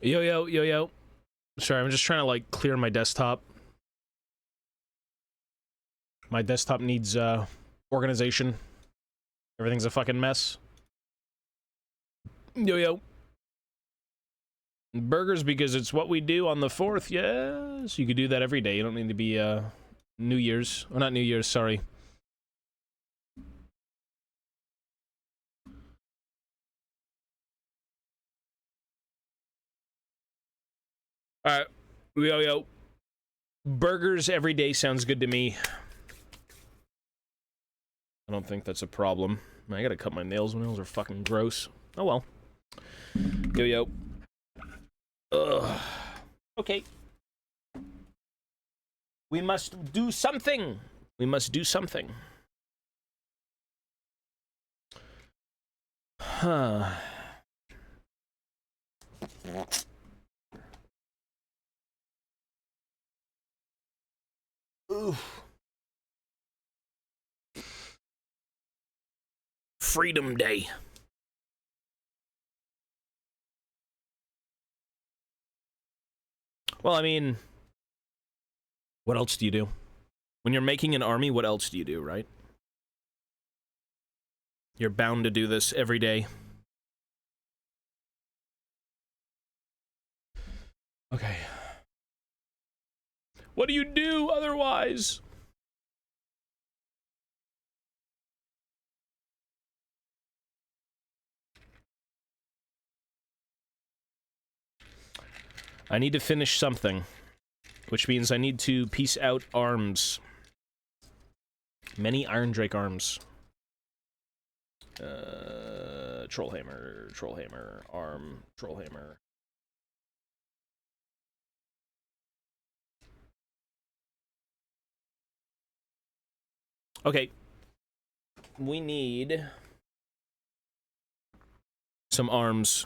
Yo, yo, yo, yo. Sorry, I'm just trying to, like, clear my desktop. My desktop needs, organization. Everything's a fucking mess. Yo, yo. Burgers because it's what we do on the 4th, yes. You could do that every day. You don't need to be, New Year's. Well, not New Year's, sorry. Alright. Yo, yo. Burgers every day sounds good to me. I don't think that's a problem. I gotta cut my nails. My nails are fucking gross. Oh well. Yo, yo. Ugh. Okay. We must do something. We must do something. Huh. Oof. Freedom Day. Well, I mean, what else do you do? When you're making an army, what else do you do, right? You're bound to do this every day. Okay. What do you do otherwise? I need to finish something, which means I need to piece out arms. Many Iron Drake arms. Trollhammer, Trollhammer, arm, Trollhammer. Okay. We need some arms.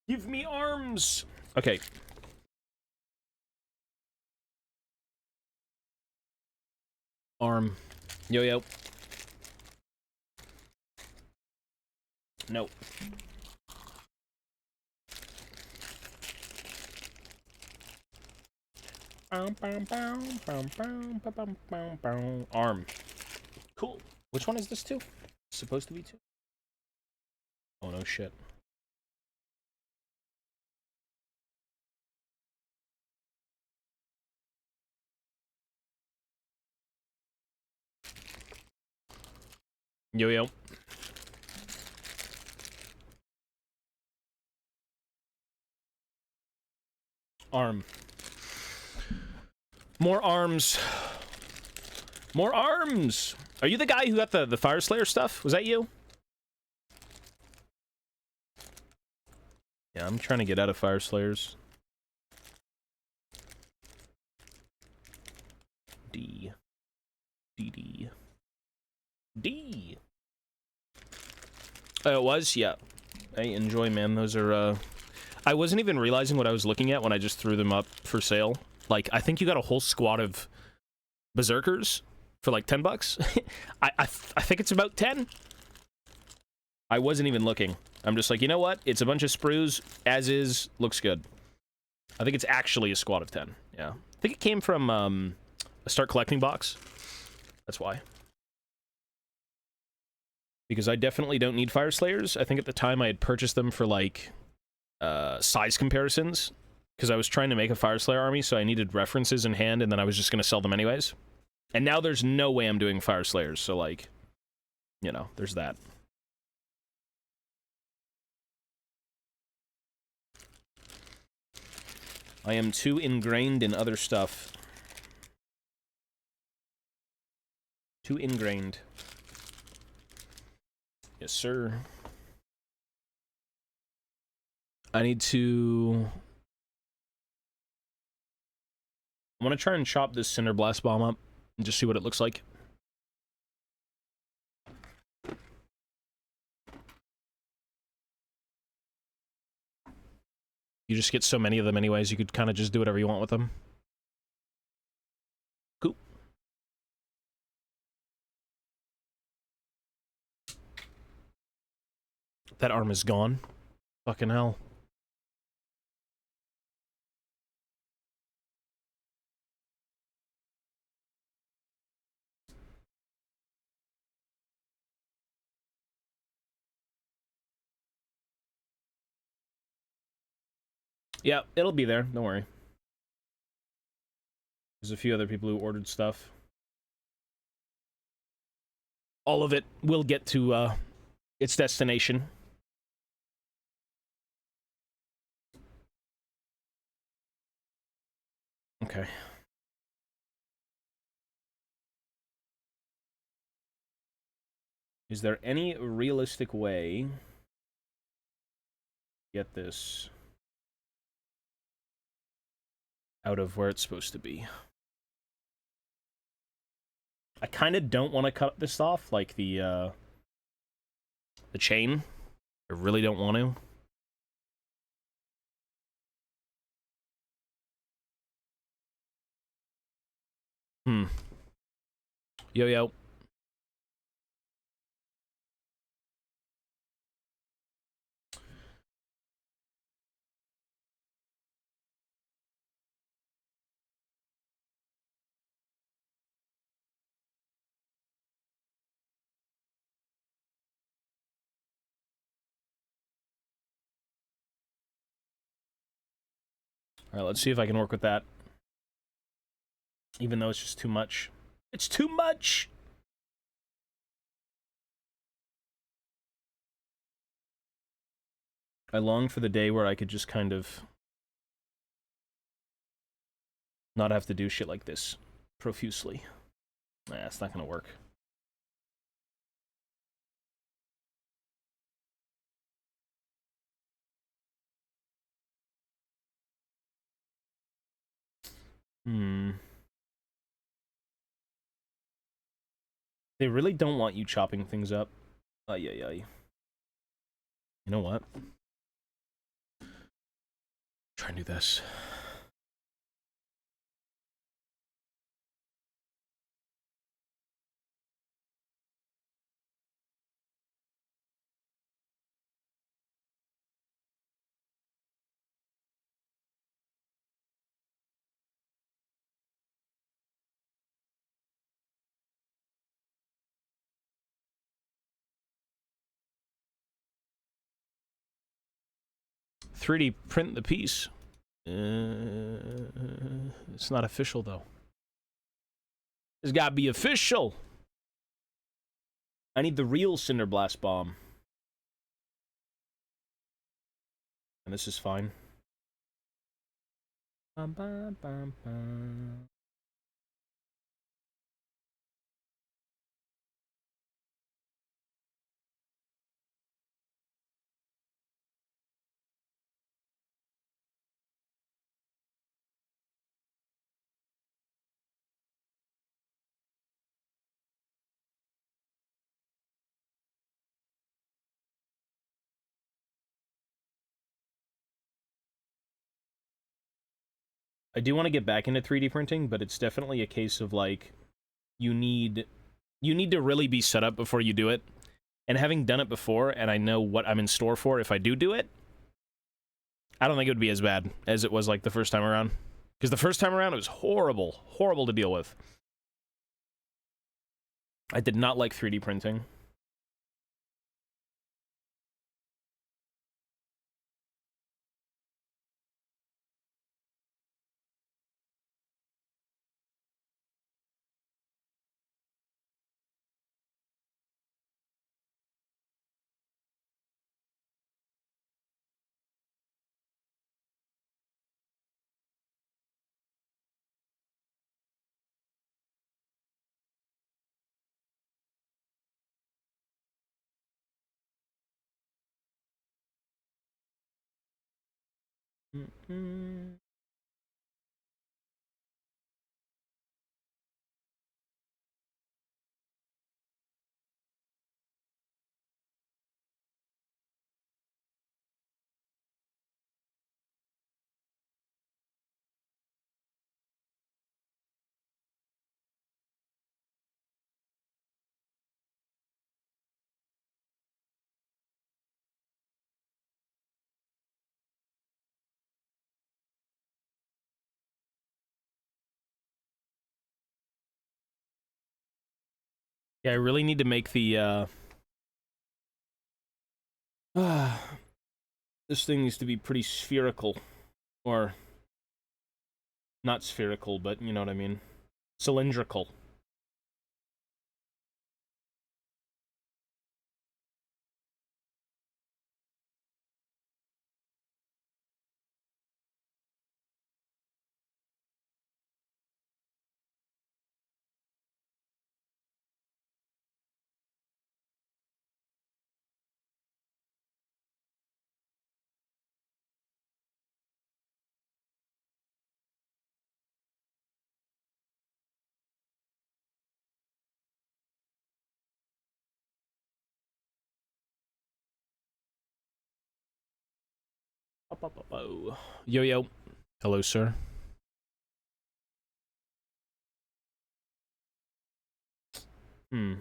Give me arms! Okay. Arm. Yo-yo. No. Arm. Cool. Which one is this to? Supposed to be two? Oh, no shit. Yo-yo. Arm. More arms. More arms! Are you the guy who got the Fire Slayer stuff? Was that you? Yeah, I'm trying to get out of Fire Slayers. D. D. D. D. Oh, it was? Yeah. Hey, enjoy, man. Those are, I wasn't even realizing what I was looking at when I just threw them up for sale. Like, I think you got a whole squad of Berserkers for like 10 bucks. I think it's about 10. I wasn't even looking. I'm just like, you know what? It's a bunch of sprues, as is, looks good. I think it's actually a squad of 10. Yeah. I think it came from, a Start Collecting box. That's why. Because I definitely don't need Fire Slayers. I think at the time I had purchased them for, like, size comparisons. Because I was trying to make a Fire Slayer army, so I needed references in hand, and then I was just going to sell them anyways. And now there's no way I'm doing Fire Slayers, so, like, you know, there's that. I am too ingrained in other stuff. Too ingrained. Yes, sir. I need to... I want to try and chop this Cinder Blast Bomb up and just see what it looks like. You just get so many of them anyways, you could kind of just do whatever you want with them. Cool. That arm is gone. Fucking hell. Yeah, it'll be there. Don't worry. There's a few other people who ordered stuff. All of it will get to its destination. Okay. Is there any realistic way to get this out of where it's supposed to be? I kind of don't want to cut this off, like the chain. I really don't want to. Yo, yo. All right, let's see if I can work with that. Even though it's just too much. It's too much! I long for the day where I could just kind of not have to do shit like this profusely. Nah, it's not gonna work. They really don't want you chopping things up. Ay, ay, ay. You know what? Try and do this. .3D print the piece. It's not official, though. It's gotta be official! I need the real Cinder Blast Bomb. And this is fine. Bum, bum, bum, bum. I do want to get back into 3D printing, but it's definitely a case of, like, you need to really be set up before you do it. And having done it before, and I know what I'm in store for if I do it, I don't think it would be as bad as it was, like, the first time around. Because the first time around, it was horrible. Horrible to deal with. I did not like 3D printing. Mm-hmm. Yeah, I really need to make the, this thing needs to be pretty spherical. Or, not spherical, but you know what I mean. Cylindrical. Yo, yo. Hello, sir. Hmm.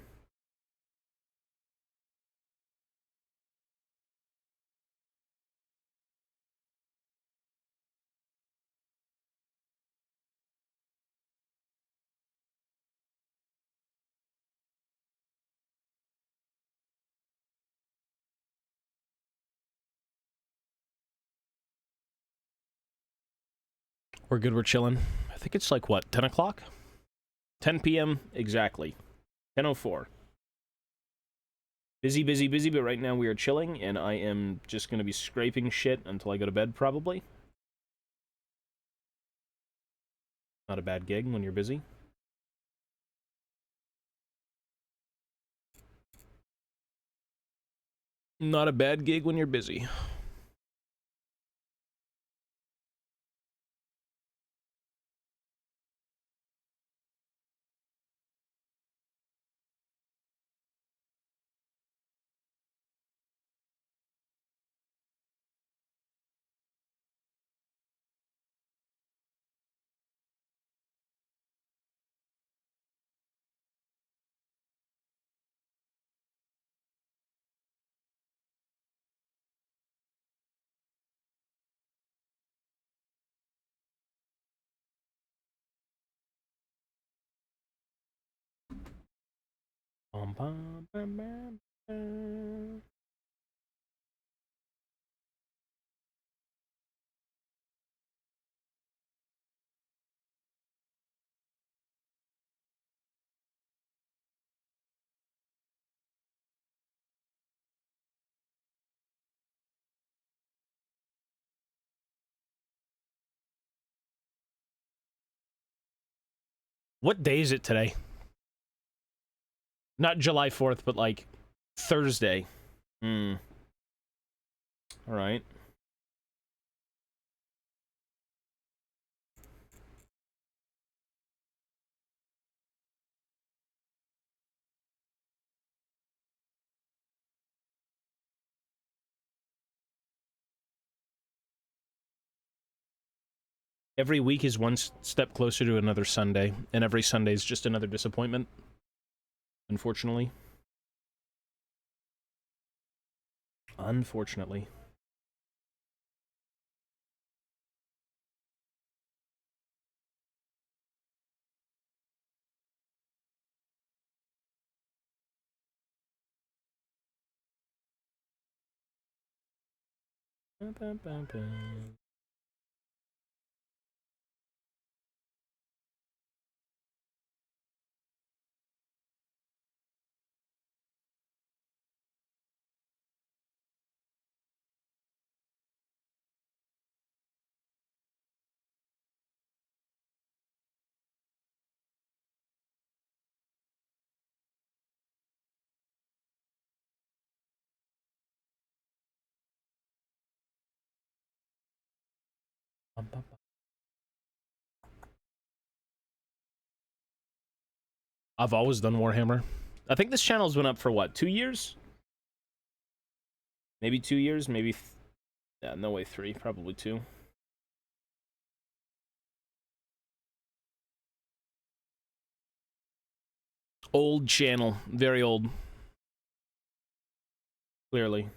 We're good, we're chilling. I think it's like, what, 10 o'clock? 10 p.m. exactly. 10:04. Busy, busy, busy, but right now we are chilling, and I am just going to be scraping shit until I go to bed, probably. Not a bad gig when you're busy. Not a bad gig when you're busy. What day is it today? Not July 4th, but like Thursday. Hmm. Alright. Every week is one step closer to another Sunday, and every Sunday is just another disappointment. Unfortunately. Unfortunately. I've always done Warhammer. I think this channel's been up for what, 2 years? Maybe 2 years, maybe... yeah, no way 3, probably 2. Old channel, very old. Clearly.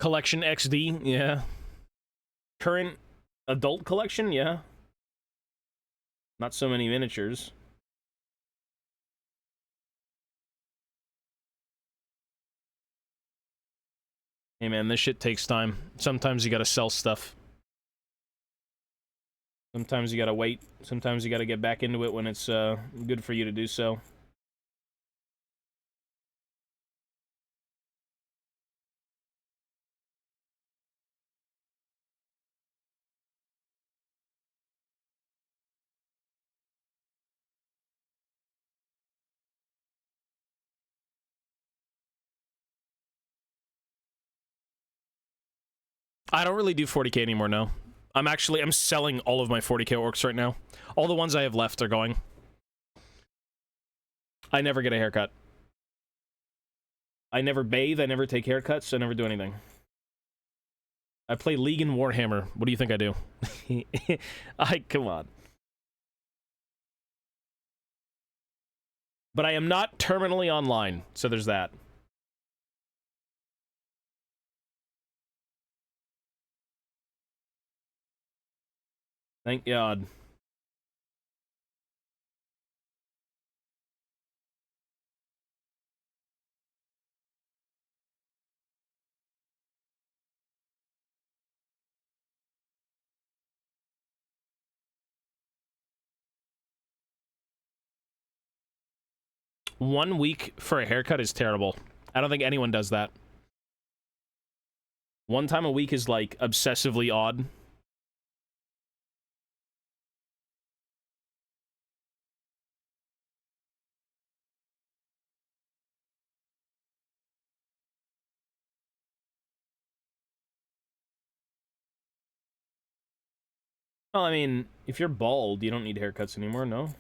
Collection XD, yeah. Current adult collection, yeah. Not so many miniatures. Hey man, this shit takes time. Sometimes you gotta sell stuff. Sometimes you gotta wait. Sometimes you gotta get back into it when it's good for you to do so. I don't really do 40k anymore, no. I'm selling all of my 40k orcs right now. All the ones I have left are going. I never get a haircut. I never bathe, I never take haircuts, I never do anything. I play League and Warhammer. What do you think I do? Come on. But I am not terminally online, so there's that. Thank God. One week for a haircut is terrible. I don't think anyone does that. One time a week is, like, obsessively odd. Well, I mean, if you're bald, you don't need haircuts anymore, no?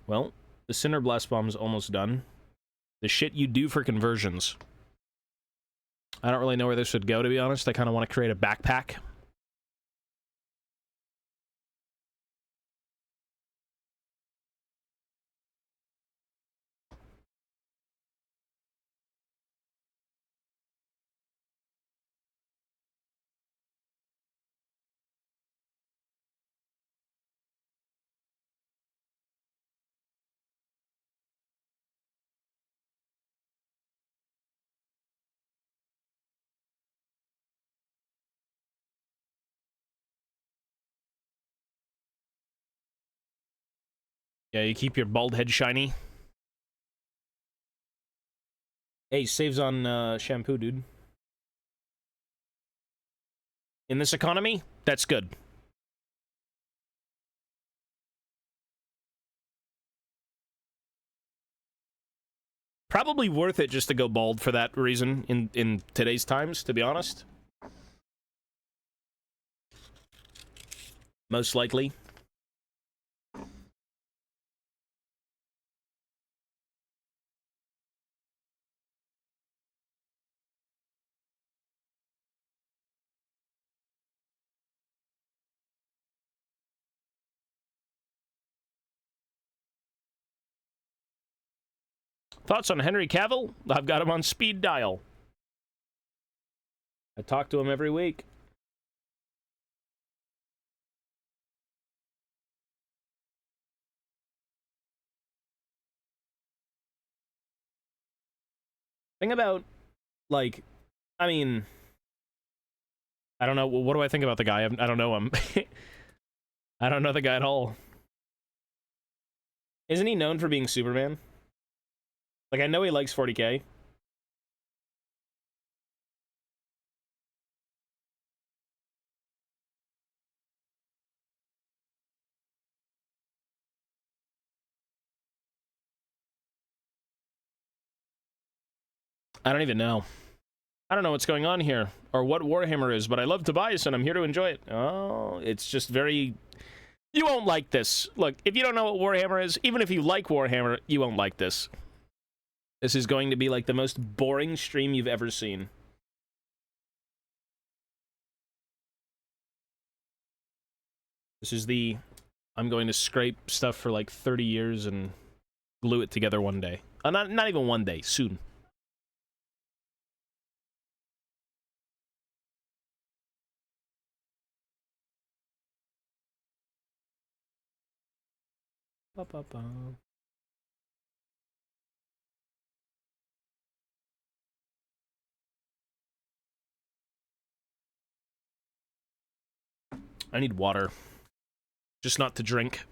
Well, the Cinder Blast Bomb's almost done. The shit you do for conversions. I don't really know where this would go, to be honest. I kind of want to create a backpack. Yeah, you keep your bald head shiny. Hey, saves on shampoo, dude. In this economy, that's good. Probably worth it just to go bald for that reason in today's times, to be honest. Most likely. Thoughts on Henry Cavill? I've got him on speed dial. I talk to him every week. Thing about, like, I mean, I don't know. What do I think about the guy? I don't know him. I don't know the guy at all. Isn't he known for being Superman? Like, I know he likes 40k. I don't even know. I don't know what's going on here, or what Warhammer is, but I love Tobias, and I'm here to enjoy it. Oh, it's just very... You won't like this. Look, if you don't know what Warhammer is, even if you like Warhammer, you won't like this. This is going to be, like, the most boring stream you've ever seen. This is the... I'm going to scrape stuff for like 30 years and glue it together one day. Not even one day, soon. Ba, ba, ba. I need water. Just not to drink.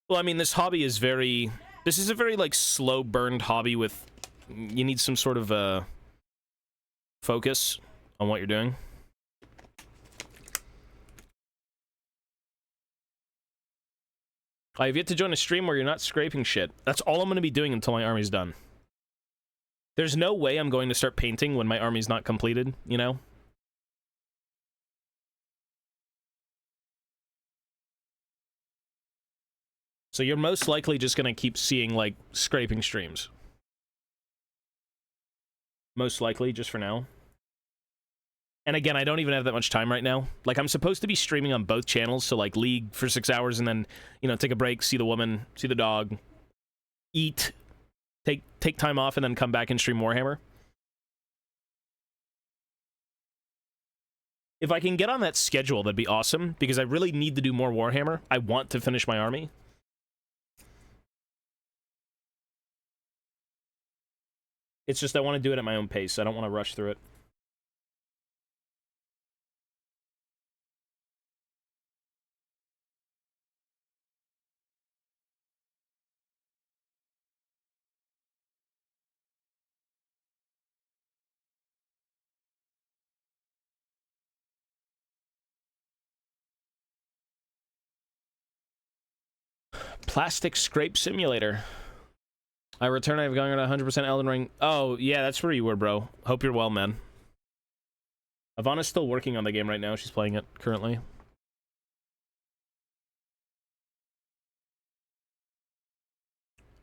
Well, I mean, this hobby is very... This is a very, like, slow-burned hobby with... You need some sort of, focus on what you're doing. I have yet to join a stream where you're not scraping shit. That's all I'm going to be doing until my army's done. There's no way I'm going to start painting when my army's not completed, you know? So you're most likely just going to keep seeing, like, scraping streams. Most likely, just for now. And again, I don't even have that much time right now. Like, I'm supposed to be streaming on both channels, so, like, League for 6 hours and then, you know, take a break, see the woman, see the dog, eat, take time off, and then come back and stream Warhammer. If I can get on that schedule, that'd be awesome, because I really need to do more Warhammer. I want to finish my army. It's just I want to do it at my own pace. I don't want to rush through it. Plastic Scrape Simulator. I return, I've gone on 100% Elden Ring. Oh, yeah, that's where you were, bro. Hope you're well, man. Ivana's still working on the game right now. She's playing it currently.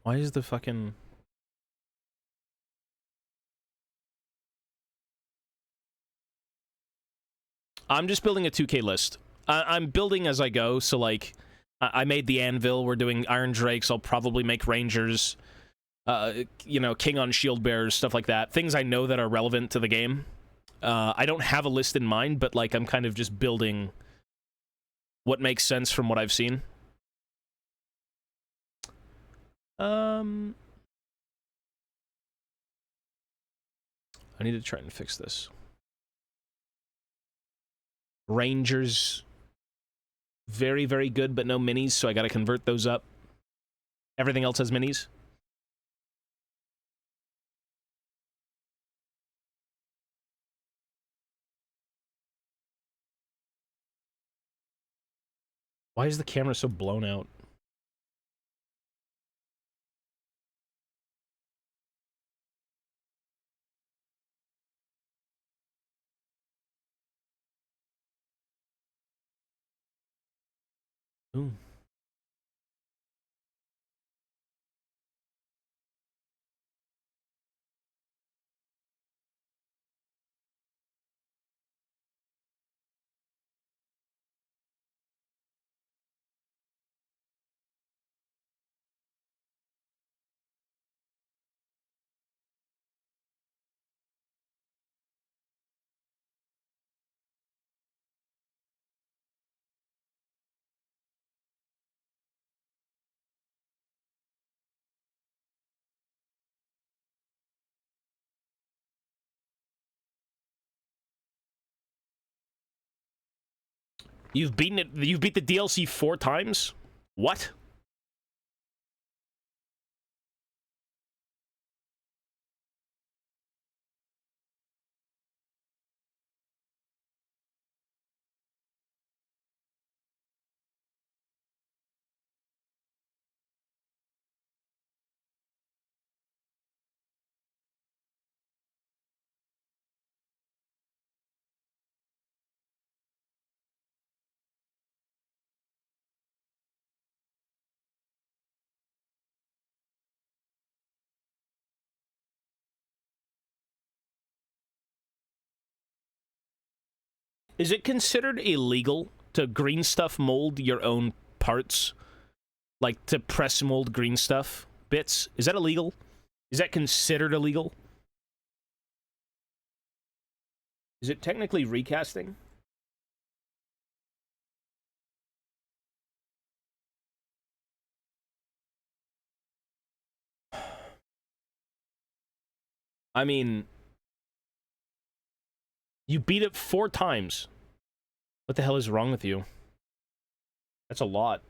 Why is the fucking... I'm just building a 2K list. I'm building as I go, so, like, I made the Anvil. We're doing Iron Drakes. I'll probably make Rangers. You know, King on Shield Bearers, stuff like that. Things I know that are relevant to the game. I don't have a list in mind, but, like, I'm kind of just building what makes sense from what I've seen. I need to try and fix this. Rangers, very, very good, but no minis, so I gotta convert those up. Everything else has minis. Why is the camera so blown out? Ooh. You've beaten it. You've beat the DLC 4 times? What? Is it considered illegal to green stuff mold your own parts? Like, to press mold green stuff bits? Is that illegal? Is that considered illegal? Is it technically recasting? I mean, you beat it 4 times. What the hell is wrong with you? That's a lot.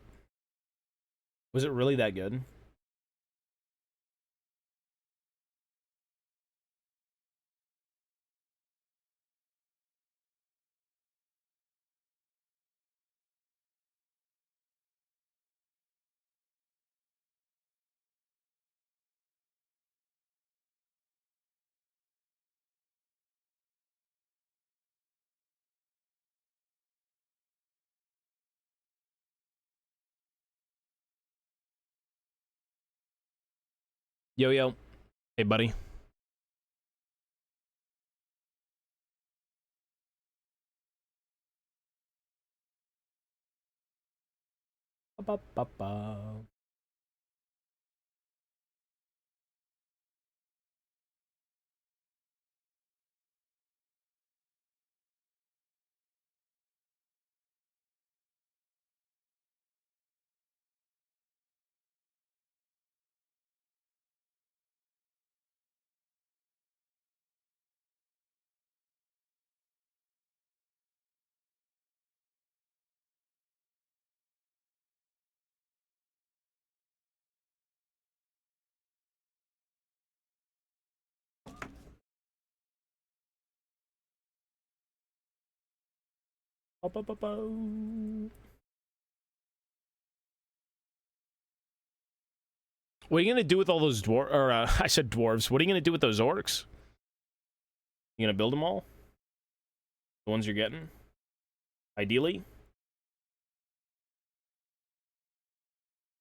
Was it really that good? Yo, yo. Hey, buddy. Ba-ba-ba-ba. Ba-ba-ba-ba. What are you gonna do with all those I said dwarves. What are you gonna do with those orcs? You gonna build them all? The ones you're getting? Ideally?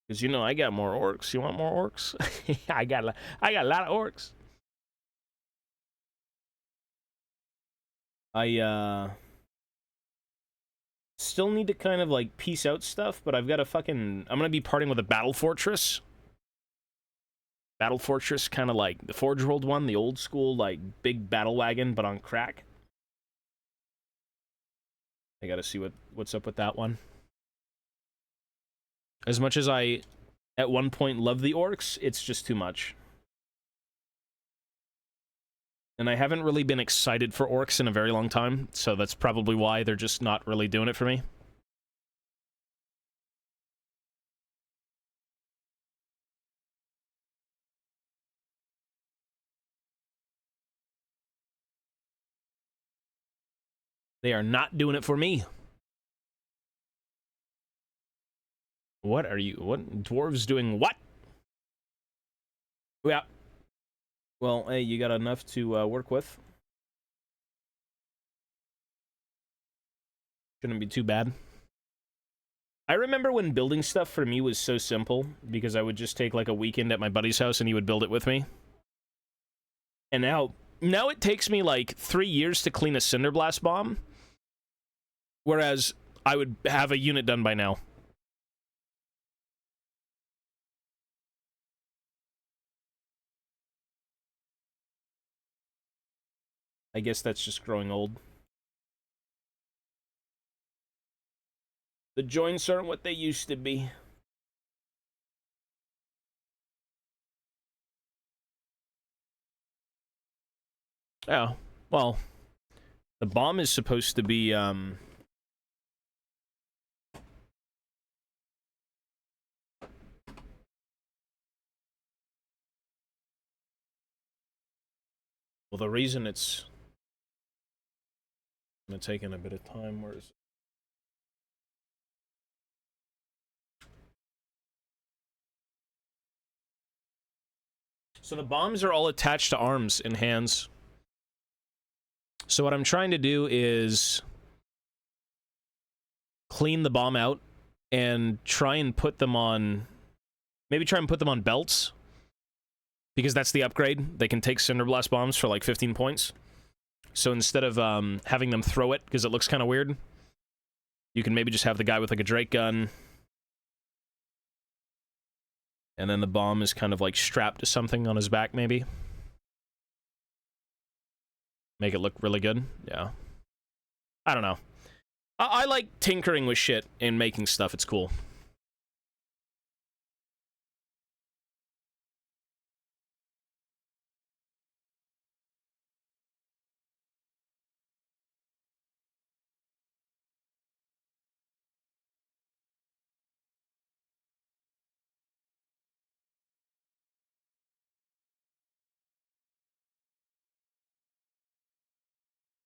Because, you know, I got more orcs. You want more orcs? I got a lot of orcs. I, still need to kind of, like, piece out stuff, but I've got a fucking... I'm gonna be parting with a battle fortress. Battle fortress, kind of like the Forge World one, the old school, like, big battle wagon, but on crack. I gotta see what's up with that one. As much as I, at one point, love the orcs, it's just too much. And I haven't really been excited for orcs in a very long time, so that's probably why they're just not really doing it for me. They are not doing it for me. What are you... What? Dwarves doing what? Yeah. Well, hey, you got enough to work with. Shouldn't be too bad. I remember when building stuff for me was so simple, because I would just take, like, a weekend at my buddy's house and he would build it with me. And now it takes me, like, 3 years to clean a Cinderblast bomb, whereas I would have a unit done by now. I guess that's just growing old. The joints aren't what they used to be. Oh, well, the bomb is supposed to be, Well, the reason it's taking a bit of time, where is it? So the bombs are all attached to arms and hands. So what I'm trying to do is clean the bomb out and try and put them on... Maybe try and put them on belts. Because that's the upgrade. They can take Cinderblast bombs for like 15 points. So instead of having them throw it, because it looks kind of weird, You can maybe just have the guy with like a Drake gun. And then the bomb is kind of like strapped to something on his back, maybe. Make it look really good. Yeah. I don't know. I like tinkering with shit and making stuff. It's cool.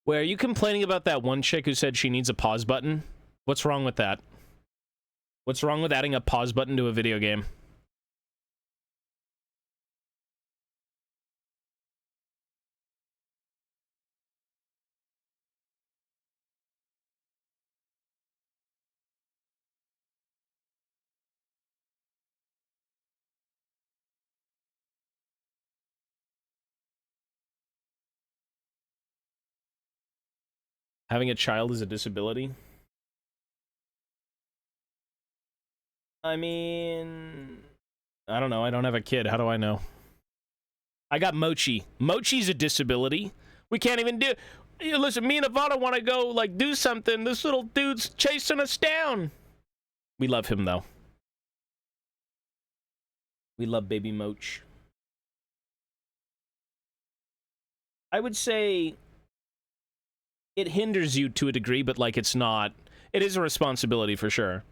Wait, are you complaining about that one chick who said she needs a pause button? What's wrong with that? What's wrong with adding a pause button to a video game? Having a child is a disability? I mean... I don't know. I don't have a kid. How do I know? I got Mochi. Mochi's a disability. We can't even do... Listen, me and Ivana want to go, like, do something. This little dude's chasing us down. We love him, though. We love baby Moch. I would say... it hinders you to a degree, but, like, it's not... It is a responsibility, for sure.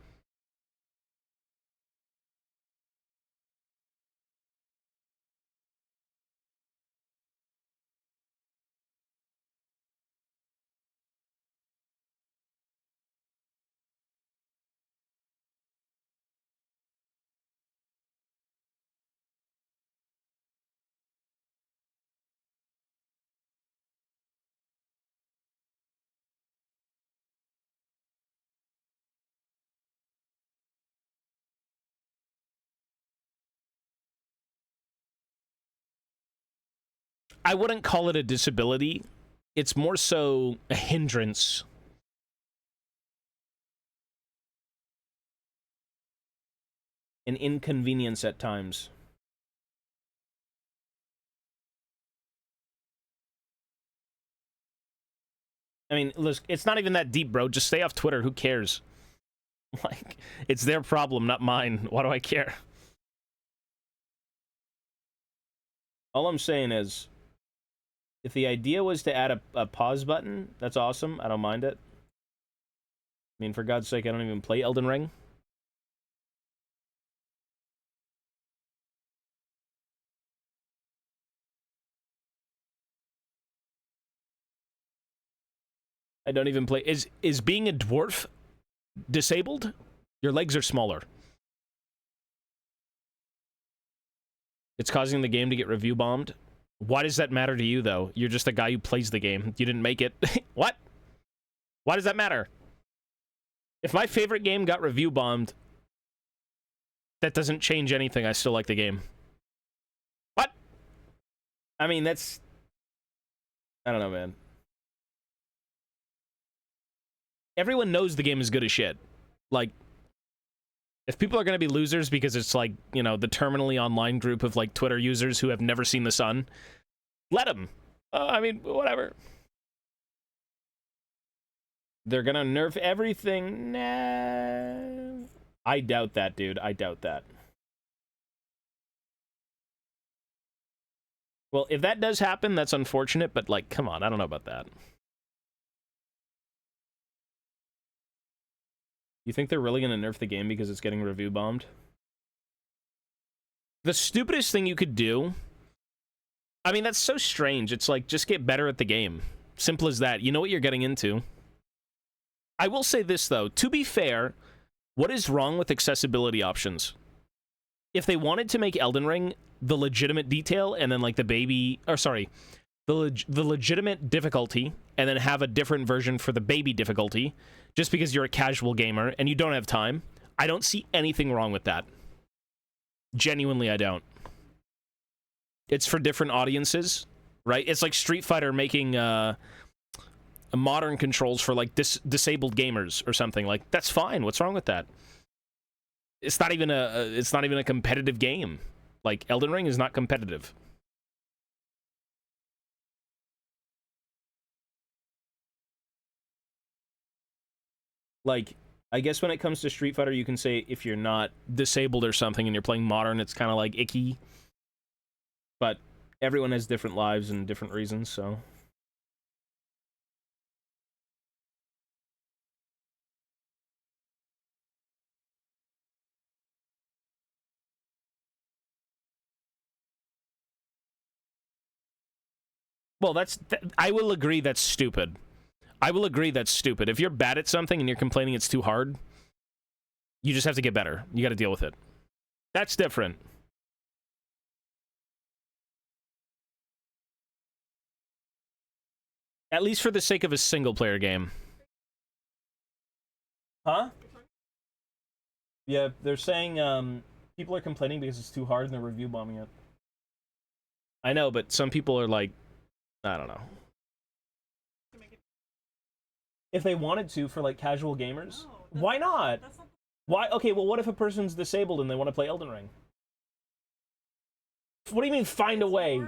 I wouldn't call it a disability. It's more so a hindrance. An inconvenience at times. I mean, listen, it's not even that deep, bro. Just stay off Twitter. Who cares? Like, it's their problem, not mine. Why do I care? All I'm saying is, if the idea was to add a pause button, that's awesome. I don't mind it. I mean, for God's sake, I don't even play Elden Ring. I don't even play... Is being a dwarf disabled? Your legs are smaller. It's causing the game to get review bombed. Why does that matter to you, though? You're just a guy who plays the game. You didn't make it. What? Why does that matter? If my favorite game got review bombed, that doesn't change anything. I still like the game. What? I mean, that's... I don't know, man. Everyone knows the game is good as shit. Like, if people are going to be losers because it's like, you know, the terminally online group of, like, Twitter users who have never seen the sun, let them. I mean, whatever. They're going to nerf everything? Nah. I doubt that, dude. I doubt that. Well, if that does happen, that's unfortunate, but, like, come on. I don't know about that. You think they're really going to nerf the game because it's getting review bombed? The stupidest thing you could do... I mean, that's so strange. It's like, just get better at the game. Simple as that. You know what you're getting into. I will say this, though. To be fair, what is wrong with accessibility options? If they wanted to make Elden Ring the legitimate detail, and then, like, the baby... Or, sorry. The legitimate difficulty, and then have a different version for the baby difficulty, just because you're a casual gamer and you don't have time, I don't see anything wrong with that. Genuinely, I don't. It's for different audiences, right? It's like Street Fighter making modern controls for like disabled gamers or something. Like, that's fine. What's wrong with that? It's not even a competitive game. Like, Elden Ring is not competitive. Like, I guess when it comes to Street Fighter, you can say if you're not disabled or something and you're playing modern, it's kind of like icky. But everyone has different lives and different reasons, so. Well, I will agree that's stupid. I will agree that's stupid. If you're bad at something and you're complaining it's too hard, you just have to get better. You got to deal with it. That's different. At least for the sake of a single-player game. Huh? Yeah, they're saying people are complaining because it's too hard and they're review bombing it. I know, but some people are like, I don't know. If they wanted to for like casual gamers, why not? Why? Okay, well, what if a person's disabled and they want to play Elden Ring? What do you mean find a way?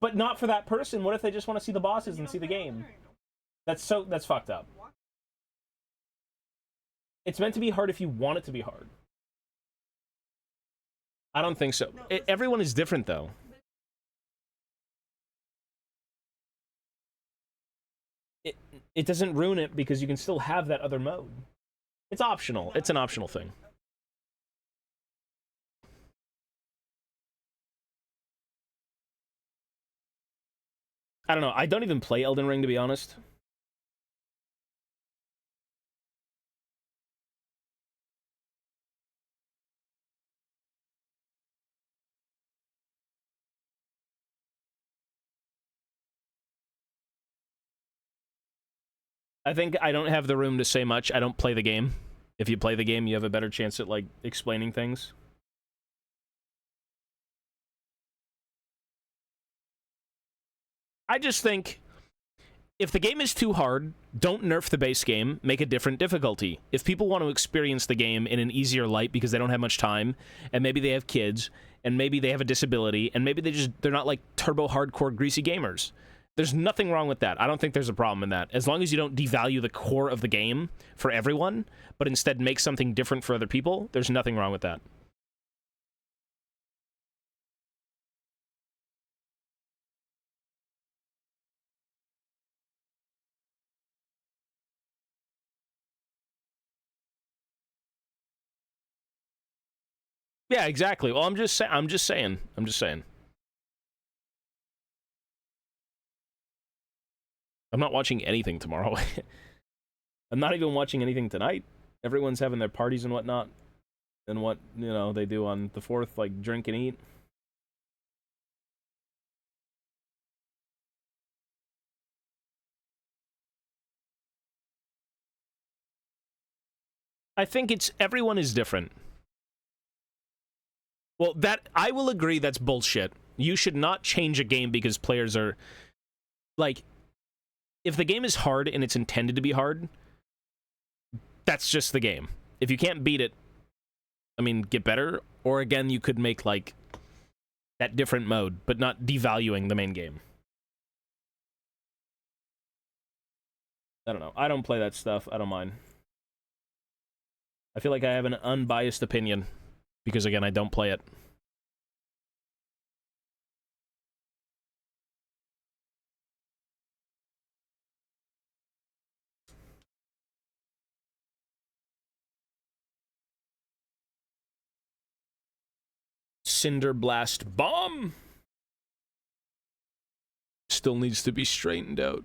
But not for that person. What if they just want to see the bosses and see the game? That's fucked up. It's meant to be hard if you want it to be hard. I don't think so. Everyone is different, though. It doesn't ruin it because you can still have that other mode. It's optional. It's an optional thing. I don't know. I don't even play Elden Ring, to be honest. I think I don't have the room to say much. I don't play the game. If you play the game, you have a better chance at, like, explaining things. I just think if the game is too hard, don't nerf the base game, make a different difficulty. If people want to experience the game in an easier light because they don't have much time, and maybe they have kids, and maybe they have a disability, and maybe they're not like turbo hardcore greasy gamers. There's nothing wrong with that. I don't think there's a problem in that. As long as you don't devalue the core of the game for everyone, but instead make something different for other people, there's nothing wrong with that. Yeah, exactly. Well, I'm just saying. I'm not watching anything tomorrow. I'm not even watching anything tonight. Everyone's having their parties and whatnot. And what, you know, they do on the 4th, like drink and eat. I think everyone is different. Well, I will agree that's bullshit. You should not change a game because players are, like, if the game is hard and it's intended to be hard, that's just the game. If you can't beat it, I mean, get better, or again, you could make, like, that different mode, but not devaluing the main game. I don't know. I don't play that stuff. I don't mind. I feel like I have an unbiased opinion, because, again, I don't play it. Cinder Blast Bomb still needs to be straightened out.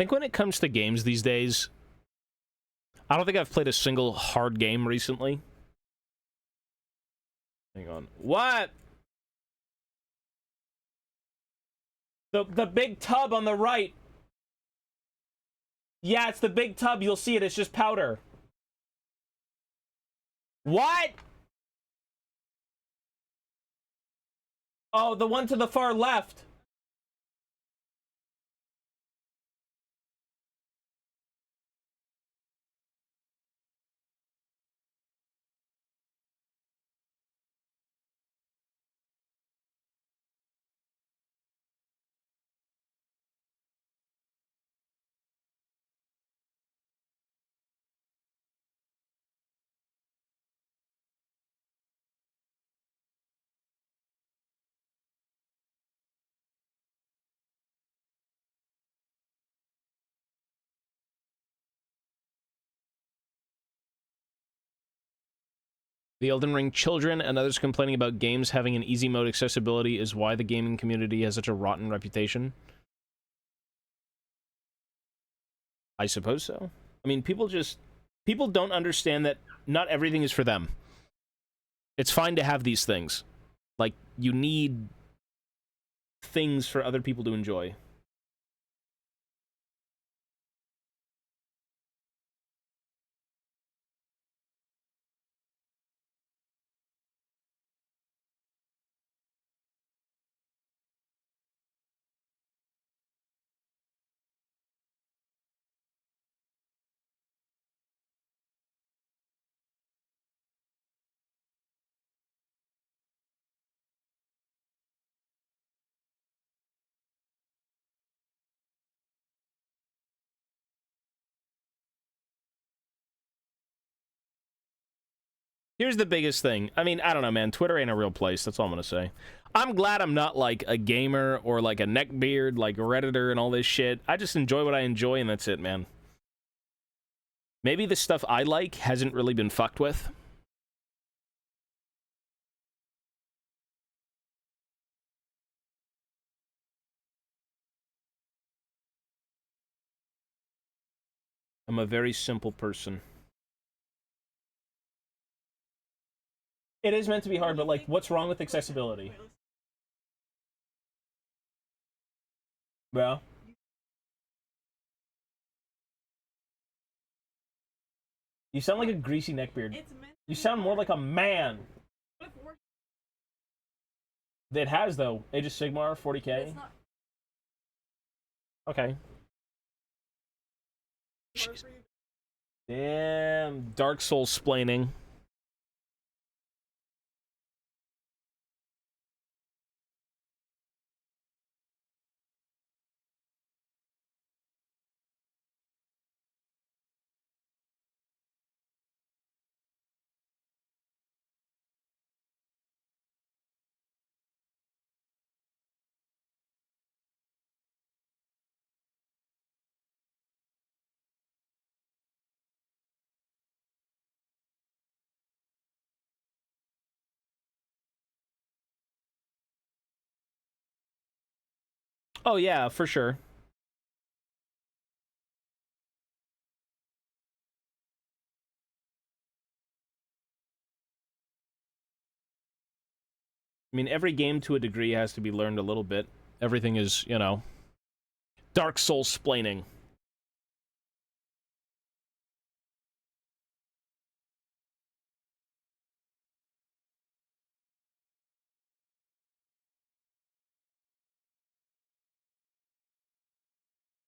think when it comes to games these days, I don't think I've played a single hard game recently. Hang on. What? The big tub on the right. Yeah, it's the big tub. You'll see it. It's just powder. What? Oh, the one to the far left. The Elden Ring children and others complaining about games having an easy mode accessibility is why the gaming community has such a rotten reputation. I suppose so. I mean, people don't understand that not everything is for them. It's fine to have these things. Like, you need things for other people to enjoy. Here's the biggest thing. I mean, I don't know, man. Twitter ain't a real place. That's all I'm gonna say. I'm glad I'm not, like, a gamer or, like, a neckbeard, like, Redditor and all this shit. I just enjoy what I enjoy, and that's it, man. Maybe the stuff I like hasn't really been fucked with. I'm a very simple person. It is meant to be hard, but, like, what's wrong with accessibility? Well, you sound like a greasy neckbeard. You sound more like a man. It has, though. Age of Sigmar, 40k. Okay. Damn, Dark Souls splaining. Oh, yeah, for sure. I mean, every game to a degree has to be learned a little bit. Everything is, you know, Dark Souls splaining.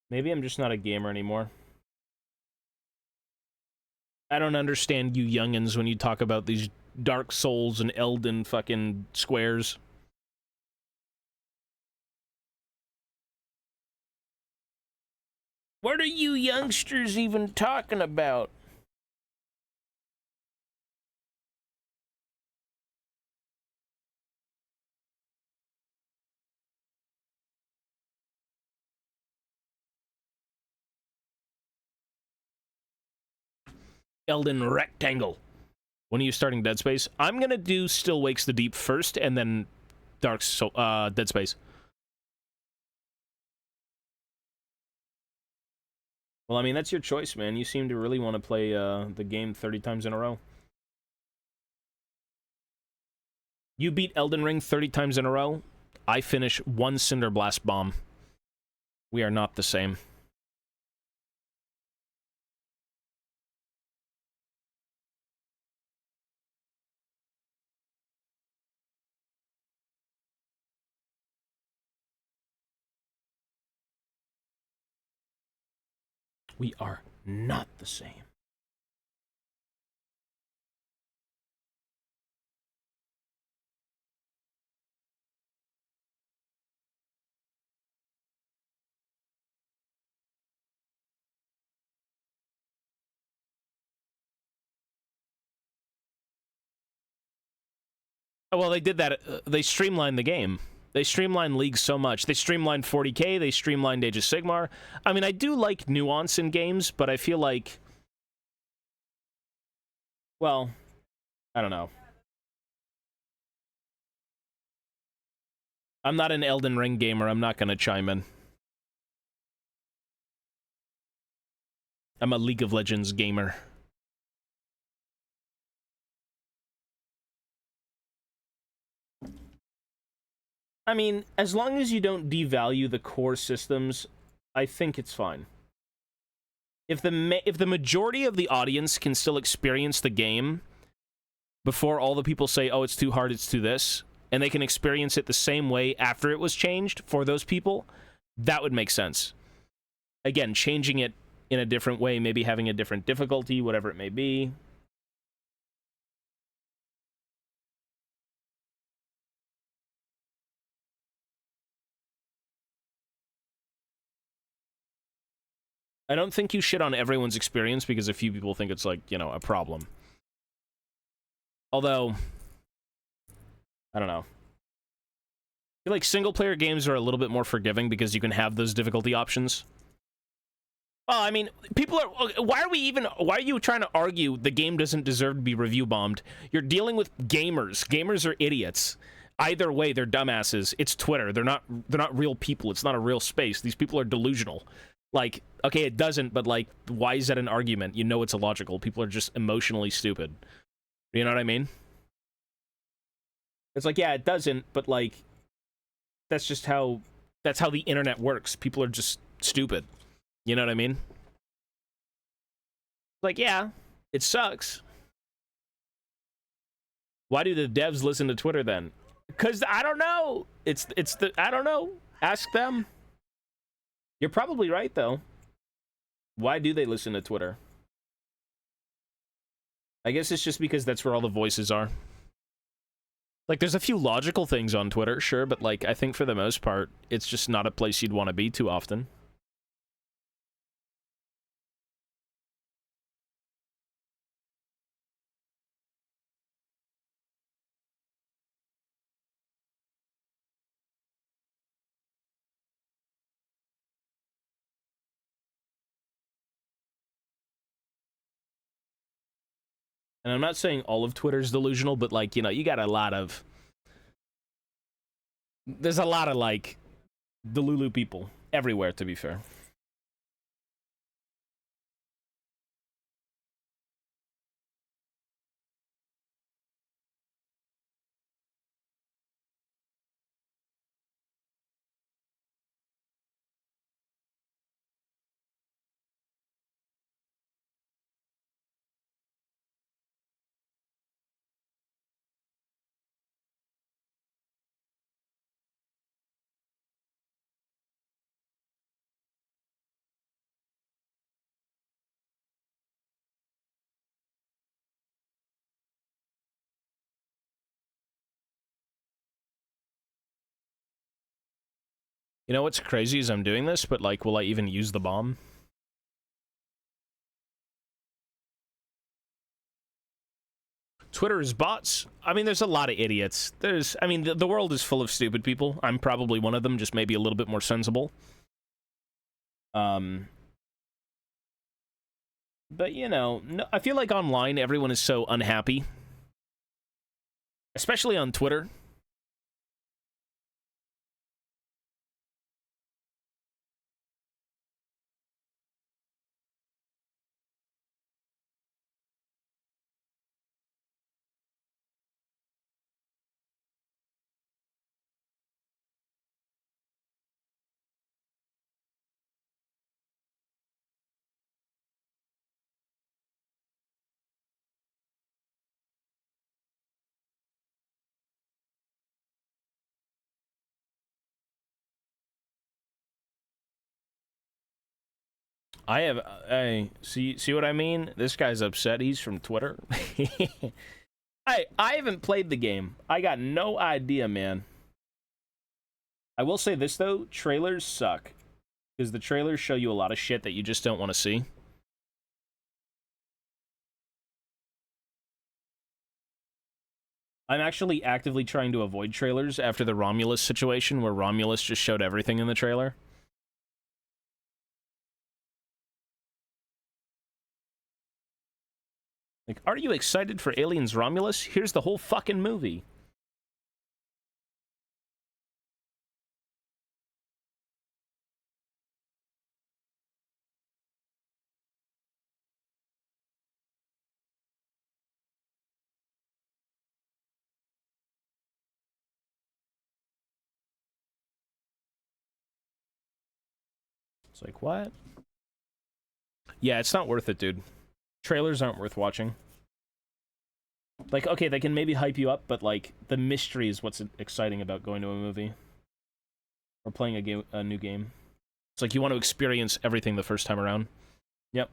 Maybe I'm just not a gamer anymore. I don't understand you youngins when you talk about these Dark Souls and Elden fucking squares. What are you youngsters even talking about? Elden Rectangle. When are you starting Dead Space? I'm gonna do Still Wakes the Deep first, and then Dead Space. Well, I mean, that's your choice, man. You seem to really want to play the game 30 times in a row. You beat Elden Ring 30 times in a row. I finish one Cinder Blast bomb. We are not the same. We are not the same. Well, they did that. They streamlined the game. They streamlined League so much. They streamlined 40K. They streamlined Age of Sigmar. I mean, I do like nuance in games, but I feel like... Well, I don't know. I'm not an Elden Ring gamer. I'm not going to chime in. I'm a League of Legends gamer. I mean, as long as you don't devalue the core systems, I think it's fine. If the majority of the audience can still experience the game before all the people say, oh, it's too hard, it's too this, and they can experience it the same way after it was changed for those people, that would make sense. Again, changing it in a different way, maybe having a different difficulty, whatever it may be. I don't think you shit on everyone's experience because a few people think it's, like, you know, a problem. Although, I don't know. I feel like single-player games are a little bit more forgiving because you can have those difficulty options. Well, I mean, people are... Why are you trying to argue the game doesn't deserve to be review bombed? You're dealing with gamers. Gamers are idiots. Either way, they're dumbasses. It's Twitter. They're not real people. It's not a real space. These people are delusional. Like, okay, it doesn't, but, like, why is that an argument? You know it's illogical. People are just emotionally stupid. You know what I mean? It's like, yeah, it doesn't, but, like, that's just how... That's how the internet works. People are just stupid. You know what I mean? Like, yeah, it sucks. Why do the devs listen to Twitter then? Because, I don't know. I don't know. Ask them. You're probably right, though. Why do they listen to Twitter? I guess it's just because that's where all the voices are. Like, there's a few logical things on Twitter, sure, but, like, I think for the most part, it's just not a place you'd want to be too often. And I'm not saying all of Twitter's delusional, but, like, you know, you got a lot of... There's a lot of, like, Delulu people everywhere, to be fair. You know what's crazy is I'm doing this, but, like, will I even use the bomb? Twitter is bots. I mean, there's a lot of idiots. I mean, the world is full of stupid people. I'm probably one of them, just maybe a little bit more sensible. But, you know, no, I feel like online, everyone is so unhappy. Especially on Twitter. I have. I see what I mean. This guy's upset. He's from Twitter. I haven't played the game. I got no idea, man. I will say this though: trailers suck because the trailers show you a lot of shit that you just don't want to see. I'm actually actively trying to avoid trailers after the Romulus situation, where Romulus just showed everything in the trailer. Like, are you excited for Aliens Romulus? Here's the whole fucking movie. It's like, what? Yeah, it's not worth it, dude. Trailers aren't worth watching. Like, okay, they can maybe hype you up, but, like, the mystery is what's exciting about going to a movie. Or playing a new game. It's like you want to experience everything the first time around. Yep.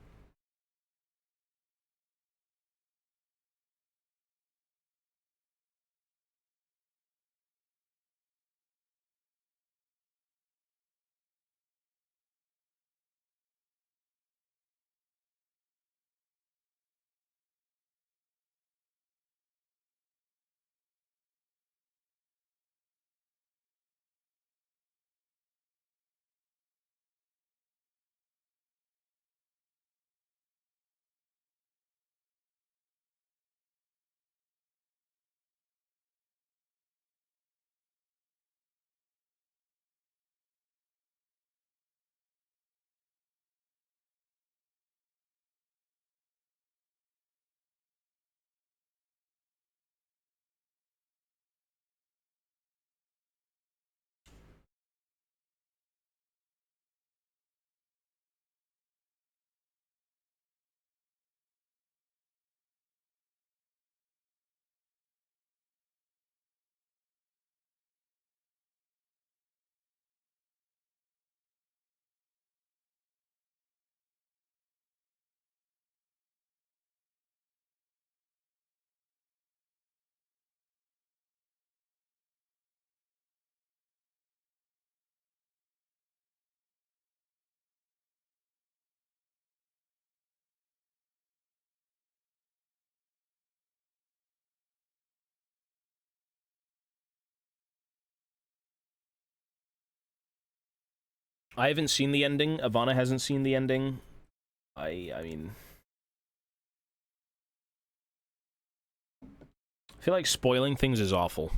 I haven't seen the ending. Ivana hasn't seen the ending. I mean... I feel like spoiling things is awful.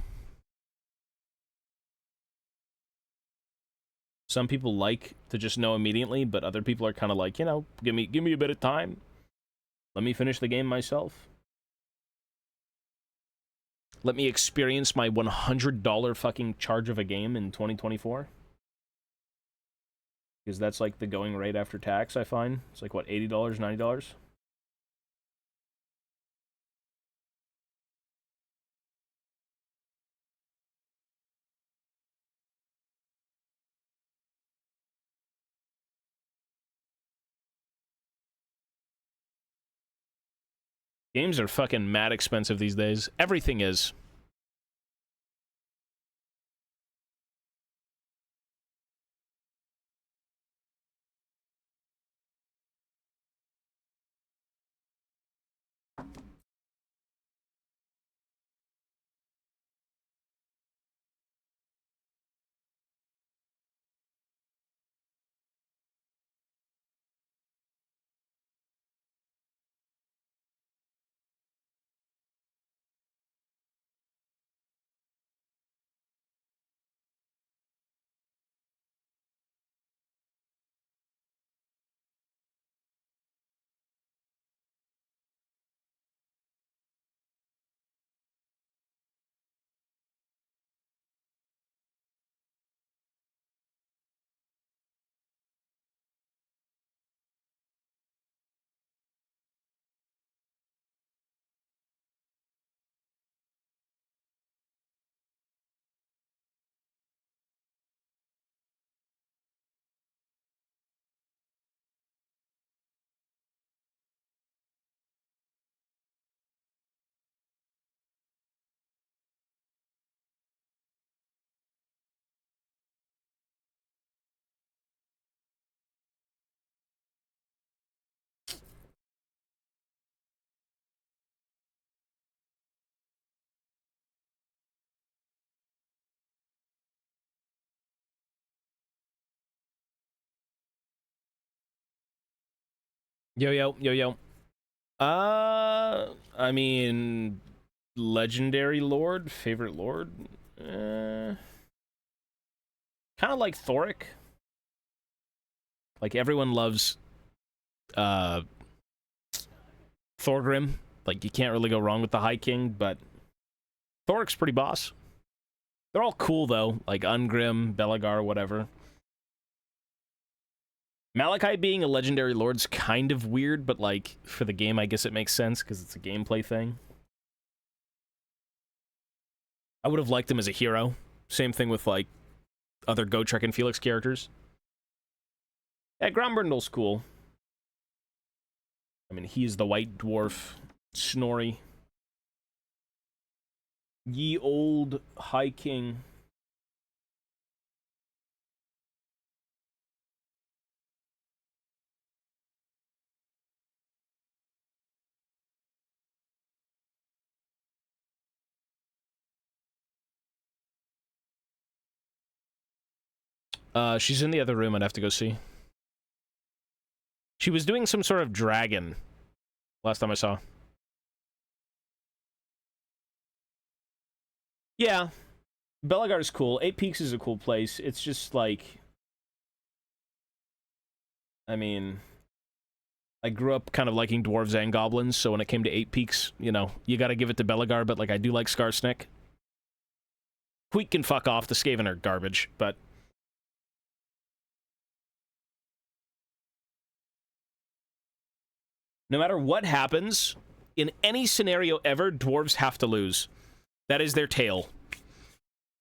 Some people like to just know immediately, but other people are kind of like, you know, give me a bit of time. Let me finish the game myself. Let me experience my $100 fucking charge of a game in 2024. Because that's like the going rate after tax, I find. It's like, what, $80, $90? Games are fucking mad expensive these days. Everything is. Yo, yo, yo, yo. I mean, legendary lord, favorite lord. Kind of like Thoric. Like everyone loves Thorgrim. Like you can't really go wrong with the High King, but Thoric's pretty boss. They're all cool though, like Ungrim, Belagar, whatever. Malachi being a legendary lord's kind of weird, but like for the game, I guess it makes sense because it's a gameplay thing. I would have liked him as a hero. Same thing with like other Gotrek and Felix characters. Yeah, Grombrindle's cool. I mean, he's the white dwarf. Snorri. Ye old High King. She's in the other room. I'd have to go see. She was doing some sort of dragon last time I saw. Yeah. Belagar is cool. Eight Peaks is a cool place. It's just like... I mean... I grew up kind of liking dwarves and goblins, so when it came to Eight Peaks, you know, you gotta give it to Belagar, but like I do like Skarsnik. Queek can fuck off. The Skaven are garbage, but... No matter what happens, in any scenario ever, dwarves have to lose. That is their tale.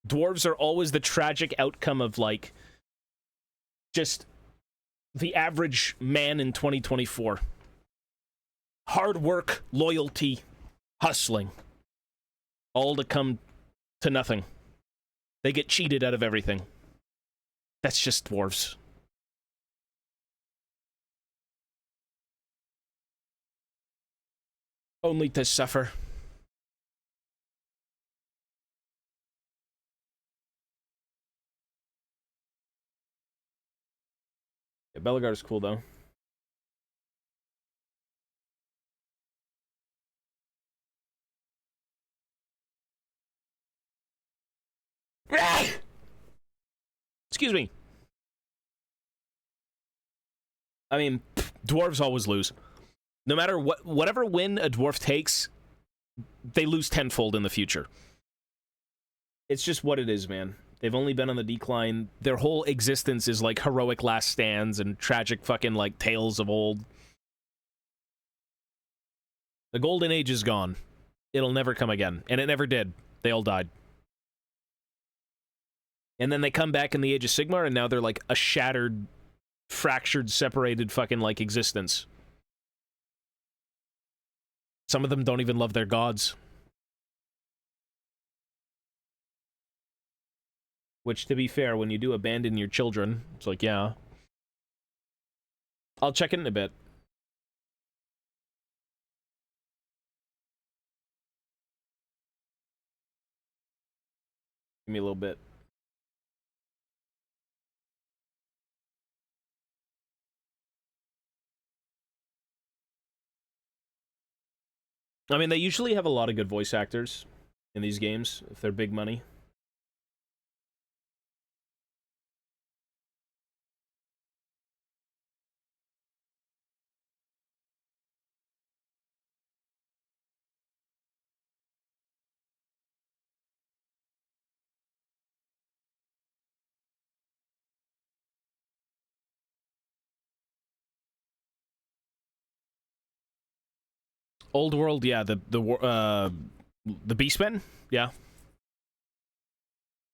Dwarves are always the tragic outcome of, like, just the average man in 2024. Hard work, loyalty, hustling. All to come to nothing. They get cheated out of everything. That's just dwarves. Only to suffer. Yeah, Belagar's cool, though. Excuse me. I mean, dwarves always lose. No matter whatever win a dwarf takes, they lose tenfold in the future. It's just what it is, man. They've only been on the decline. Their whole existence is like heroic last stands and tragic fucking like tales of old. The golden age is gone. It'll never come again. And it never did. They all died. And then they come back in the Age of Sigmar, and now they're like a shattered, fractured, separated fucking like existence. Some of them don't even love their gods. Which, to be fair, when you do abandon your children, it's like, yeah. I'll check it in a bit. Give me a little bit. I mean, they usually have a lot of good voice actors in these games, if they're big money. Old World, yeah, the Beastmen, yeah.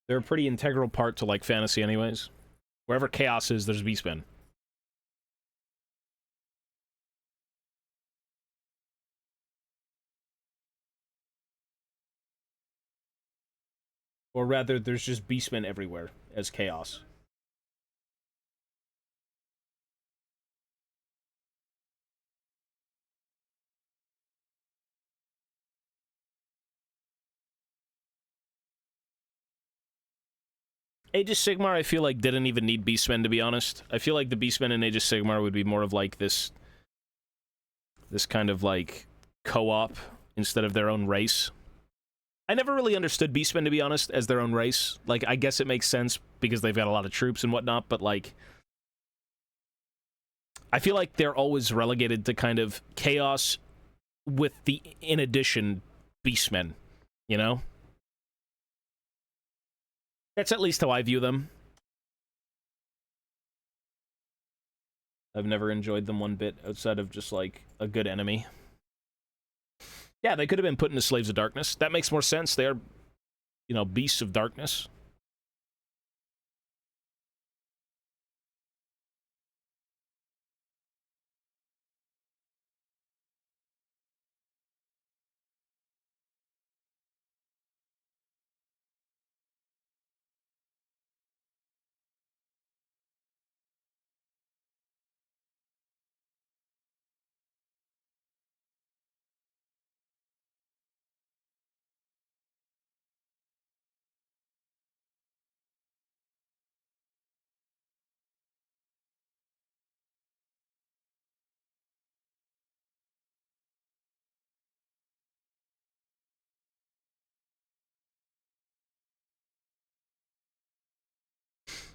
They're a pretty integral part to, like, fantasy anyways. Wherever chaos is, there's Beastmen. Or rather, there's just Beastmen everywhere as chaos. Age of Sigmar, I feel like, didn't even need Beastmen, to be honest. I feel like the Beastmen in Age of Sigmar would be more of, like, this This kind of, like, co-op instead of their own race. I never really understood Beastmen, to be honest, as their own race. Like, I guess it makes sense because they've got a lot of troops and whatnot, but, like, I feel like they're always relegated to kind of chaos with the, in addition, Beastmen, you know? That's at least how I view them. I've never enjoyed them one bit outside of just, like, a good enemy. Yeah, they could have been put into Slaves of Darkness. That makes more sense. They are, you know, Beasts of Darkness.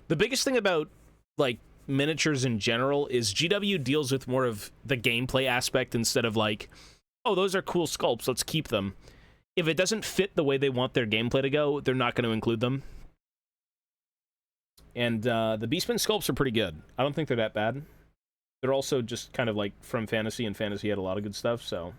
The biggest thing about, like, miniatures in general is GW deals with more of the gameplay aspect instead of, like, oh, those are cool sculpts, let's keep them. If it doesn't fit the way they want their gameplay to go, they're not going to include them. And the Beastman sculpts are pretty good. I don't think they're that bad. They're also just kind of, like, from Fantasy, and Fantasy had a lot of good stuff, so...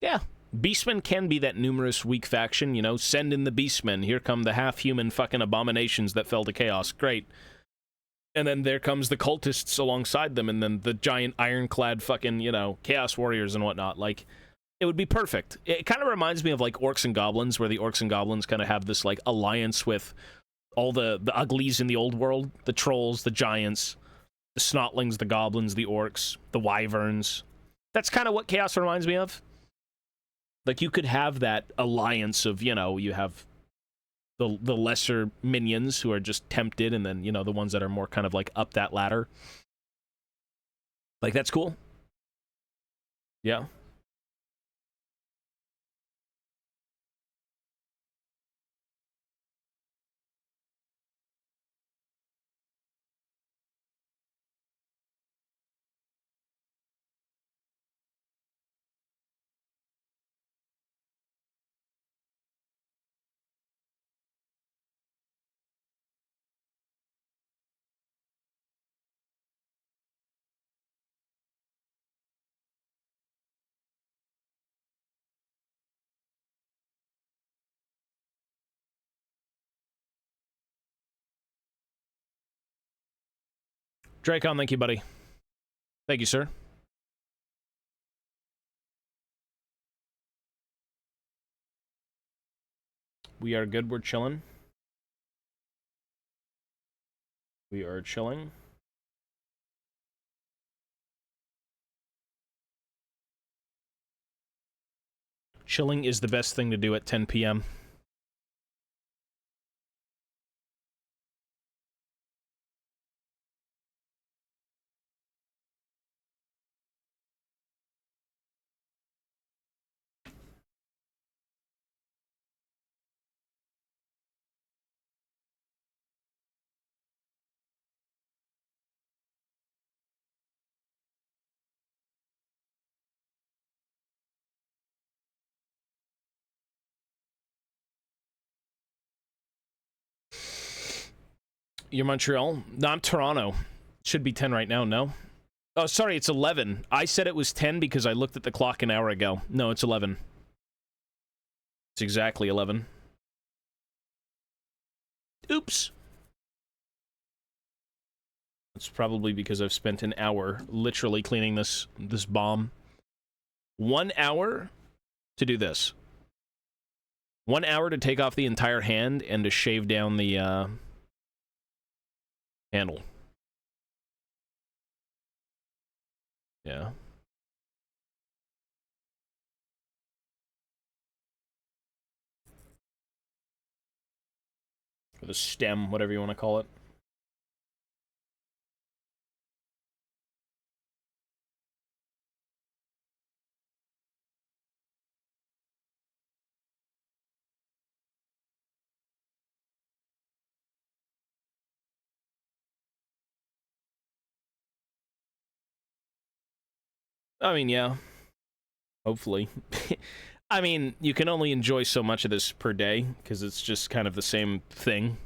Yeah, Beastmen can be that numerous weak faction, you know, send in the Beastmen, here come the half-human fucking abominations that fell to chaos, great. And then there comes the cultists alongside them, and then the giant ironclad fucking, you know, Chaos Warriors and whatnot, like, it would be perfect. It kind of reminds me of, like, Orcs and Goblins, where the Orcs and Goblins kind of have this, like, alliance with all the uglies in the old world, the Trolls, the Giants, the Snotlings, the Goblins, the Orcs, the Wyverns. That's kind of what Chaos reminds me of. Like, you could have that alliance of, you know, you have the lesser minions who are just tempted, and then, you know, the ones that are more kind of, like, up that ladder. Like, that's cool. Yeah. Dracon, thank you, buddy. Thank you, sir. We are good, we're chilling. We are chilling. Chilling is the best thing to do at 10 p.m. You're Montreal? No, I'm Toronto. Should be 10 right now, no? Oh, sorry, it's 11. I said it was 10 because I looked at the clock an hour ago. No, it's 11. It's exactly 11. Oops. It's probably because I've spent an hour literally cleaning this bomb. 1 hour to do this. 1 hour to take off the entire hand and to shave down the handle. Yeah. Or the stem, whatever you want to call it. I mean, yeah. Hopefully. I mean, you can only enjoy so much of this per day, because it's just kind of the same thing.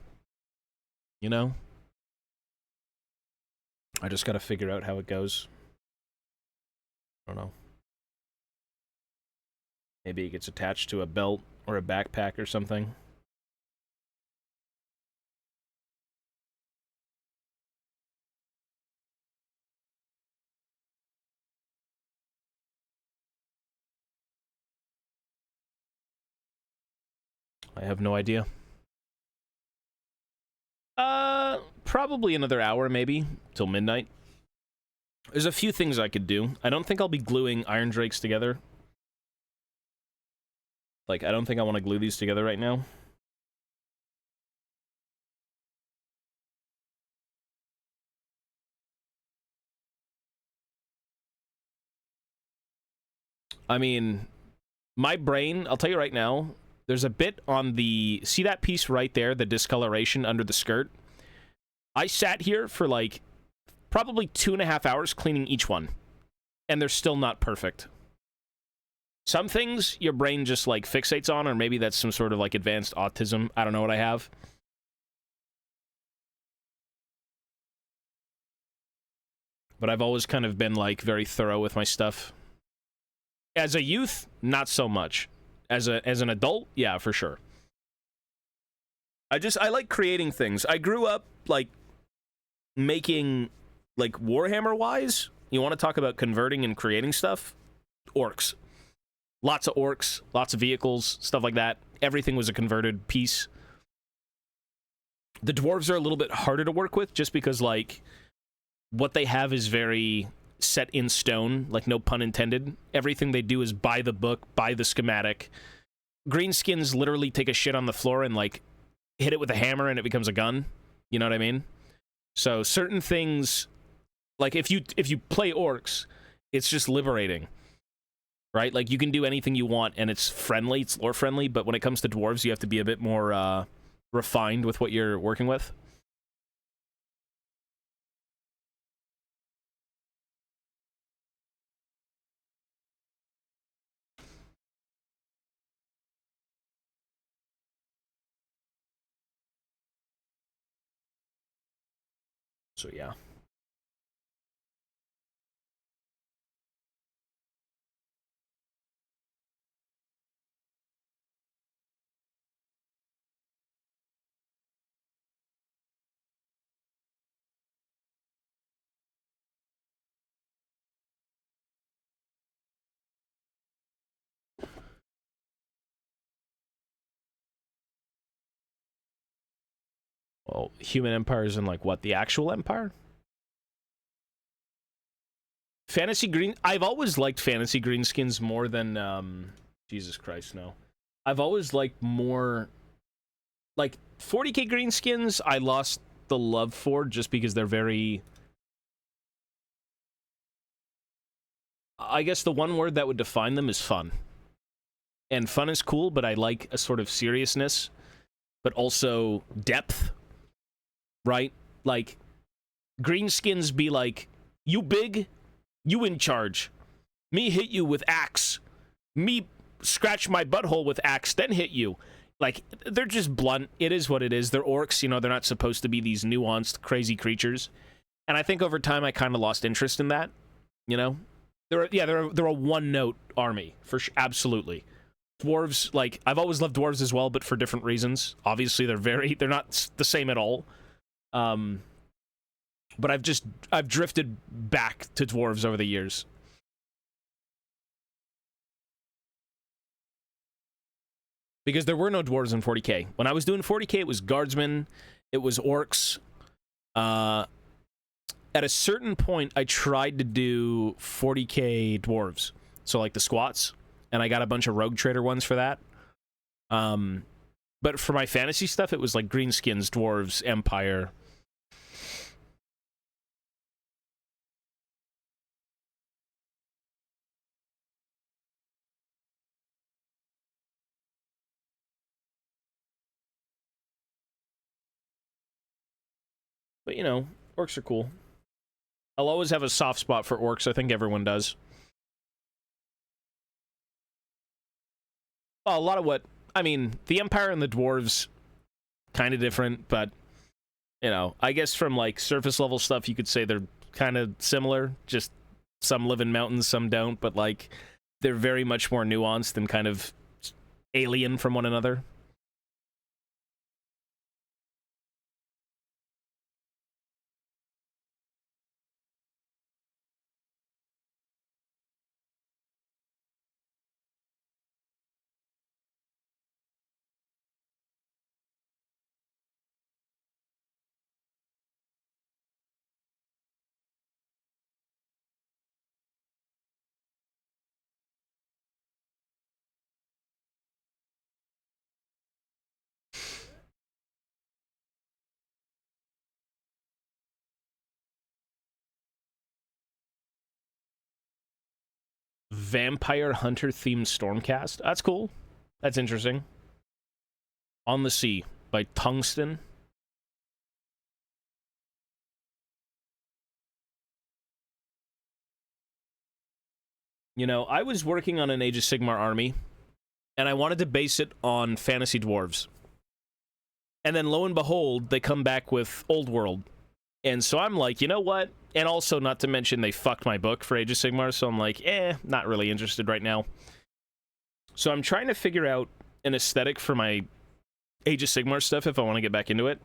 You know? I just gotta figure out how it goes. I don't know. Maybe it gets attached to a belt or a backpack or something. I have no idea. Probably another hour, maybe, till midnight. There's a few things I could do. I don't think I'll be gluing Iron Drakes together. Like, I don't think I want to glue these together right now. I mean, my brain, I'll tell you right now, there's a bit on the... See that piece right there, the discoloration under the skirt? I sat here for, like, probably 2.5 hours cleaning each one. And they're still not perfect. Some things your brain just, like, fixates on, or maybe that's some sort of, like, advanced autism. I don't know what I have. But I've always kind of been, like, very thorough with my stuff. As a youth, not so much. As an adult, yeah, for sure. I like creating things. I grew up, like, making, like, Warhammer-wise, you want to talk about converting and creating stuff? Orcs. Lots of orcs, lots of vehicles, stuff like that. Everything was a converted piece. The dwarves are a little bit harder to work with, just because, like, what they have is very set in stone, like, no pun intended. Everything they do is by the book, by the schematic. Greenskins literally take a shit on the floor and, like, hit it with a hammer and it becomes a gun. You know what I mean? So certain things, like, if you play orcs, it's just liberating, right? Like, you can do anything you want and it's friendly, it's lore friendly, but when it comes to dwarves, you have to be a bit more refined with what you're working with. So, yeah. Well, human empires and, like, what? The actual empire? Fantasy green... I've always liked fantasy greenskins more than, Jesus Christ, no. I've always liked more... Like, 40k greenskins, I lost the love for just because they're very... I guess the one word that would define them is fun. And fun is cool, but I like a sort of seriousness, but also depth, right? Like, greenskins be like, you big, you in charge. Me hit you with axe. Me scratch my butthole with axe, then hit you. Like, they're just blunt. It is what it is. They're orcs, you know, they're not supposed to be these nuanced, crazy creatures. And I think over time I kind of lost interest in that, you know? They're a one-note army, for absolutely. Dwarves, like, I've always loved dwarves as well, but for different reasons. Obviously, they're not the same at all. But I've drifted back to dwarves over the years. Because there were no dwarves in 40k. When I was doing 40k, it was guardsmen, it was orcs. At a certain point, I tried to do 40k dwarves. So, like, the squats. And I got a bunch of rogue trader ones for that. But But for my fantasy stuff, it was like greenskins, dwarves, empire. But, you know, orcs are cool. I'll always have a soft spot for orcs. I think everyone does. Well, a lot of what... I mean, the Empire and the Dwarves, kind of different, but, you know, I guess from, like, surface-level stuff, you could say they're kind of similar. Just some live in mountains, some don't, but, like, they're very much more nuanced and kind of alien from one another. Vampire Hunter themed Stormcast. That's cool. That's interesting. On the Sea by Tungsten. You know, I was working on an Age of Sigmar army, and I wanted to base it on fantasy dwarves. And then lo and behold, they come back with Old World. And so I'm like, you know what? And also, not to mention, they fucked my book for Age of Sigmar, so I'm like, not really interested right now. So I'm trying to figure out an aesthetic for my Age of Sigmar stuff if I want to get back into it.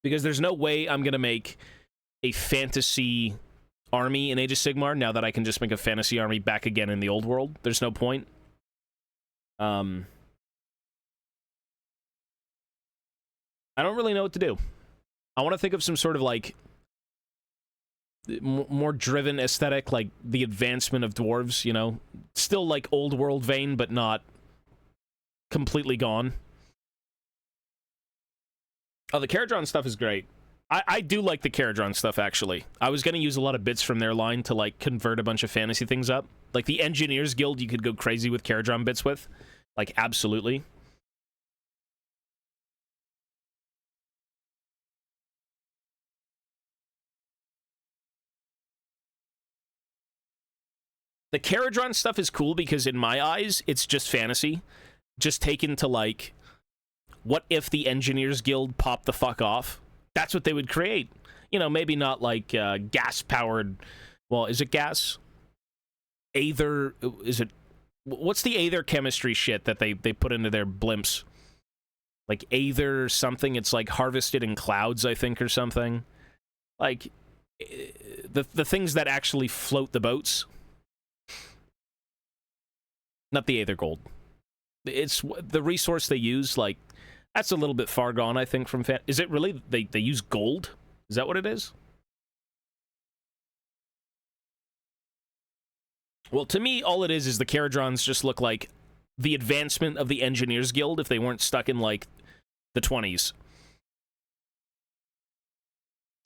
Because there's no way I'm going to make a fantasy army in Age of Sigmar now that I can just make a fantasy army back again in the old world. There's no point. I don't really know what to do. I want to think of some sort of, like, more driven aesthetic, like the advancement of dwarves, you know? Still, like, old world vein, but not completely gone. Oh, the Caradron stuff is great. I do like the Caradron stuff, actually. I was going to use a lot of bits from their line to, like, convert a bunch of fantasy things up. Like, the Engineers Guild, you could go crazy with Caradron bits with. Like, absolutely. The Caradron stuff is cool because, in my eyes, it's just fantasy. Just taken to, like, what if the Engineers Guild popped the fuck off? That's what they would create. You know, maybe not, like, gas-powered... Well, is it gas? Aether... Is it... What's the Aether chemistry shit that they put into their blimps? Like, Aether something? It's, like, harvested in clouds, I think, or something. Like, the things that actually float the boats... Not the Aether Gold. It's the resource they use, like, that's a little bit far gone, I think, from fan... Is it really... They use gold? Is that what it is? Well, to me, all it is the Caradrons just look like the advancement of the Engineers Guild if they weren't stuck in, like, the 20s.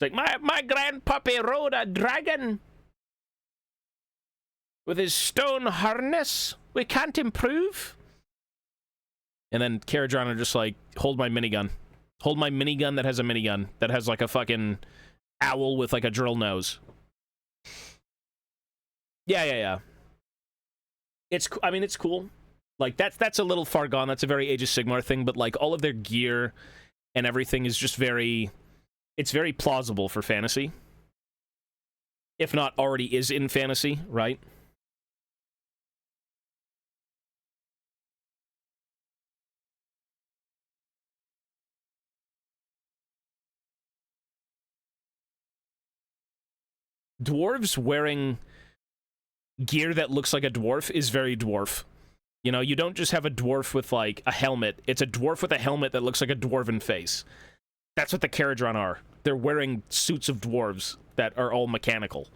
It's like, my grandpappy rode a dragon with his stone harness. We can't improve. And then Caradron are just like, hold my minigun. Hold my minigun that has a minigun. That has, like, a fucking owl with, like, a drill nose. Yeah. I mean, it's cool. Like, that's a little far gone. That's a very Age of Sigmar thing, but, like, all of their gear and everything is just very... It's very plausible for fantasy. If not already is in fantasy, right? Dwarves wearing gear that looks like a dwarf is very dwarf. You know, you don't just have a dwarf with, like, a helmet. It's a dwarf with a helmet that looks like a dwarven face. That's what the Caradron are. They're wearing suits of dwarves that are all mechanical.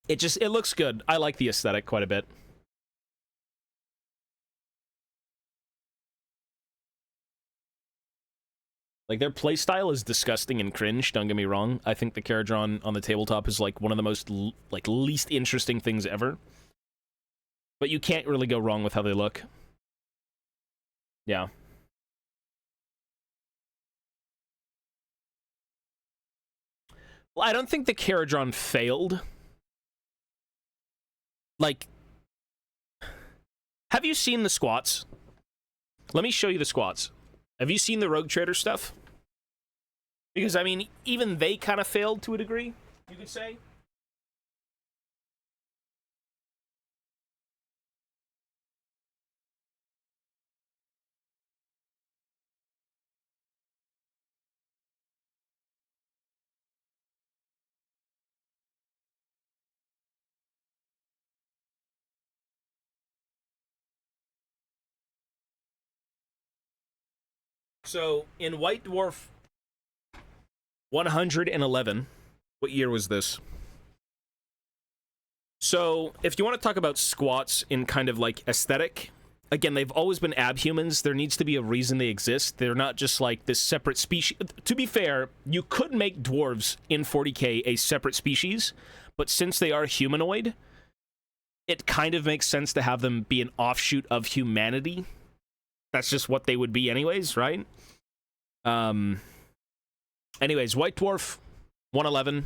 It looks good. I like the aesthetic quite a bit. Like, their playstyle is disgusting and cringe, don't get me wrong. I think the Caradron on the tabletop is, like, one of the most, like, least interesting things ever. But you can't really go wrong with how they look. Yeah. Well, I don't think the Caradron failed. Like, have you seen the squats? Let me show you the squats. Have you seen the Rogue Trader stuff? Because, I mean, even they kind of failed to a degree, you could say. So, in White Dwarf 111, what year was this? So, if you want to talk about squats in kind of like aesthetic, again, they've always been abhumans. There needs to be a reason they exist. They're not just like this separate species. To be fair, you could make dwarves in 40k a separate species, but since they are humanoid, it kind of makes sense to have them be an offshoot of humanity. That's just what they would be anyways, right? Anyways, White Dwarf 111,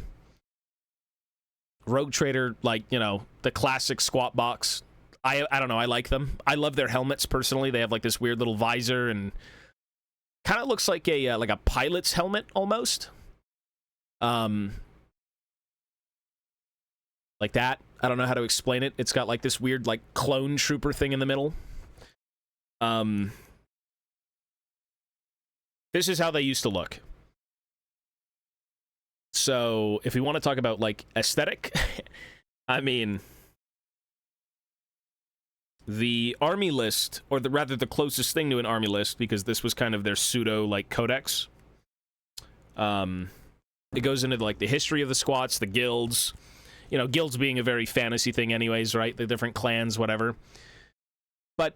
Rogue Trader, like, you know, the classic squat box. I don't know, I like them. I love their helmets personally. They have like this weird little visor and kind of looks like a pilot's helmet almost. Like that. I don't know how to explain it. It's got like this weird like clone trooper thing in the middle. This is how they used to look. So, if we want to talk about, like, aesthetic, I mean, the army list, or rather the closest thing to an army list, because this was kind of their pseudo, like, codex. It goes into, like, the history of the squats, the guilds. You know, guilds being a very fantasy thing anyways, right? The different clans, whatever. But,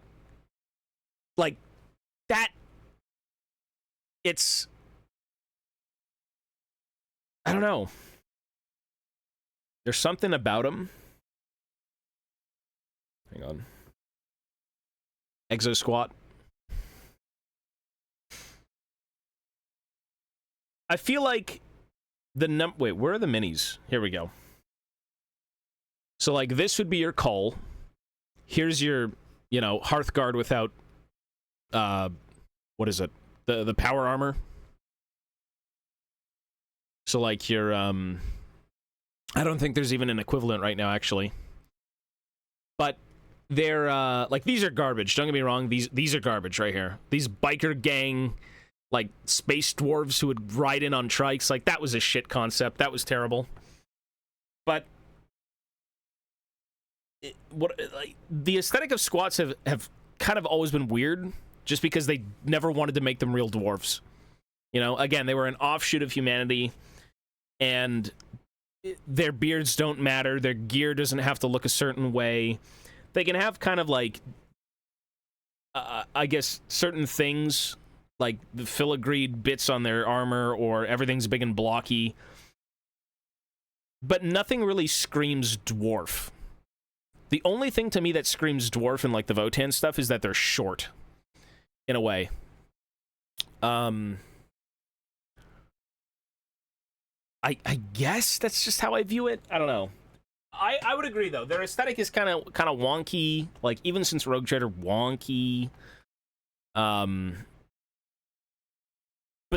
like, that... It's... I don't know. There's something about them. Hang on. Exo squat. I feel like the wait, where are the minis? Here we go. So, like, this would be your cull. Here's your, you know, Hearthguard without, what is it? The power armor. So, like, your, I don't think there's even an equivalent right now, actually. But they're, like, these are garbage. Don't get me wrong. These are garbage right here. These biker gang, like, space dwarves who would ride in on trikes. Like, that was a shit concept. That was terrible. But the aesthetic of squats have kind of always been weird, just because they never wanted to make them real dwarves. You know, again, they were an offshoot of humanity, and their beards don't matter. Their gear doesn't have to look a certain way. They can have kind of like, I guess, certain things, like the filigreed bits on their armor, or everything's big and blocky. But nothing really screams dwarf. The only thing to me that screams dwarf in, like, the Votann stuff is that they're short, in a way. I guess that's just how I view it. I don't know. I would agree, though. Their aesthetic is kind of wonky. Like, even since Rogue Trader, wonky. But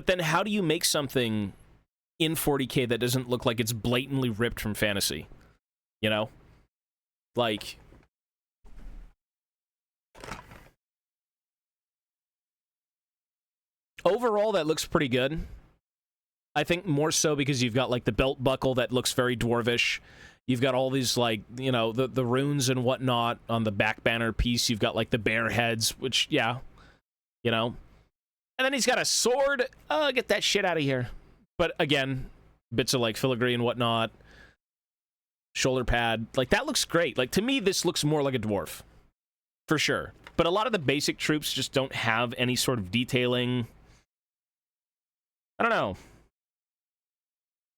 then how do you make something in 40k that doesn't look like it's blatantly ripped from fantasy? You know? Like... Overall, that looks pretty good. I think more so because you've got, like, the belt buckle that looks very dwarvish. You've got all these, like, you know, the runes and whatnot on the back banner piece. You've got, like, the bear heads, which, yeah, you know. And then he's got a sword. Get that shit out of here. But, again, bits of, like, filigree and whatnot. Shoulder pad. Like, that looks great. Like, to me, this looks more like a dwarf. For sure. But a lot of the basic troops just don't have any sort of detailing. I don't know.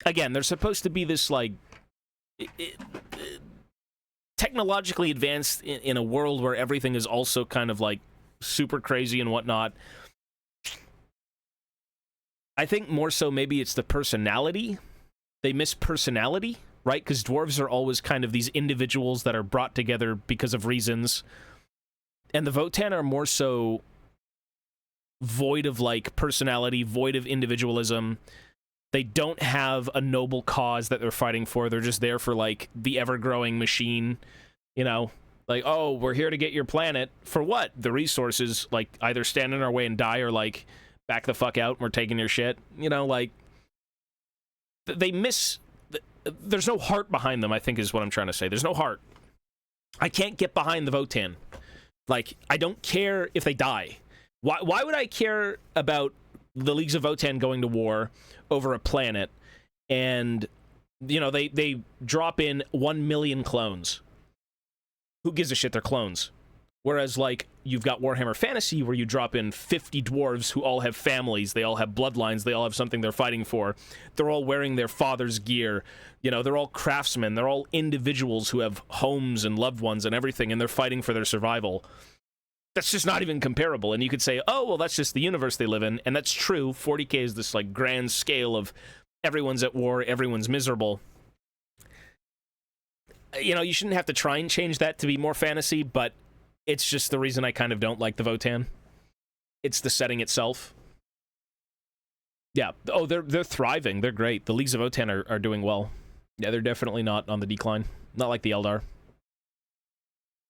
Again, they're supposed to be this, like, technologically advanced in a world where everything is also kind of, like, super crazy and whatnot. I think more so maybe it's the personality. They miss personality, right? Because dwarves are always kind of these individuals that are brought together because of reasons. And the Votann are more so void of, like, personality, void of individualism. They don't have a noble cause that they're fighting for. They're just there for, like, the ever-growing machine, you know? Like, oh, we're here to get your planet. For what? The resources, like, either stand in our way and die or, like, back the fuck out and we're taking your shit. You know, like, they miss... There's no heart behind them, I think is what I'm trying to say. There's no heart. I can't get behind the Votann. Like, I don't care if they die. Why would I care about the Leagues of Votann going to war over a planet and, you know, they drop in 1 million clones? Who gives a shit? They're clones. Whereas, like, you've got Warhammer Fantasy where you drop in 50 dwarves who all have families, they all have bloodlines, they all have something they're fighting for. They're all wearing their father's gear. You know, they're all craftsmen. They're all individuals who have homes and loved ones and everything, and they're fighting for their survival. That's just not even comparable. And you could say, oh, well, that's just the universe they live in. And that's true. 40K is this, like, grand scale of everyone's at war, everyone's miserable. You know, you shouldn't have to try and change that to be more fantasy, but it's just the reason I kind of don't like the Votann. It's the setting itself. Yeah. Oh, they're thriving. They're great. The Leagues of Votann are doing well. Yeah, they're definitely not on the decline. Not like the Eldar.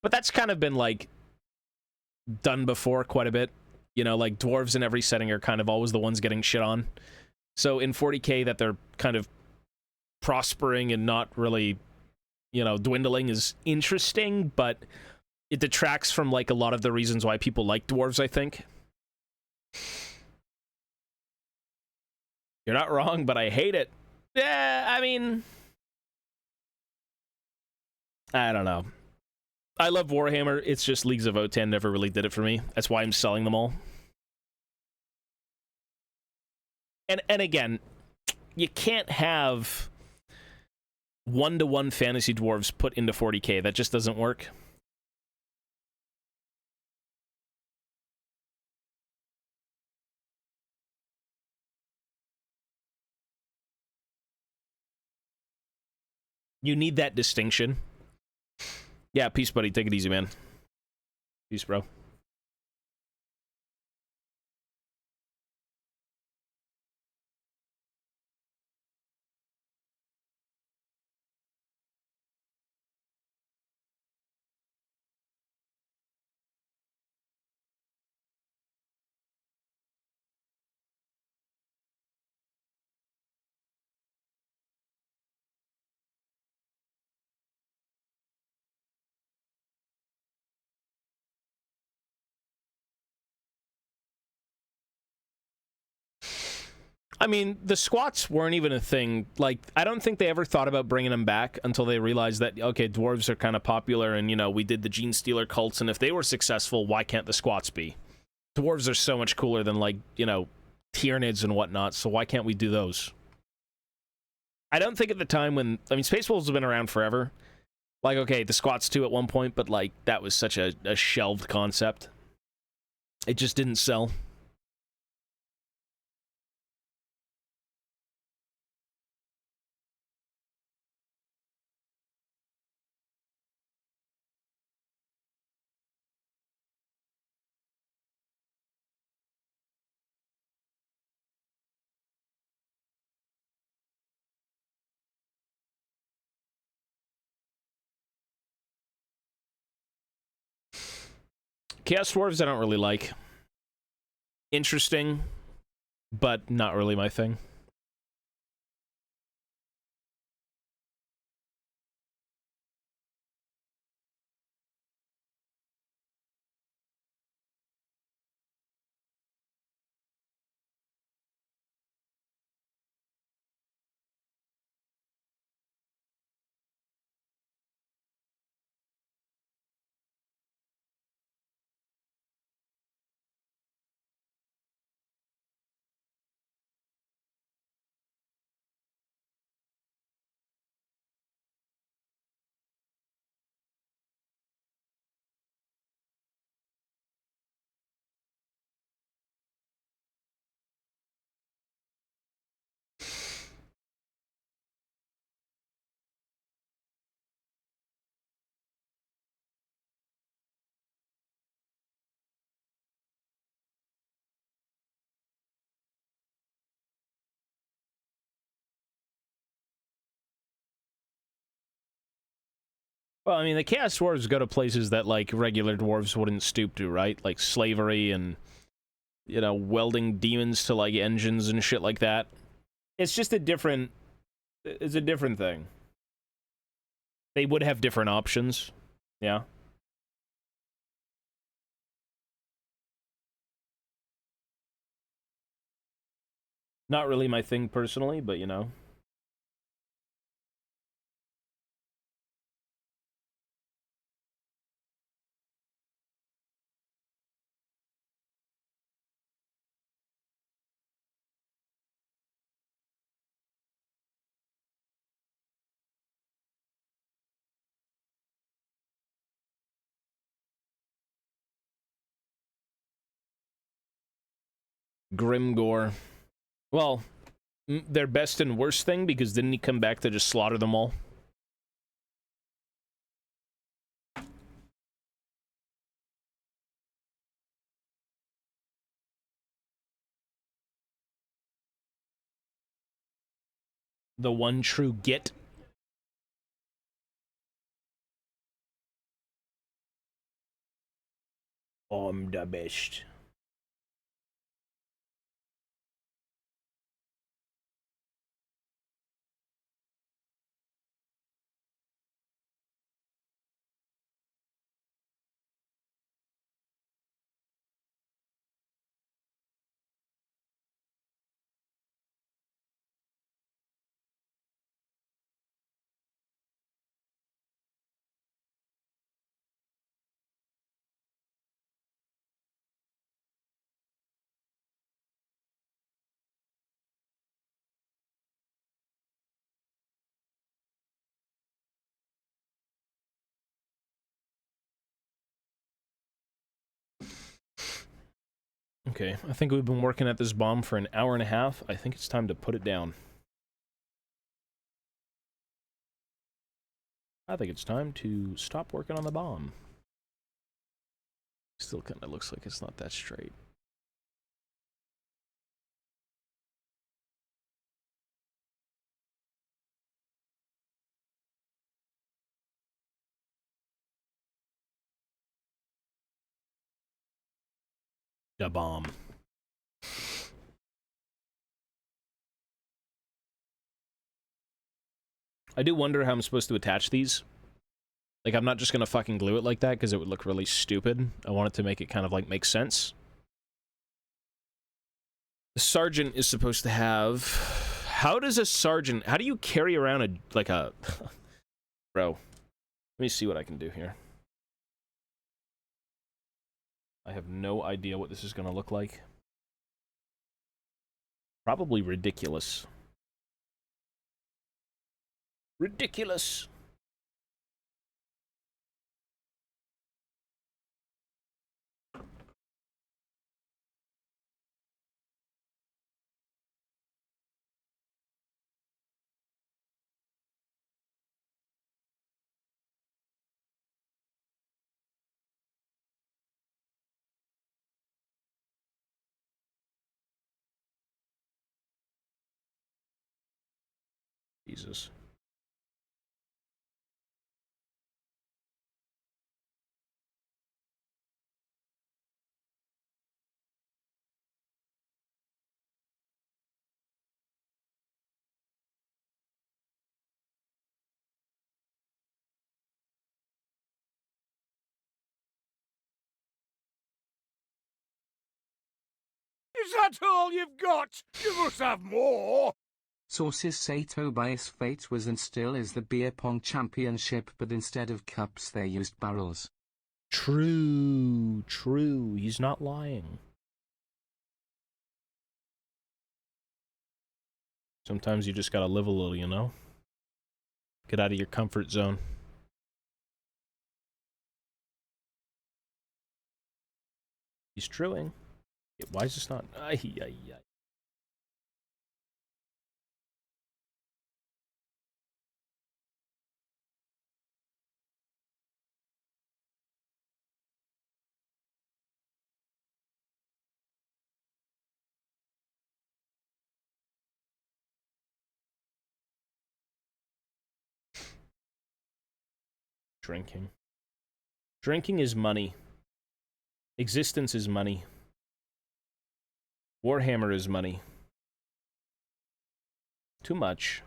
But that's kind of been, like, done before quite a bit. You know, like, dwarves in every setting are kind of always the ones getting shit on. So in 40K that they're kind of prospering and not really, you know, dwindling is interesting, but it detracts from, like, a lot of the reasons why people like dwarves, I think. You're not wrong, but I hate it. Yeah, I mean, I don't know. I love Warhammer. It's just Leagues of Votann never really did it for me. That's why I'm selling them all. And again, you can't have one-to-one fantasy dwarves put into 40K. That just doesn't work. You need that distinction. Yeah, peace, buddy. Take it easy, man. Peace, bro. I mean, the squats weren't even a thing. Like, I don't think they ever thought about bringing them back until they realized that, okay, dwarves are kind of popular, and, you know, we did the Gene Stealer cults, and if they were successful, why can't the squats be? Dwarves are so much cooler than, like, you know, Tyranids and whatnot, so why can't we do those? I don't think at the time when... I mean, Space Wolves have been around forever. Like, okay, the squats too at one point, but, like, that was such a shelved concept. It just didn't sell. Chaos Dwarves I don't really like. Interesting, but not really my thing. Well, I mean, the Chaos Dwarves go to places that, like, regular dwarves wouldn't stoop to, right? Like slavery and, you know, welding demons to, like, engines and shit like that. It's just a different... It's a different thing. They would have different options. Yeah. Not really my thing personally, but, you know. Grimgore. Well, their best and worst thing, because didn't he come back to just slaughter them all? The one true Git. I'm the best. Okay, I think we've been working at this bomb for an hour and a half. I think it's time to put it down. I think it's time to stop working on the bomb. Still kind of looks like it's not that straight. The bomb. I do wonder how I'm supposed to attach these. Like, I'm not just gonna fucking glue it like that, because it would look really stupid. I want it to make it kind of, like, make sense. The sergeant is supposed to have... How does a sergeant... How do you carry around a... like a... Bro. Let me see what I can do here. I have no idea what this is gonna look like. Probably ridiculous. Ridiculous! Jesus. Is that all you've got? You must have more! Sources say Tobias Fate was and still is the beer pong championship, but instead of cups they used barrels. True, true. He's not lying. Sometimes you just gotta live a little, you know? Get out of your comfort zone. He's truing. Why is this not... Ay, ay, ay. Drinking. Drinking is money. Existence is money. Warhammer is money. Too much.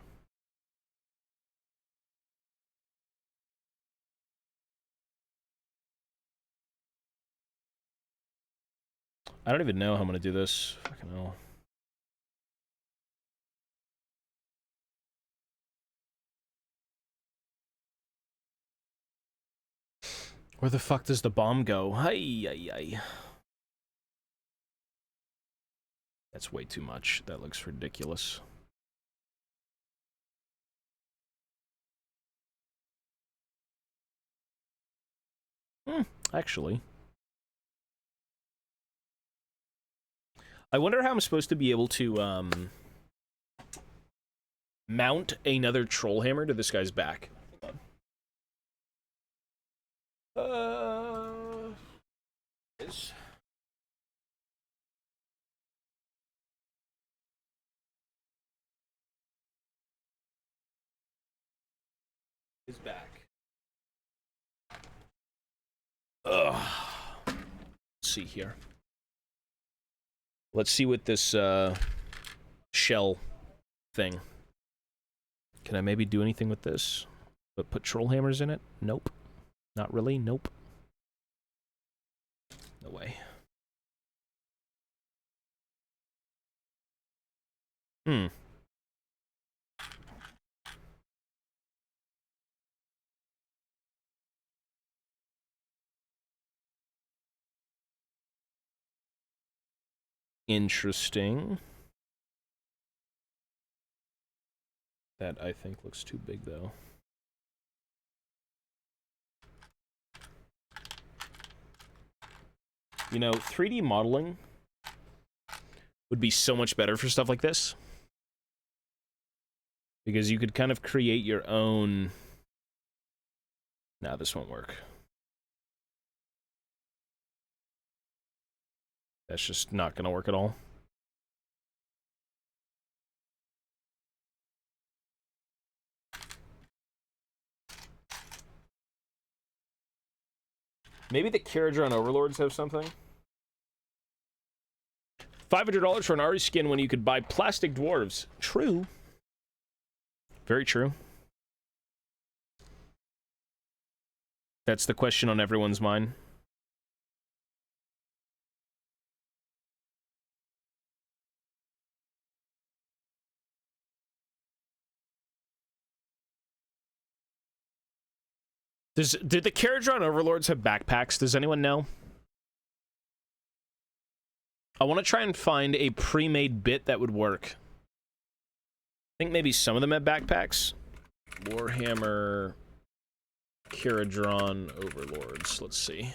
I don't even know how I'm gonna do this. Fucking hell. Where the fuck does the bomb go? Hi. That's way too much. That looks ridiculous. Actually. I wonder how I'm supposed to be able to, mount another troll hammer to this guy's back. Is his back. Ugh. Let's see here. Let's see what this shell thing. Can I maybe do anything with this? But put troll hammers in it? Nope. Not really. Nope. No way. Interesting. That, I think, looks too big, though. You know, 3D modeling would be so much better for stuff like this. Because you could kind of create your own... Nah, this won't work. That's just not gonna work at all. Maybe the Caradron Overlords have something? $500 for an Ari skin when you could buy plastic dwarves. True. Very true. That's the question on everyone's mind. Did the Caradron Overlords have backpacks? Does anyone know? I want to try and find a pre-made bit that would work. I think maybe some of them have backpacks. Warhammer Caradron Overlords. Let's see.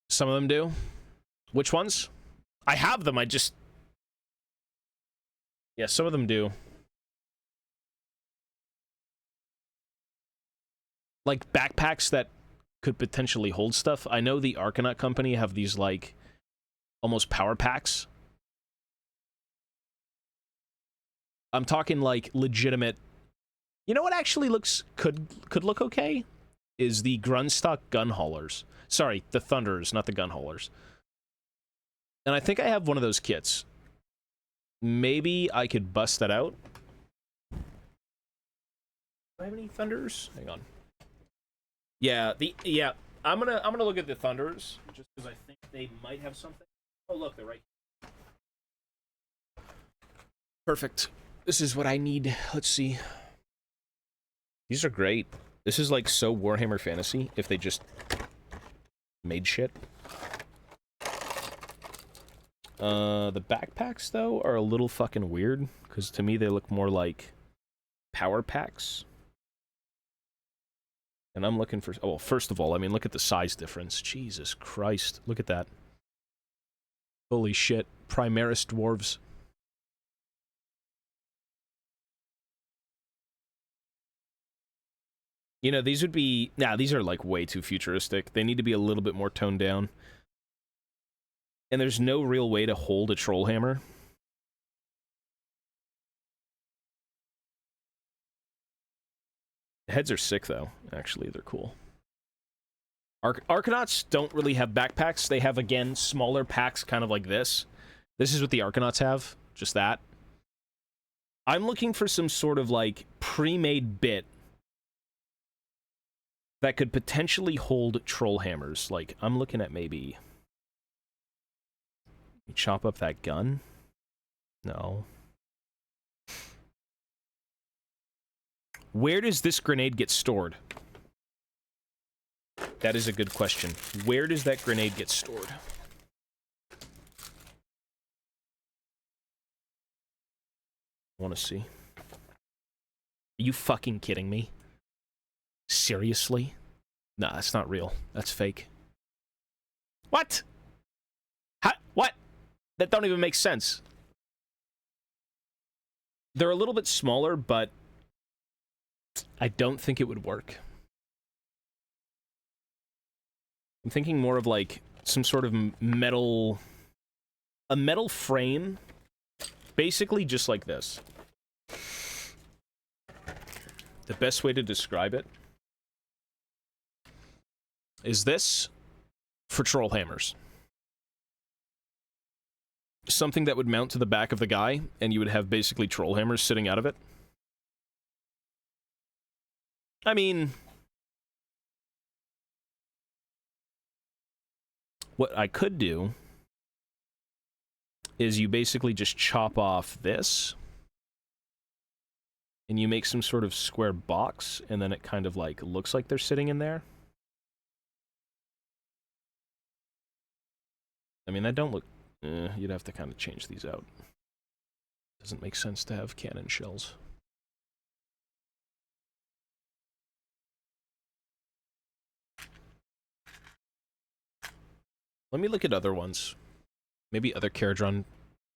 Some of them do. Which ones? I have them, I just... Yeah, some of them do. Like, backpacks that could potentially hold stuff. I know the Arcanaut company have these, like, almost power packs. I'm talking, like, legitimate... You know what actually could look okay? Is the Grunstock gun haulers. Sorry, the Thunderers, not the gun haulers. And I think I have one of those kits. Maybe I could bust that out. Do I have any Thunderers? Hang on. Yeah, I'm gonna look at the Thunderers just because I think they might have something. Oh look, they're right. Perfect. This is what I need. Let's see. These are great. This is like so Warhammer Fantasy if they just made shit. The backpacks though are a little fucking weird because to me they look more like power packs. And I'm looking for... Oh, well, first of all, I mean, look at the size difference. Jesus Christ. Look at that. Holy shit. Primaris dwarves. You know, these would be... Nah, these are, like, way too futuristic. They need to be a little bit more toned down. And there's no real way to hold a troll hammer. Heads are sick, though. Actually, they're cool. Arcanauts don't really have backpacks. They have, again, smaller packs, kind of like this. This is what the Arcanauts have. Just that. I'm looking for some sort of, like, pre-made bit that could potentially hold troll hammers. Like, I'm looking at maybe... You chop up that gun? No. Where does this grenade get stored? That is a good question. Where does that grenade get stored? I want to see. Are you fucking kidding me? Seriously? Nah, that's not real. That's fake. What? How? What? That don't even make sense. They're a little bit smaller, but I don't think it would work. I'm thinking more of like some sort of metal... A metal frame, basically just like this. The best way to describe it is this for troll hammers. Something that would mount to the back of the guy, and you would have basically troll hammers sitting out of it. I mean... What I could do is you basically just chop off this, and you make some sort of square box, and then it kind of like looks like they're sitting in there. I mean, that don't look... you'd have to kind of change these out. Doesn't make sense to have cannon shells. Let me look at other ones. Maybe other Caradron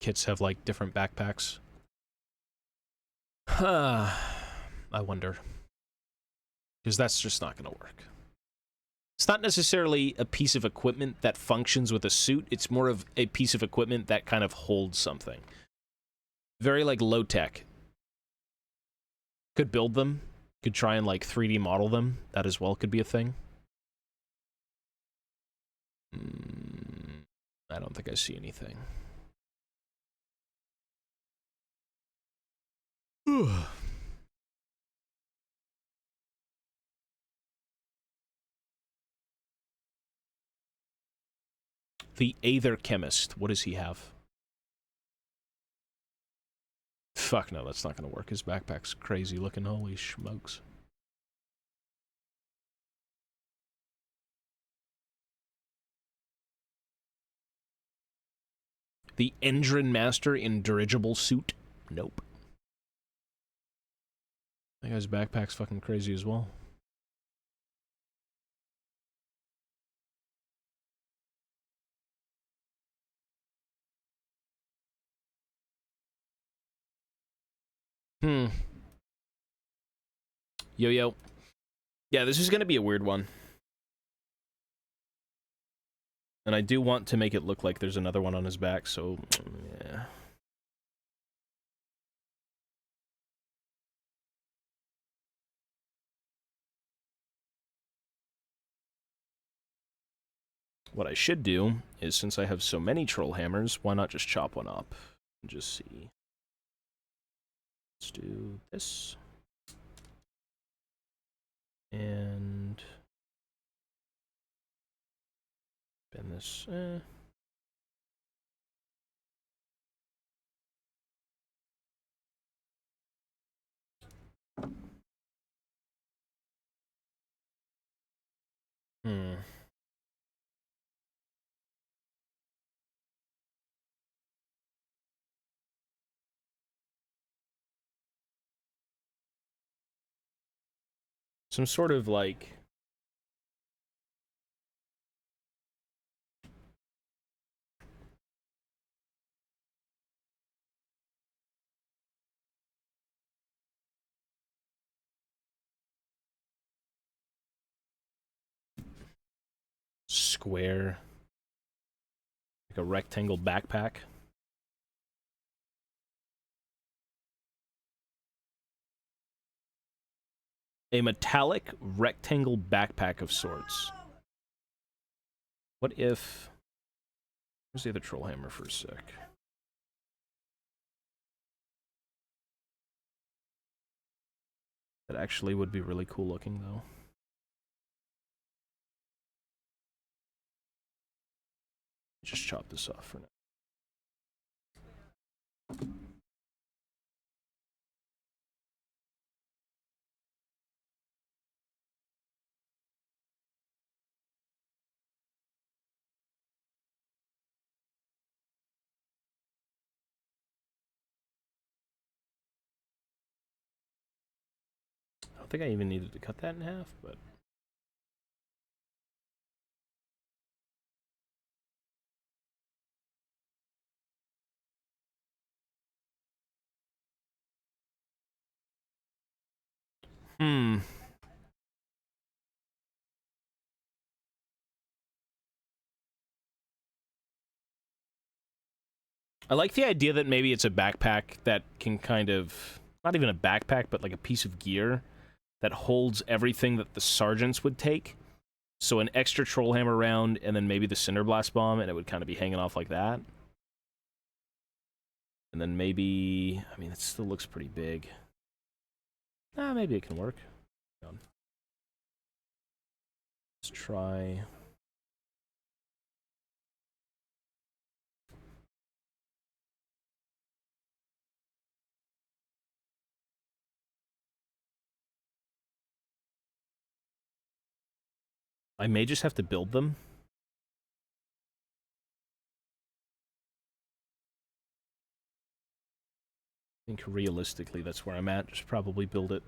kits have, like, different backpacks. I wonder. Because that's just not going to work. It's not necessarily a piece of equipment that functions with a suit. It's more of a piece of equipment that kind of holds something. Very, like, low-tech. Could build them. Could try and, like, 3D model them. That as well could be a thing. I don't think I see anything. The Aether Chemist. What does he have? Fuck no, that's not gonna work. His backpack's crazy looking. Holy smokes. The Endrin Master in dirigible suit? Nope. That guy's backpack's fucking crazy as well. Yo. Yeah, this is gonna be a weird one. And I do want to make it look like there's another one on his back, so... yeah. What I should do is, since I have so many troll hammers, why not just chop one up and just see. Let's do this. And bend this. Some sort of like square, like a rectangle backpack. A metallic rectangle backpack of sorts. What if... Where's the other troll hammer for a sec? That actually would be really cool looking, though. Just chop this off for now. I don't think I even needed to cut that in half, but... I like the idea that maybe it's a backpack that can kind of... Not even a backpack, but like a piece of gear that holds everything that the sergeants would take. So an extra troll hammer round, and then maybe the Cinderblast bomb, and it would kind of be hanging off like that. And then maybe... I mean, it still looks pretty big. Maybe it can work. Let's try... I may just have to build them. I think realistically that's where I'm at. Just probably build it.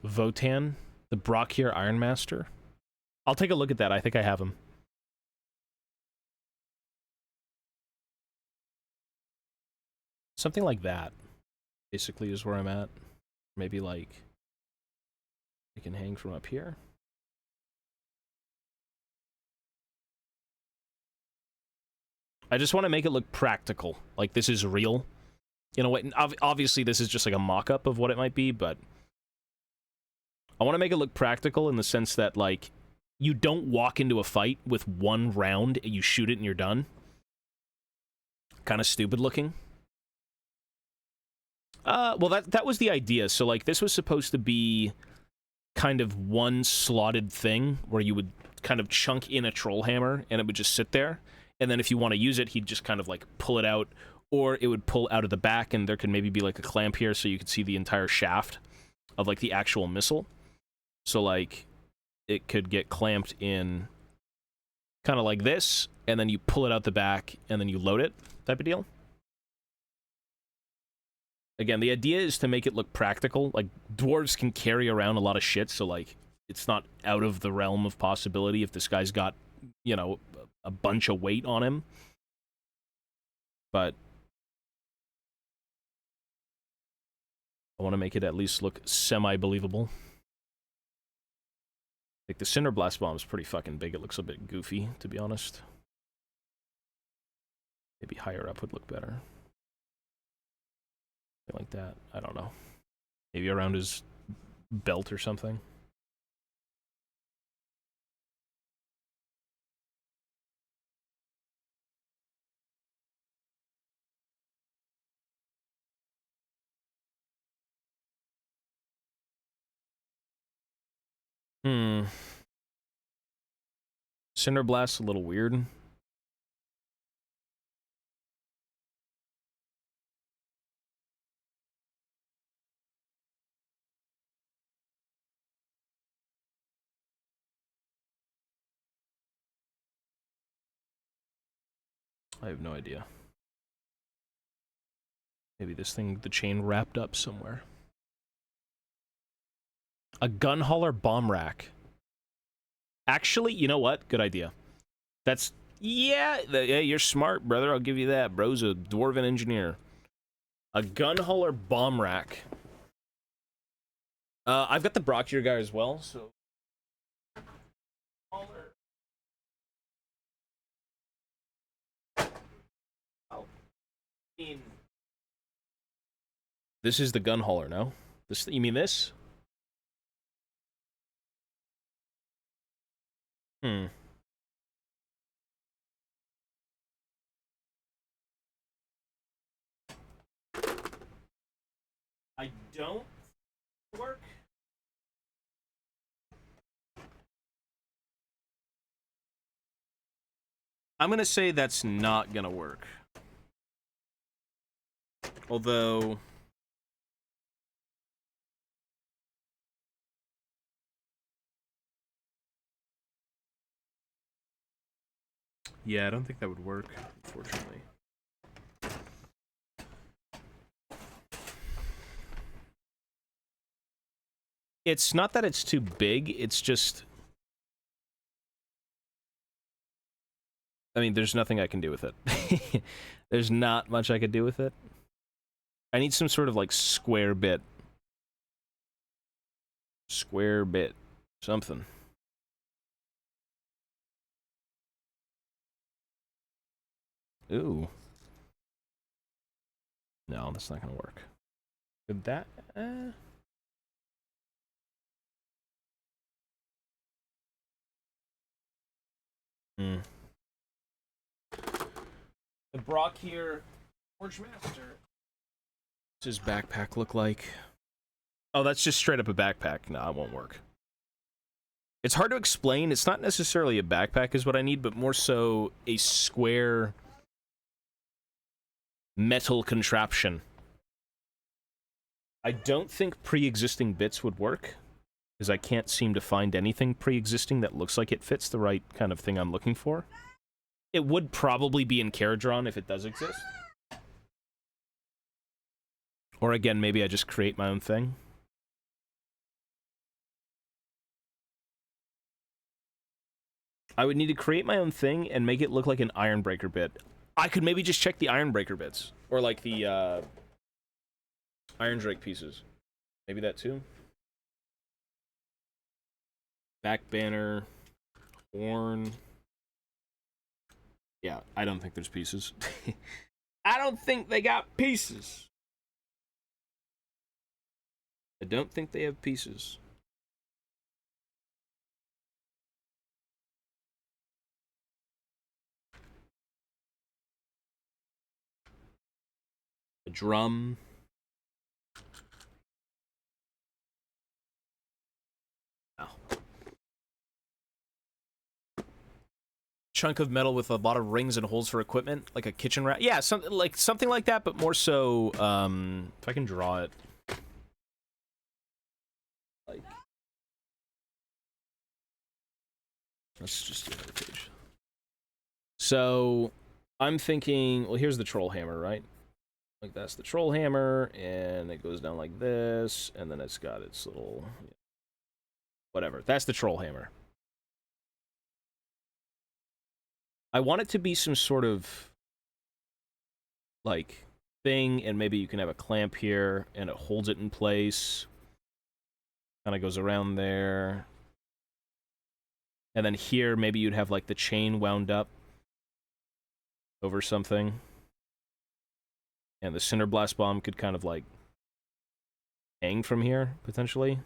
Votan, the Brockier Ironmaster. I'll take a look at that. I think I have him. Something like that, basically, is where I'm at. Maybe, like, I can hang from up here. I just want to make it look practical. Like, this is real. In a way, obviously, this is just like a mock-up of what it might be, but... I want to make it look practical in the sense that, like, you don't walk into a fight with one round, and you shoot it and you're done. Kind of stupid looking. Well, that was the idea. So, like, this was supposed to be kind of one slotted thing where you would kind of chunk in a troll hammer, and it would just sit there. And then if you want to use it, he'd just kind of, like, pull it out, or it would pull out of the back, and there could maybe be, like, a clamp here so you could see the entire shaft of, like, the actual missile. So, like, it could get clamped in kind of like this, and then you pull it out the back, and then you load it, type of deal. Again, the idea is to make it look practical. Like, dwarves can carry around a lot of shit, so, like, it's not out of the realm of possibility if this guy's got, you know, a bunch of weight on him. But I want to make it at least look semi-believable. Like, the Cinderblast bomb is pretty fucking big. It looks a bit goofy, to be honest. Maybe higher up would look better. Something like that. I don't know. Maybe around his belt or something. Cinderblast's a little weird. I have no idea. Maybe this thing, the chain wrapped up somewhere. A gun hauler bomb rack. Actually, you know what? Good idea. That's... Yeah, you're smart, brother. I'll give you that. Bro's a dwarven engineer. A gun hauler bomb rack. I've got the Brockier guy as well, so... This is the gun hauler, no? This, you mean this? Hmm. I don't work. I'm gonna say that's not gonna work. Although... Yeah, I don't think that would work, unfortunately. It's not that it's too big, it's just... I mean, there's nothing I can do with it. There's not much I could do with it. I need some sort of, like, square bit. Square bit. Something. Ooh. No, that's not gonna work. Could that... Hmm. The Brock here, Forge Master. What's his backpack look like? Oh, that's just straight up a backpack. No, it won't work. It's hard to explain. It's not necessarily a backpack is what I need, but more so a square metal contraption. I don't think pre-existing bits would work, because I can't seem to find anything pre-existing that looks like it fits the right kind of thing I'm looking for. It would probably be in Caradron if it does exist. Or again, maybe I just create my own thing. I would need to create my own thing and make it look like an Ironbreaker bit. I could maybe just check the Ironbreaker bits. Or like the Iron Drake pieces. Maybe that too. Back banner. Horn. Yeah, I don't think there's pieces. I don't think they got pieces. I don't think they have pieces. A drum. Oh. Chunk of metal with a lot of rings and holes for equipment, like a kitchen rack. Yeah, something like that, but more so, if I can draw it. Like, let's just do another page. So, I'm thinking, well, here's the troll hammer, right? Like, that's the troll hammer, and it goes down like this, and then it's got its little, whatever. That's the troll hammer. I want it to be some sort of, like, thing, and maybe you can have a clamp here, and it holds it in place. Kind of goes around there. And then here, maybe you'd have, like, the chain wound up over something. And the Cinder Blast Bomb could kind of, like, hang from here, potentially.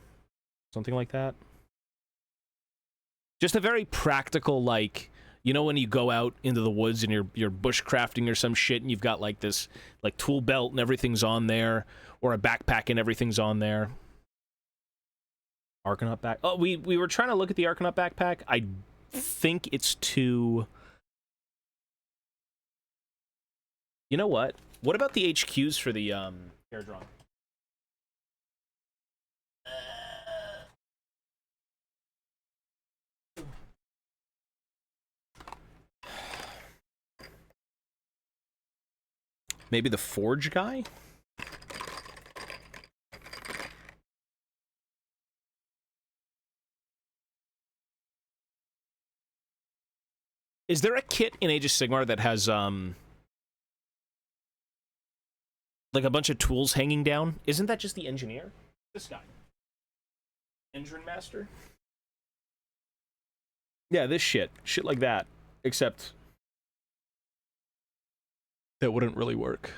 Something like that. Just a very practical, like... You know when you go out into the woods and you're bushcrafting or some shit and you've got like this like tool belt and everything's on there, or a backpack and everything's on there. Argonaut back. Oh, we were trying to look at the Argonaut backpack. I think it's too. You know what? What about the HQs for the airdrop? Maybe the forge guy? Is there a kit in Age of Sigmar that has, like a bunch of tools hanging down? Isn't that just the engineer? This guy. Engine Master? Yeah, this shit. Shit like that. Except that wouldn't really work.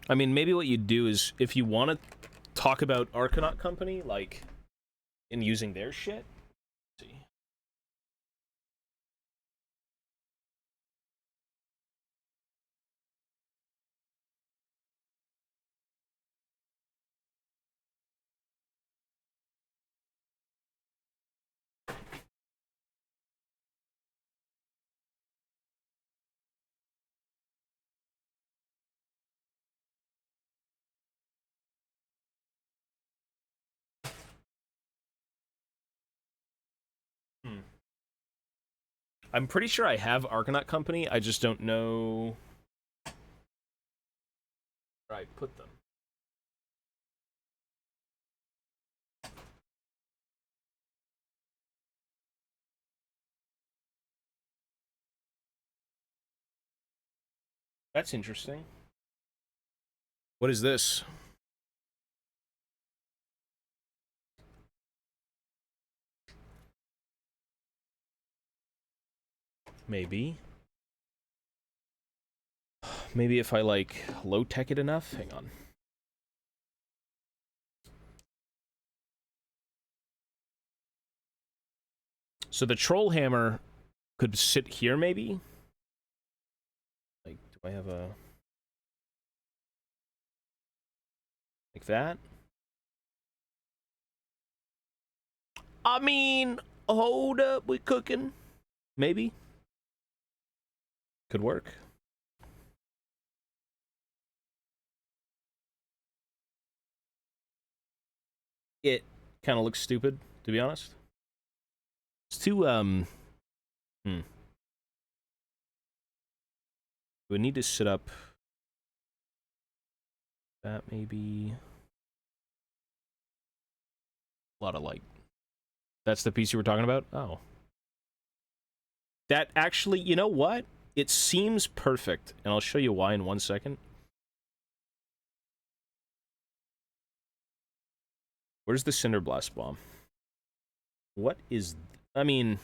I mean, maybe what you'd do is, if you want to talk about Arcanaut Company, like, in using their shit, let's see. I'm pretty sure I have Arcanaut Company, I just don't know where I put them. That's interesting. What is this? Maybe. Maybe if I, like, low-tech it enough? Hang on. So the Troll Hammer could sit here, maybe? Like, do I have a... like that? I mean, hold up, we cooking. Maybe. Could work. It kind of looks stupid, to be honest. It's too, we need to set up that, maybe. A lot of, like... That's the piece you were talking about? Oh. That actually, you know what? It seems perfect, and I'll show you why in 1 second. Where's the Cinder Blast Bomb? What is... I mean...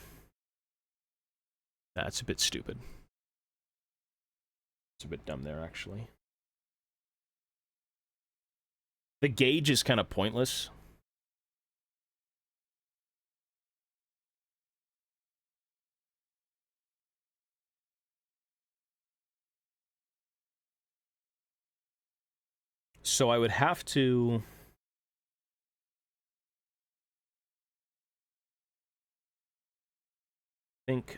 That's a bit stupid. It's a bit dumb there, actually. The gauge is kind of pointless. So I would have to...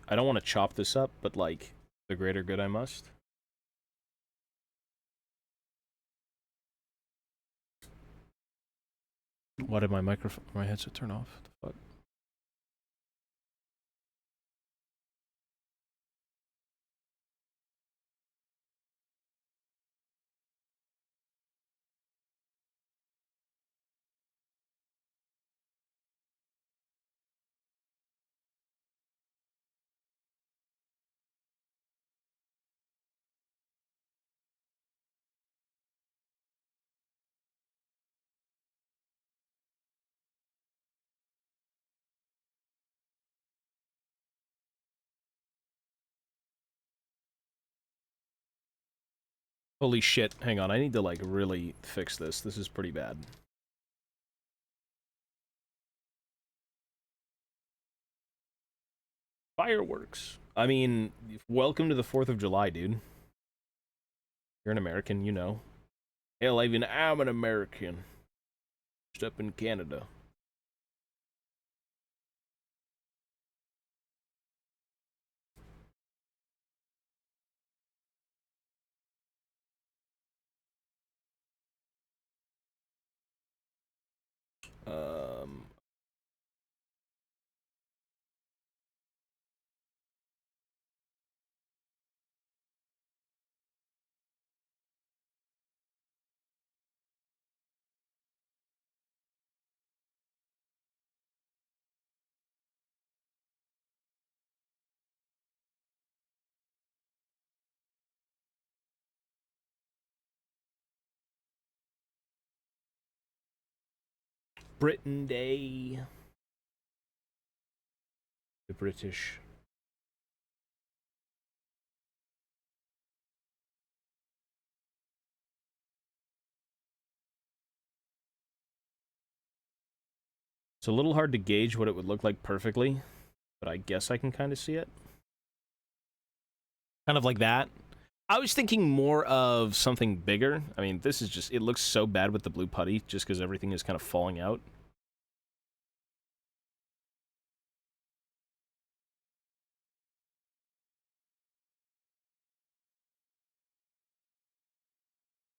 I don't want to chop this up, but, like, the greater good I must. Why did my headset turn off? What the fuck? Holy shit, hang on, I need to, like, really fix this. This is pretty bad. Fireworks. I mean, welcome to the 4th of July, dude. You're an American, you know. Hell, even I'm an American. Just up in Canada. Um... Britain Day. The British. It's a little hard to gauge what it would look like perfectly, but I guess I can kind of see it. Kind of like that. I was thinking more of something bigger. I mean, this is just, it looks so bad with the blue putty just because everything is kind of falling out.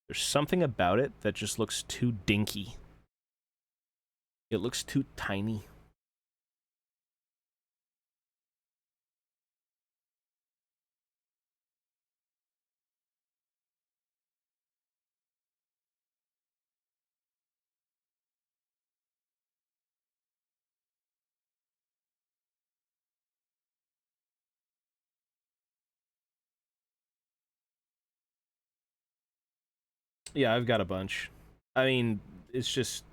There's something about it that just looks too dinky. It looks too tiny. Yeah, I've got a bunch. I mean, it's just...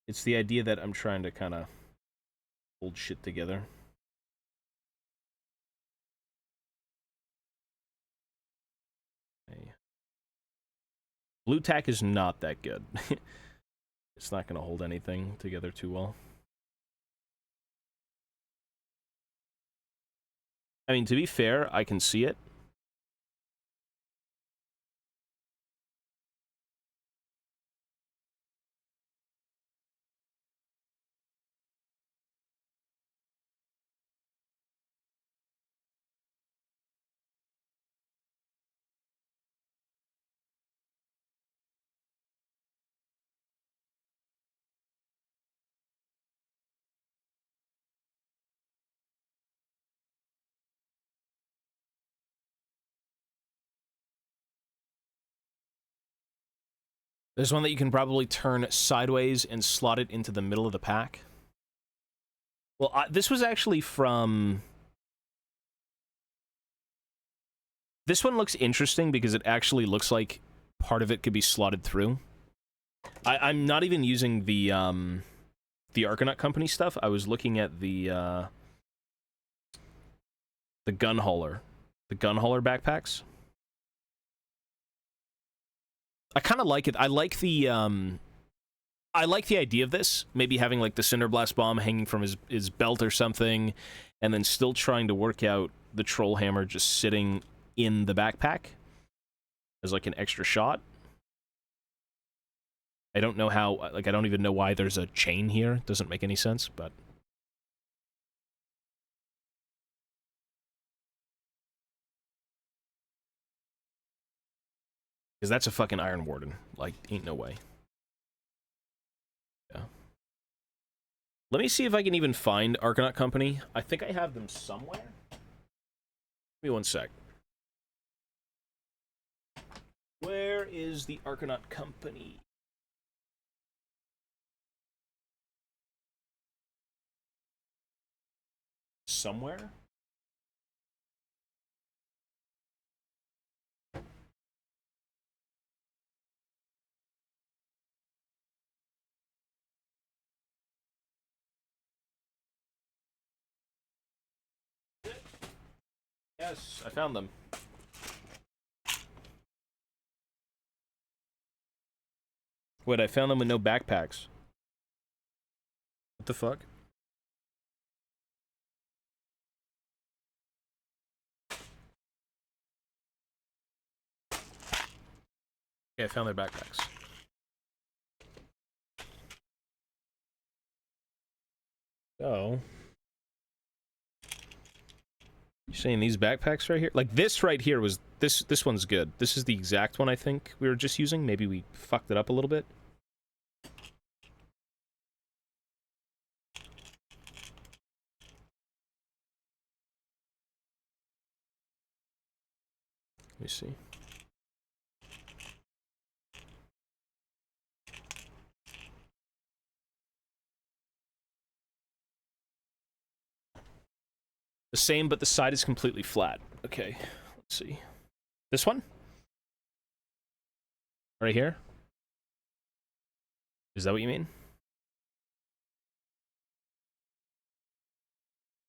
It's the idea that I'm trying to kind of hold shit together. Okay. Blue tack is not that good. It's not going to hold anything together too well. I mean, to be fair, I can see it. There's one that you can probably turn sideways and slot it into the middle of the pack. Well, this was actually from... This one looks interesting because it actually looks like part of it could be slotted through. I'm not even using the Argonaut Company stuff. I was looking at the gun hauler. The gun hauler backpacks. I kind of like it. I like the idea of this. Maybe having like the Cinderblast bomb hanging from his belt or something, and then still trying to work out the troll hammer just sitting in the backpack as like an extra shot. I don't know how, like, I don't even know why there's a chain here. It doesn't make any sense, but... Because that's a fucking Iron Warden. Like, ain't no way. Yeah. Let me see if I can even find Argonaut Company. I think I have them somewhere. Give me one sec. Where is the Argonaut Company? Somewhere? Yes, I found them. Wait, I found them with no backpacks. What the fuck? Okay, I found their backpacks. So... You're saying these backpacks right here? Like, this right here was... This one's good. This is the exact one I think we were just using. Maybe we fucked it up a little bit. Let me see. The same, but the side is completely flat. Okay, let's see. This one? Right here? Is that what you mean?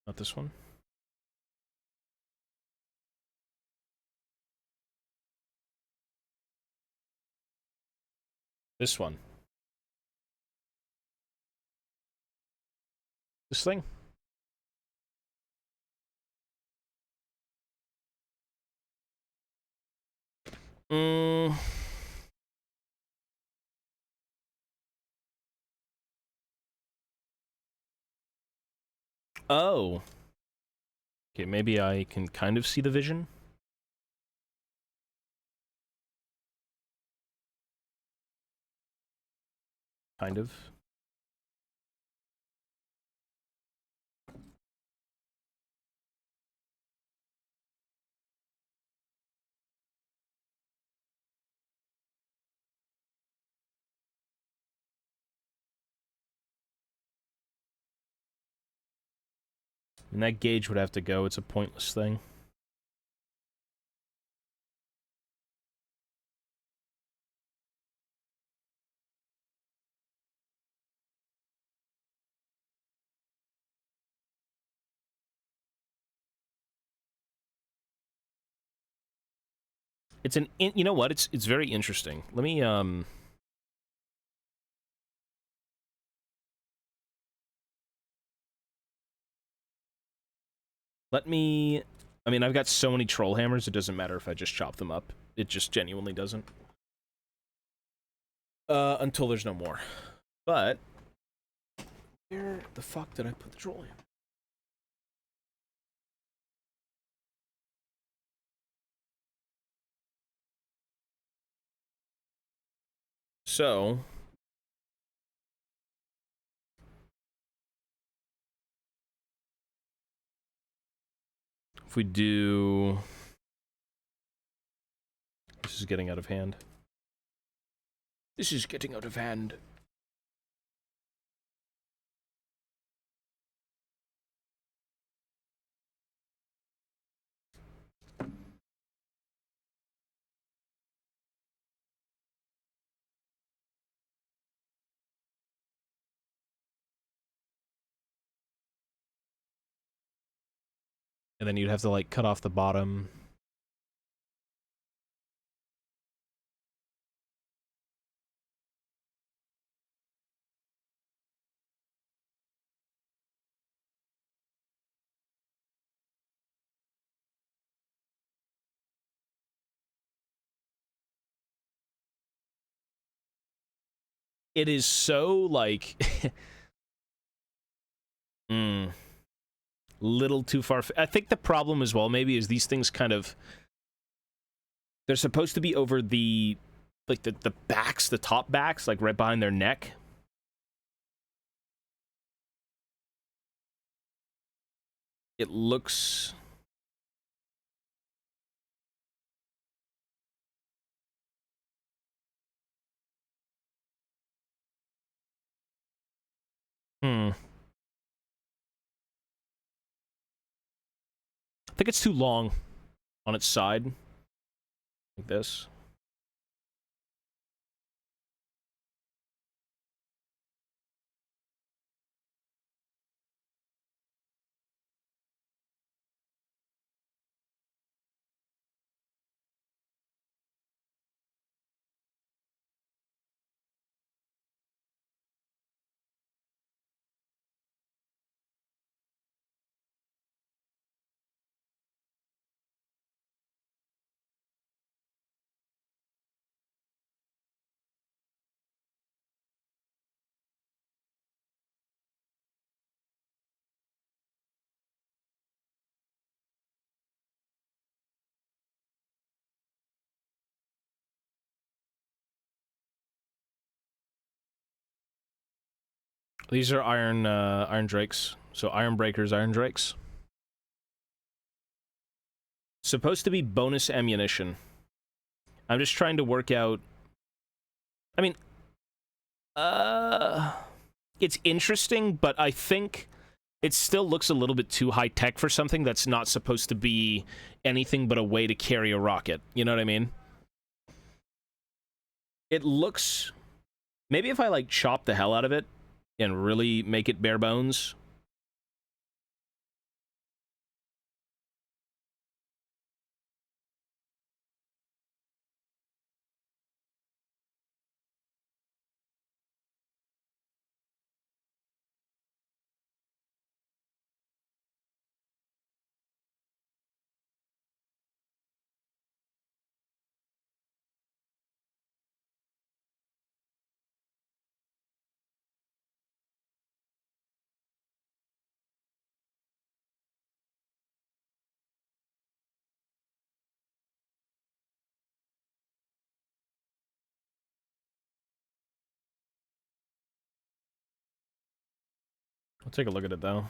Not this one? This one. This thing? Oh. Okay, maybe I can kind of see the vision. Kind of. And that gauge would have to go. It's a pointless thing. It's an you know what? It's very interesting. Let me I mean, I've got so many troll hammers, it doesn't matter if I just chop them up. It just genuinely doesn't. Until there's no more. But where the fuck did I put the troll hammer? So if we do... This is getting out of hand. This is getting out of hand. And then you'd have to, like, cut off the bottom. It is so, like... little too far. I think the problem as well, maybe, is these things kind of... They're supposed to be over the... Like, the backs, the top backs, like, right behind their neck. It looks... I think it's too long on its side. Like this. These are iron drakes. So iron breakers, iron drakes. Supposed to be bonus ammunition. I'm just trying to work out... I mean... It's interesting, but I think it still looks a little bit too high-tech for something that's not supposed to be anything but a way to carry a rocket. You know what I mean? It looks... Maybe if I, like, chop the hell out of it and really make it bare bones. I'll take a look at it, though.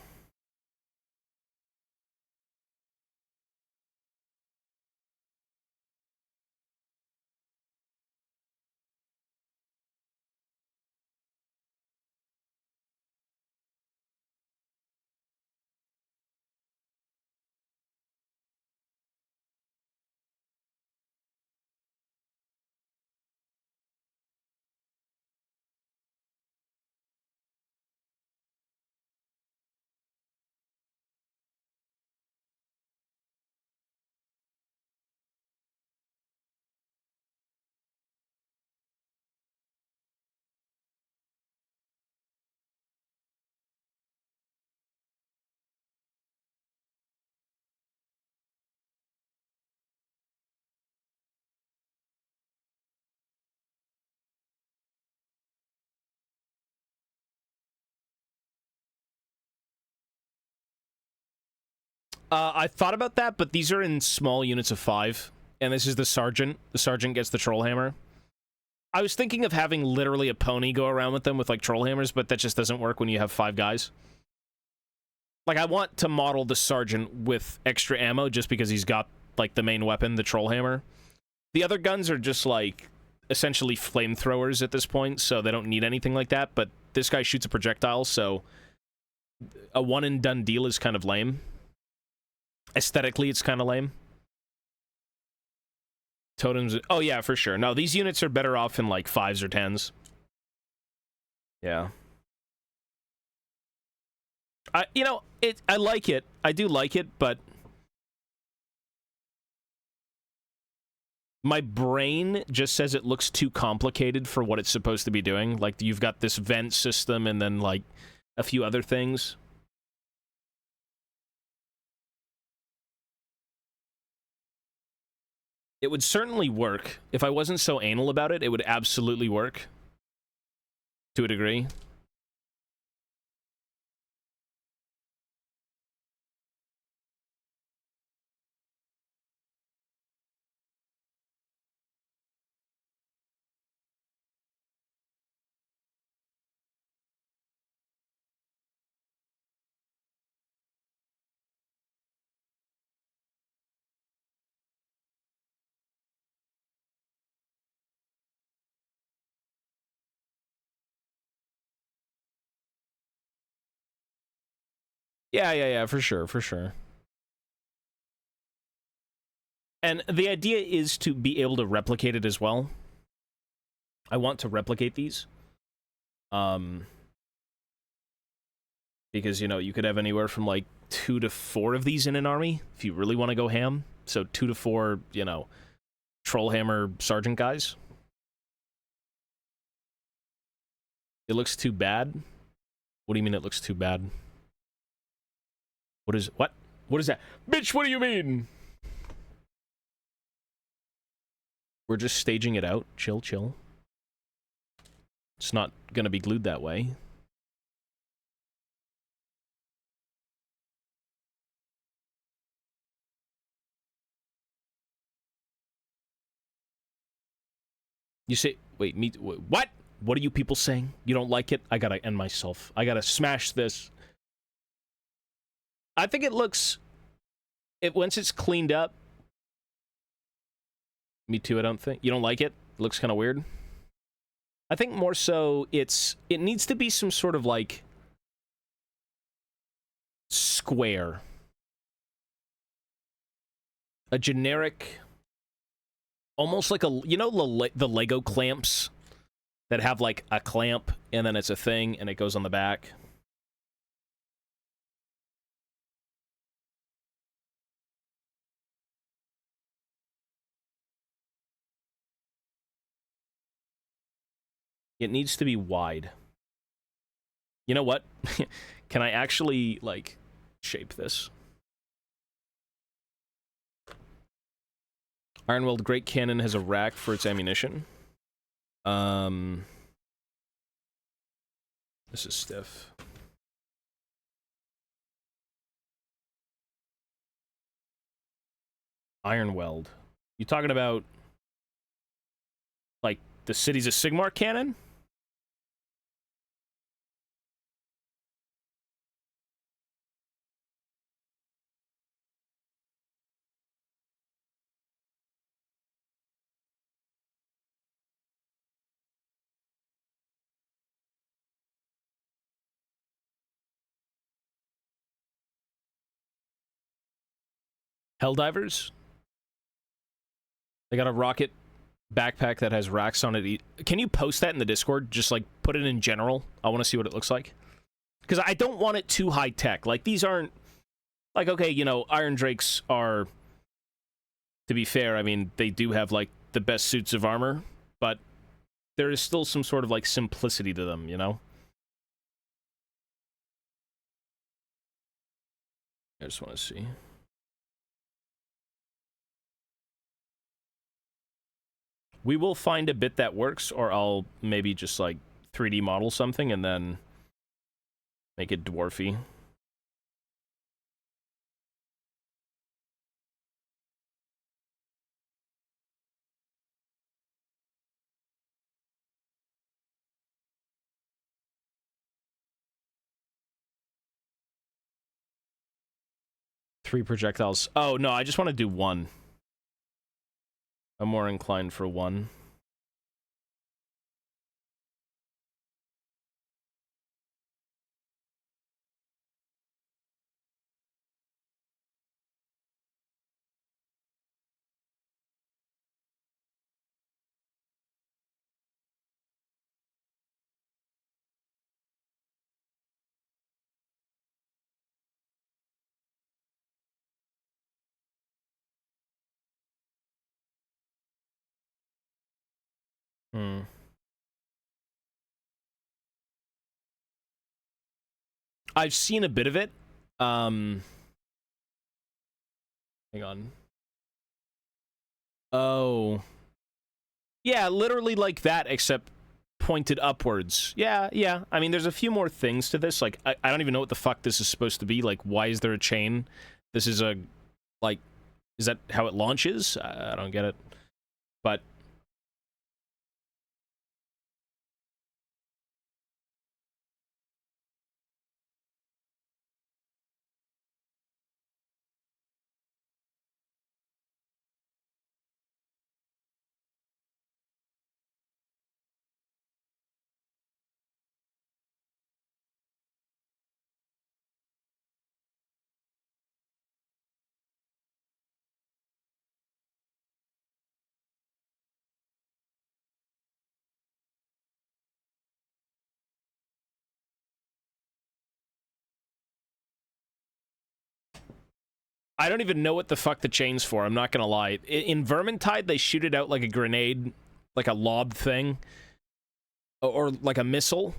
I thought about that, but these are in small units of 5. And this is the sergeant. The sergeant gets the troll hammer. I was thinking of having literally a pony go around with them with, like, troll hammers, but that just doesn't work when you have 5 guys. Like, I want to model the sergeant with extra ammo just because he's got, like, the main weapon, the troll hammer. The other guns are just, like, essentially flamethrowers at this point, so they don't need anything like that, but this guy shoots a projectile, so a one-and-done deal is kind of lame. Aesthetically, it's kind of lame. Totems... Oh, yeah, for sure. No, these units are better off in, like, 5s or 10s. Yeah. You know, I like it. I do like it, but... my brain just says it looks too complicated for what it's supposed to be doing. Like, you've got this vent system and then, like, a few other things. It would certainly work. If I wasn't so anal about it, it would absolutely work. To a degree. Yeah, for sure, for sure. And the idea is to be able to replicate it as well. I want to replicate these. Because, you know, you could have anywhere from, like, 2 to 4 of these in an army, if you really want to go ham. So 2 to 4, you know, Trollhammer Sergeant guys. It looks too bad? What do you mean it looks too bad? What is... what? What is that? Bitch, what do you mean? We're just staging it out. Chill, chill. It's not gonna be glued that way. You say... wait, me... what? What are you people saying? You don't like it? I gotta end myself. I gotta smash this. I think it looks... once it's cleaned up... Me too, I don't think... You don't like it? It looks kind of weird. I think more so it needs to be some sort of, like... square. A generic... almost like a... you know the Lego clamps? that have like a clamp and then it's a thing and it goes on the back. It needs to be wide. You know what? Can I actually, like, shape this? Ironweld Great Cannon has a rack for its ammunition. This is stiff. Ironweld. You talking about, like, the Cities of Sigmar cannon? Helldivers? They got a rocket backpack that has racks on it. Can you post that in the Discord? Just, like, put it in general. I want to see what it looks like. Because I don't want it too high-tech. Like, these aren't... Like, okay, you know, Iron Drakes are... To be fair, I mean, they do have, like, the best suits of armor. But there is still some sort of, like, simplicity to them, you know? I just want to see. We will find a bit that works, or I'll maybe just, like, 3D model something and then make it dwarfy. Three projectiles. Oh, no, I just want to do one. I'm more inclined for one. I've seen a bit of it. Hang on. Oh. Yeah, literally like that, except pointed upwards. Yeah, yeah. I mean, there's a few more things to this. Like, I don't even know what the fuck this is supposed to be. Like, why is there a chain? This is a... Like, is that how it launches? I don't get it. But... I don't even know what the fuck the chain's for, I'm not gonna lie. In Vermintide, they shoot it out like a grenade, like a lobbed thing, or like a missile.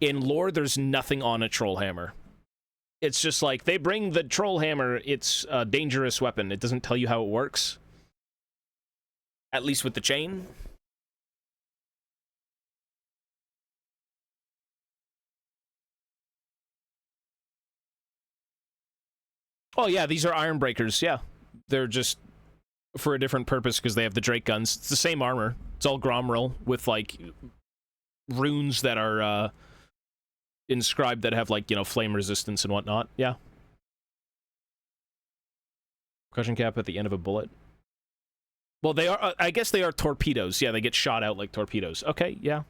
In lore, there's nothing on a troll hammer. It's just like, they bring the troll hammer, it's a dangerous weapon. It doesn't tell you how it works. At least with the chain. Oh yeah, these are iron breakers, yeah. They're just for a different purpose because they have the Drake guns. It's the same armor. It's all Gromril with, like, runes that are, inscribed that have, like, you know, flame resistance and whatnot. Yeah. Percussion cap at the end of a bullet. Well, they are, I guess they are torpedoes. Yeah, they get shot out like torpedoes. Okay, yeah.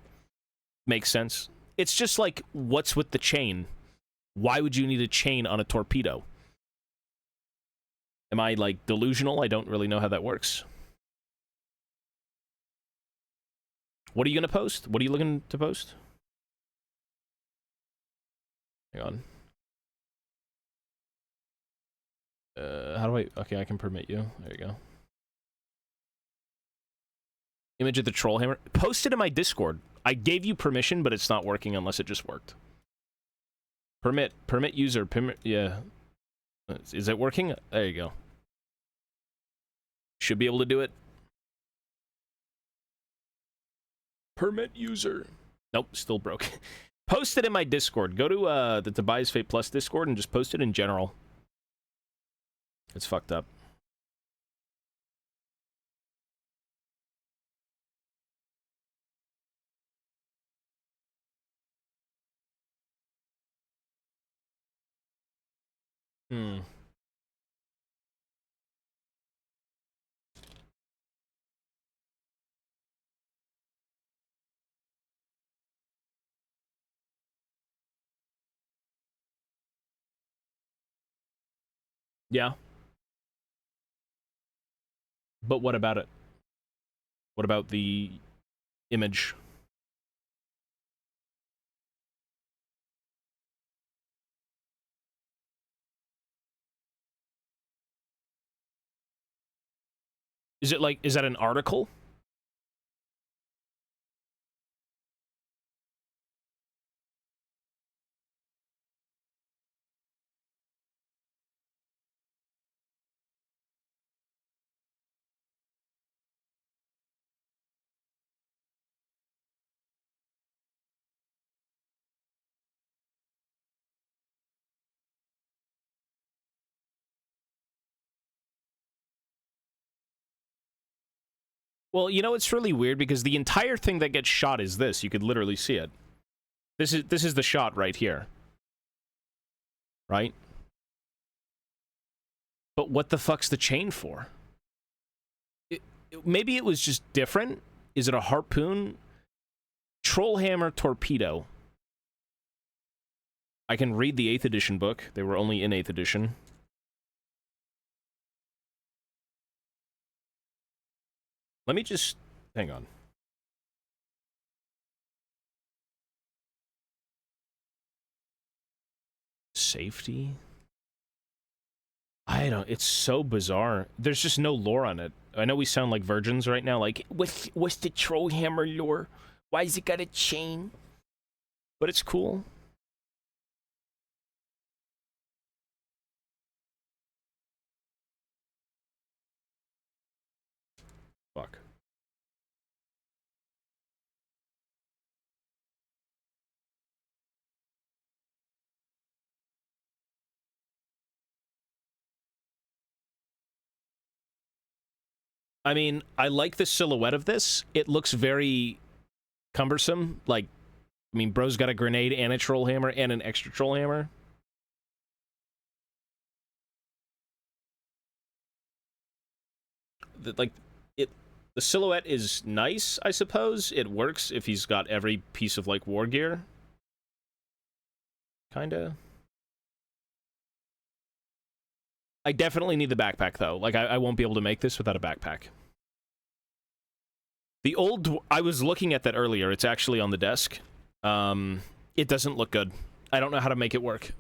Makes sense. It's just like, what's with the chain? Why would you need a chain on a torpedo? Am I, like, delusional? I don't really know how that works. What are you gonna post? What are you looking to post? Hang on. How do I... Okay, I can permit you. There you go. Image of the troll hammer. Post it in my Discord. I gave you permission, but it's not working unless it just worked. Permit user, permit... Yeah. Is it working? There you go. Should be able to do it. Permit user. Nope, still broke. Post it in my Discord. Go to the TobiasFatePLUS Discord and just post it in general. It's fucked up. Hmm. Yeah. But what about it? What about the image? Is it like, is that an article? Well, you know, it's really weird because the entire thing that gets shot is this. You could literally see it. This is the shot right here. Right? But what the fuck's the chain for? Maybe it was just different? Is it a harpoon? Trollhammer torpedo. I can read the 8th edition book. They were only in 8th edition. Let me just... Hang on. Safety? I don't... It's so bizarre. There's just no lore on it. I know we sound like virgins right now, like, what's the Trollhammer lore? Why has it got a chain? But it's cool. Fuck. I mean, I like the silhouette of this. It looks very cumbersome. Like, I mean, bro's got a grenade and a troll hammer and an extra troll hammer. Like, the silhouette is nice, I suppose. It works if he's got every piece of, like, war gear. Kinda. I definitely need the backpack, though. Like, I won't be able to make this without a backpack. The old... I was looking at that earlier. It's actually on the desk. It doesn't look good. I don't know how to make it work.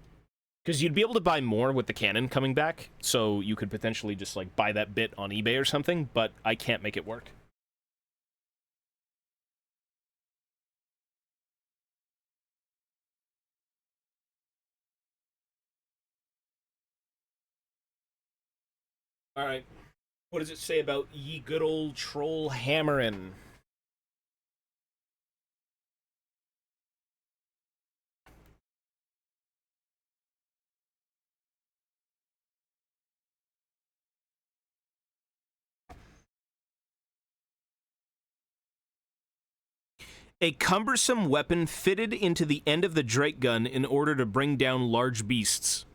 Because you'd be able to buy more with the cannon coming back, so you could potentially just, like, buy that bit on eBay or something, but I can't make it work. Alright. What does it say about ye good old troll hammering? A cumbersome weapon fitted into the end of the Drake gun in order to bring down large beasts.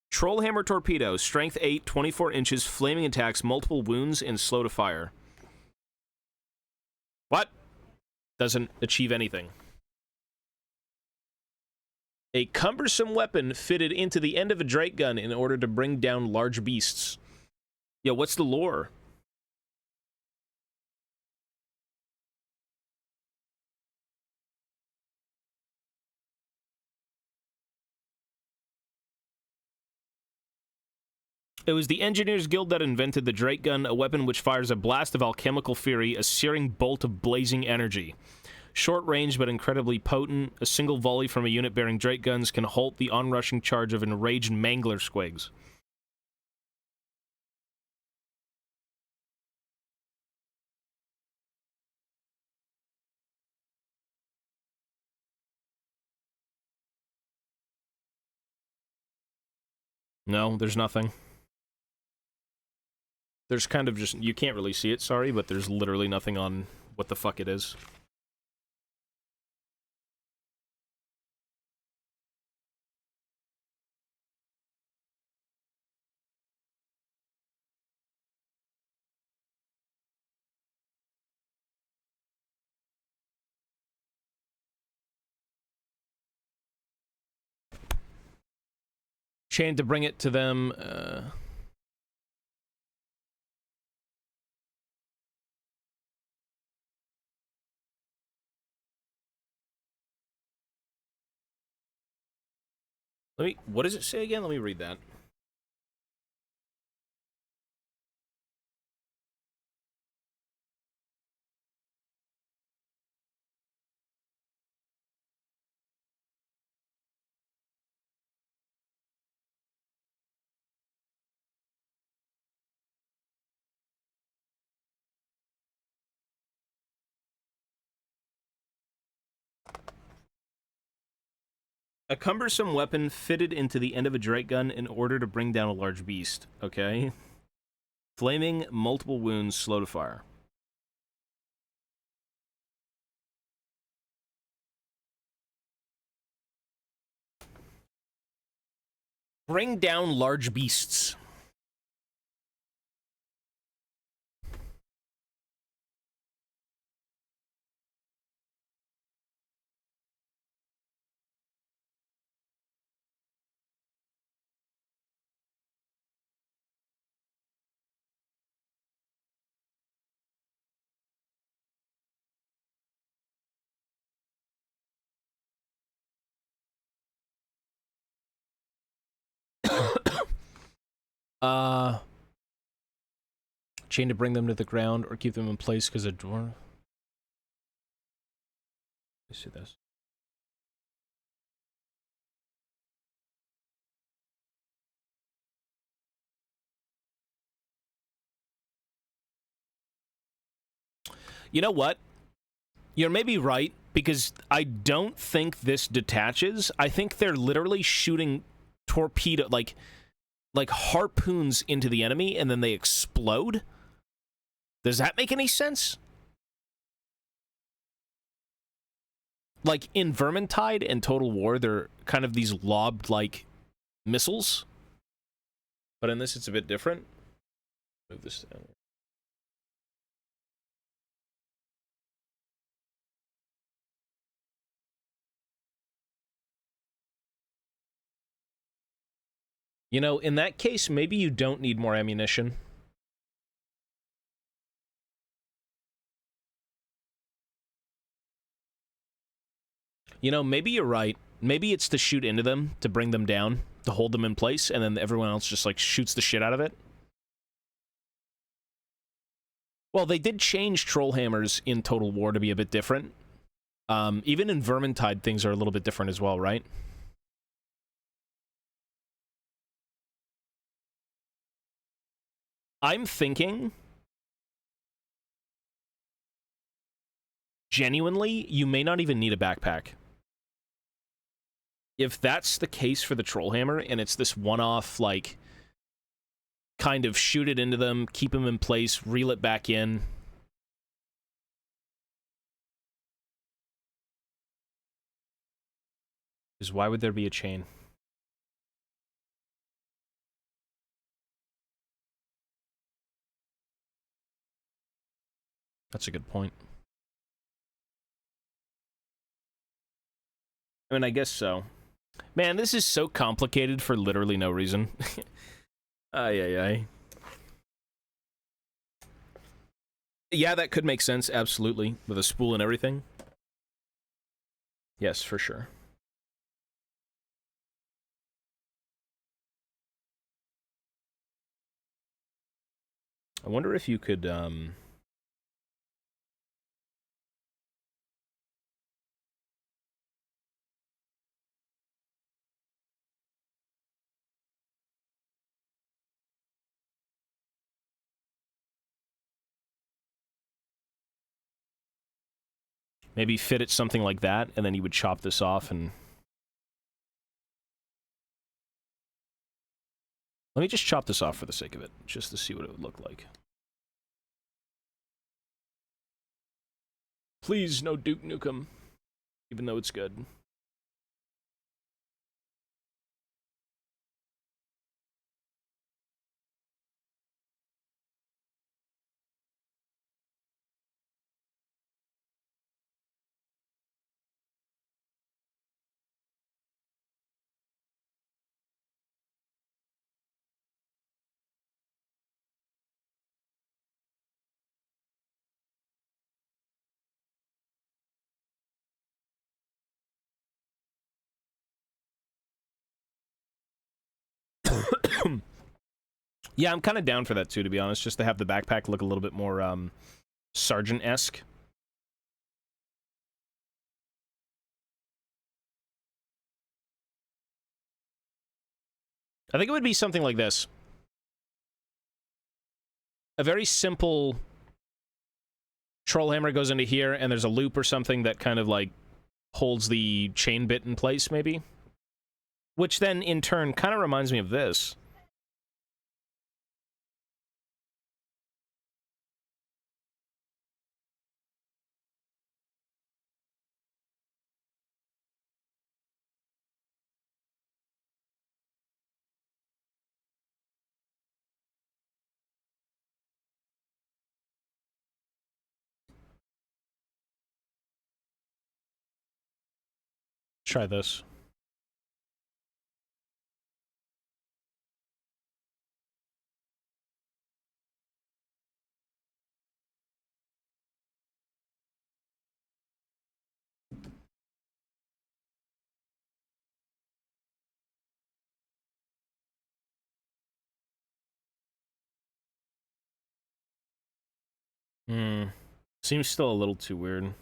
Trollhammer torpedo, strength 8, 24 inches, flaming attacks, multiple wounds, and slow to fire. What? Doesn't achieve anything. A cumbersome weapon fitted into the end of a Drake gun in order to bring down large beasts. Yo, what's the lore? It was the Engineers Guild that invented the Drake Gun, a weapon which fires a blast of alchemical fury, a searing bolt of blazing energy. Short range but incredibly potent, a single volley from a unit bearing Drake guns can halt the onrushing charge of enraged Mangler squigs. No, there's nothing. There's kind of just... You can't really see it, sorry, but there's literally nothing on what the fuck it is. Chain to bring it to them, what does it say again? Let me read that. A cumbersome weapon fitted into the end of a Drake gun in order to bring down a large beast. Okay. Flaming, multiple wounds, slow to fire. Bring down large beasts. Chain to bring them to the ground or keep them in place because of dwarf. Let's see this. You know what? You're maybe right, because I don't think this detaches. I think they're literally shooting torpedo, like harpoons into the enemy, and then they explode. Does that make any sense? Like, in Vermintide and Total War, they're kind of these lobbed-like missiles. But in this, it's a bit different. Move this down. You know, in that case, maybe you don't need more ammunition. You know, maybe you're right. Maybe it's to shoot into them, to bring them down, to hold them in place, and then everyone else just, like, shoots the shit out of it. Well, they did change troll hammers in Total War to be a bit different. Even in Vermintide, things are a little bit different as well, right? I'm thinking... genuinely, you may not even need a backpack. If that's the case for the Trollhammer, and it's this one-off, like, kind of shoot it into them, keep them in place, reel it back in. Because why would there be a chain? That's a good point. I mean, I guess so. Man, this is so complicated for literally no reason. Ay, ay, ay. Yeah, that could make sense, absolutely. With a spool and everything. Yes, for sure. I wonder if you could, maybe fit it something like that, and then you would chop this off and... Let me just chop this off for the sake of it, just to see what it would look like. Please, no Duke Nukem, even though it's good. Yeah, I'm kind of down for that too, to be honest, just to have the backpack look a little bit more, Sergeant-esque. I think it would be something like this. A very simple troll hammer goes into here, and there's a loop or something that kind of, like, holds the chain bit in place, maybe? Which then, in turn, kind of reminds me of this. Try this. Seems still a little too weird.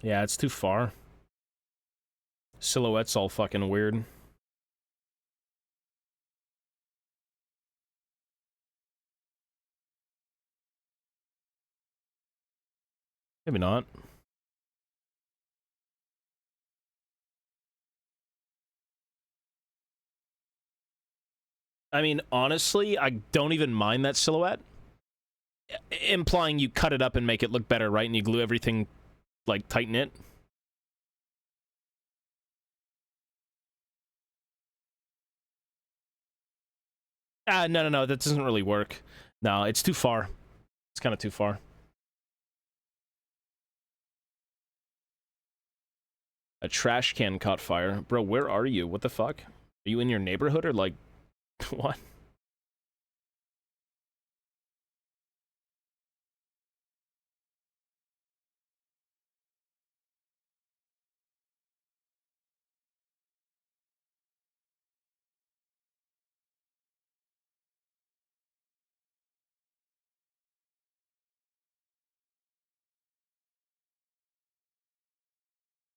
Yeah, it's too far. Silhouette's all fucking weird. Maybe not. I mean, honestly, I don't even mind that silhouette. Implying you cut it up and make it look better, right? And you glue everything, like, tighten it. No, that doesn't really work. No, it's too far. It's kind of too far. A trash can caught fire. Bro, where are you? What the fuck? Are you in your neighborhood or, like, what?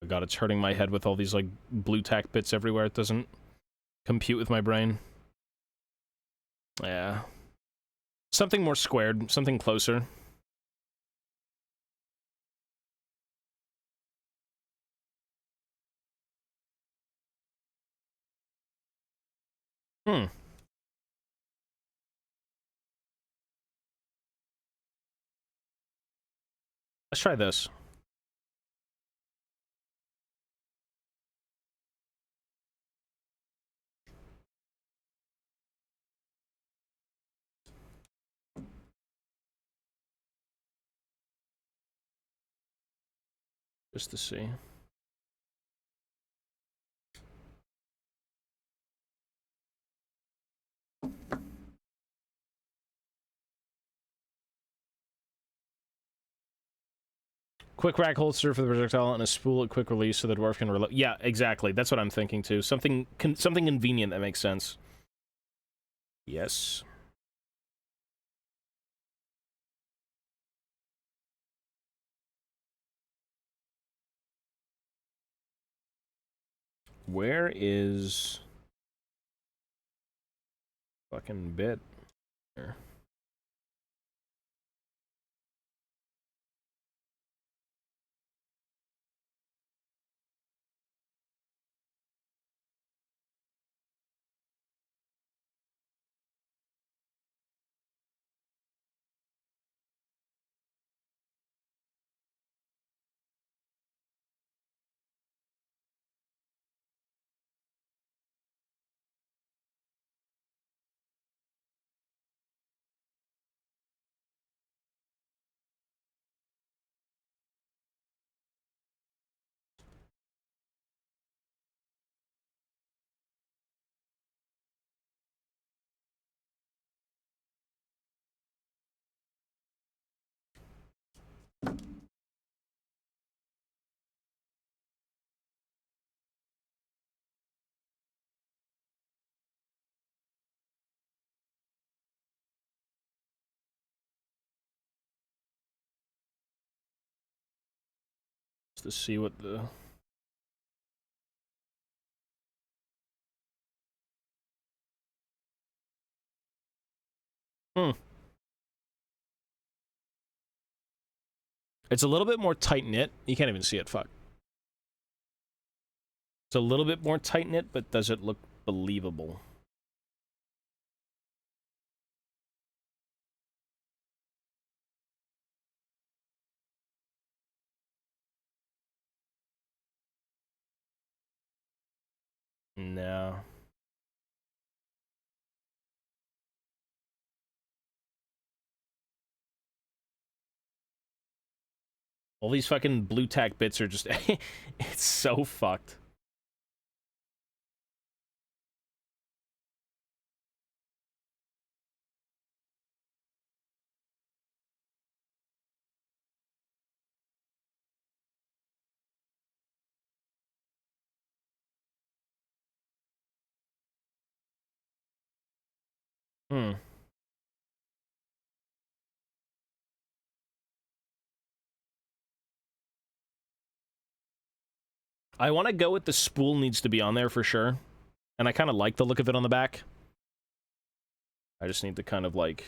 Oh god, it's hurting my head with all these, like, blue tack bits everywhere. It doesn't compute with my brain. Yeah. Something more squared. Something closer. Let's try this. Just to see. Quick rack holster for the projectile and a spool at quick release so the dwarf can reload. Yeah, exactly. That's what I'm thinking too. Something convenient that makes sense. Yes. Where is fucking bit here? Just to see what the... Hmm. It's a little bit more tight-knit. You can't even see it, fuck. It's a little bit more tight-knit, but does it look believable? No. All these fucking blue tack bits are just... it's so fucked. Hmm. I want to go with the spool needs to be on there for sure. And I kind of like the look of it on the back. I just need to kind of like...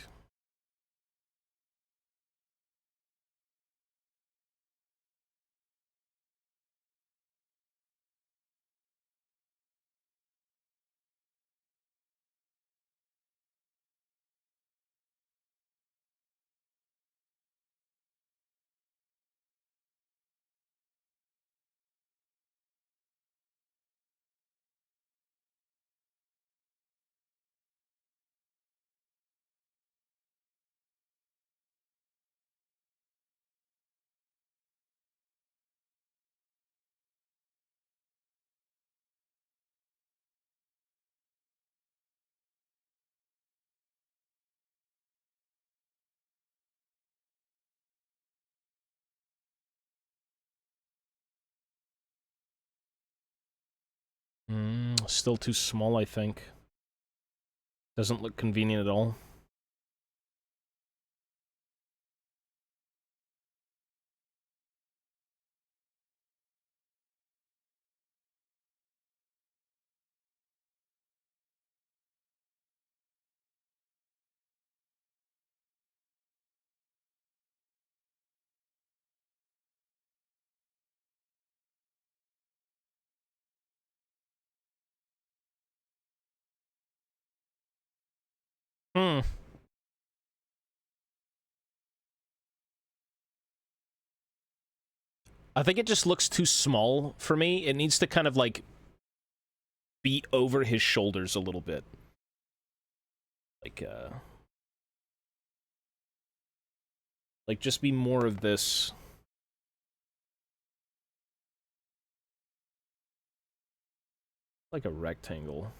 still too small, I think. Doesn't look convenient at all. Hmm. I think it just looks too small for me. It needs to kind of like be over his shoulders a little bit. Like just be more of this. Like a rectangle.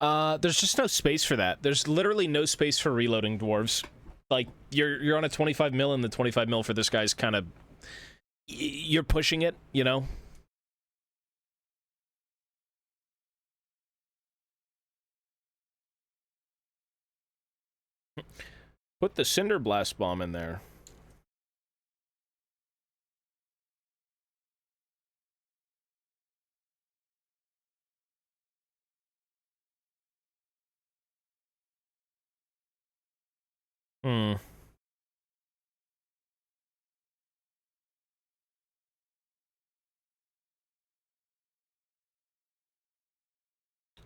There's just no space for that. There's literally no space for reloading dwarves. Like, you're on a 25 mil, and the 25 mil for this guy's kind of... You're pushing it, you know? Put the Cinder Blast Bomb in there. Hmm.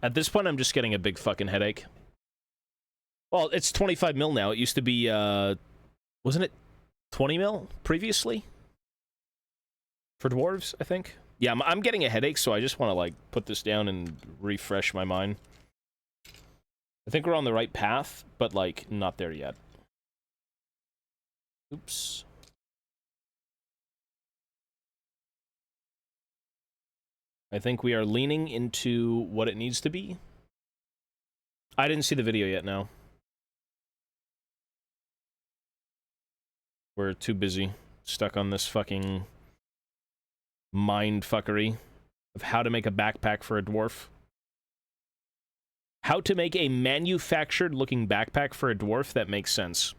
At this point, I'm just getting a big fucking headache. Well, it's 25 mil now. It used to be, wasn't it 20 mil previously? For dwarves, I think? Yeah, I'm getting a headache, so I just want to, like, put this down and refresh my mind. I think we're on the right path, but, like, not there yet. Oops. I think we are leaning into what it needs to be. I didn't see the video yet, no. We're too busy. Stuck on this fucking mind fuckery of how to make a backpack for a dwarf. How to make a manufactured looking backpack for a dwarf that makes sense.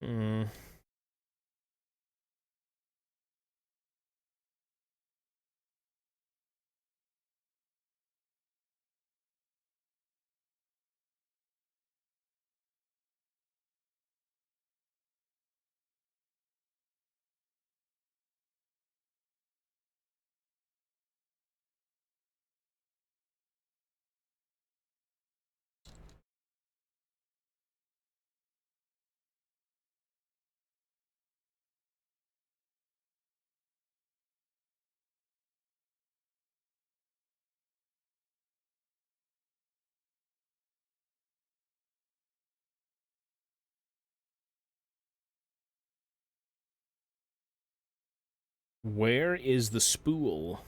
Hmm. Where is the spool?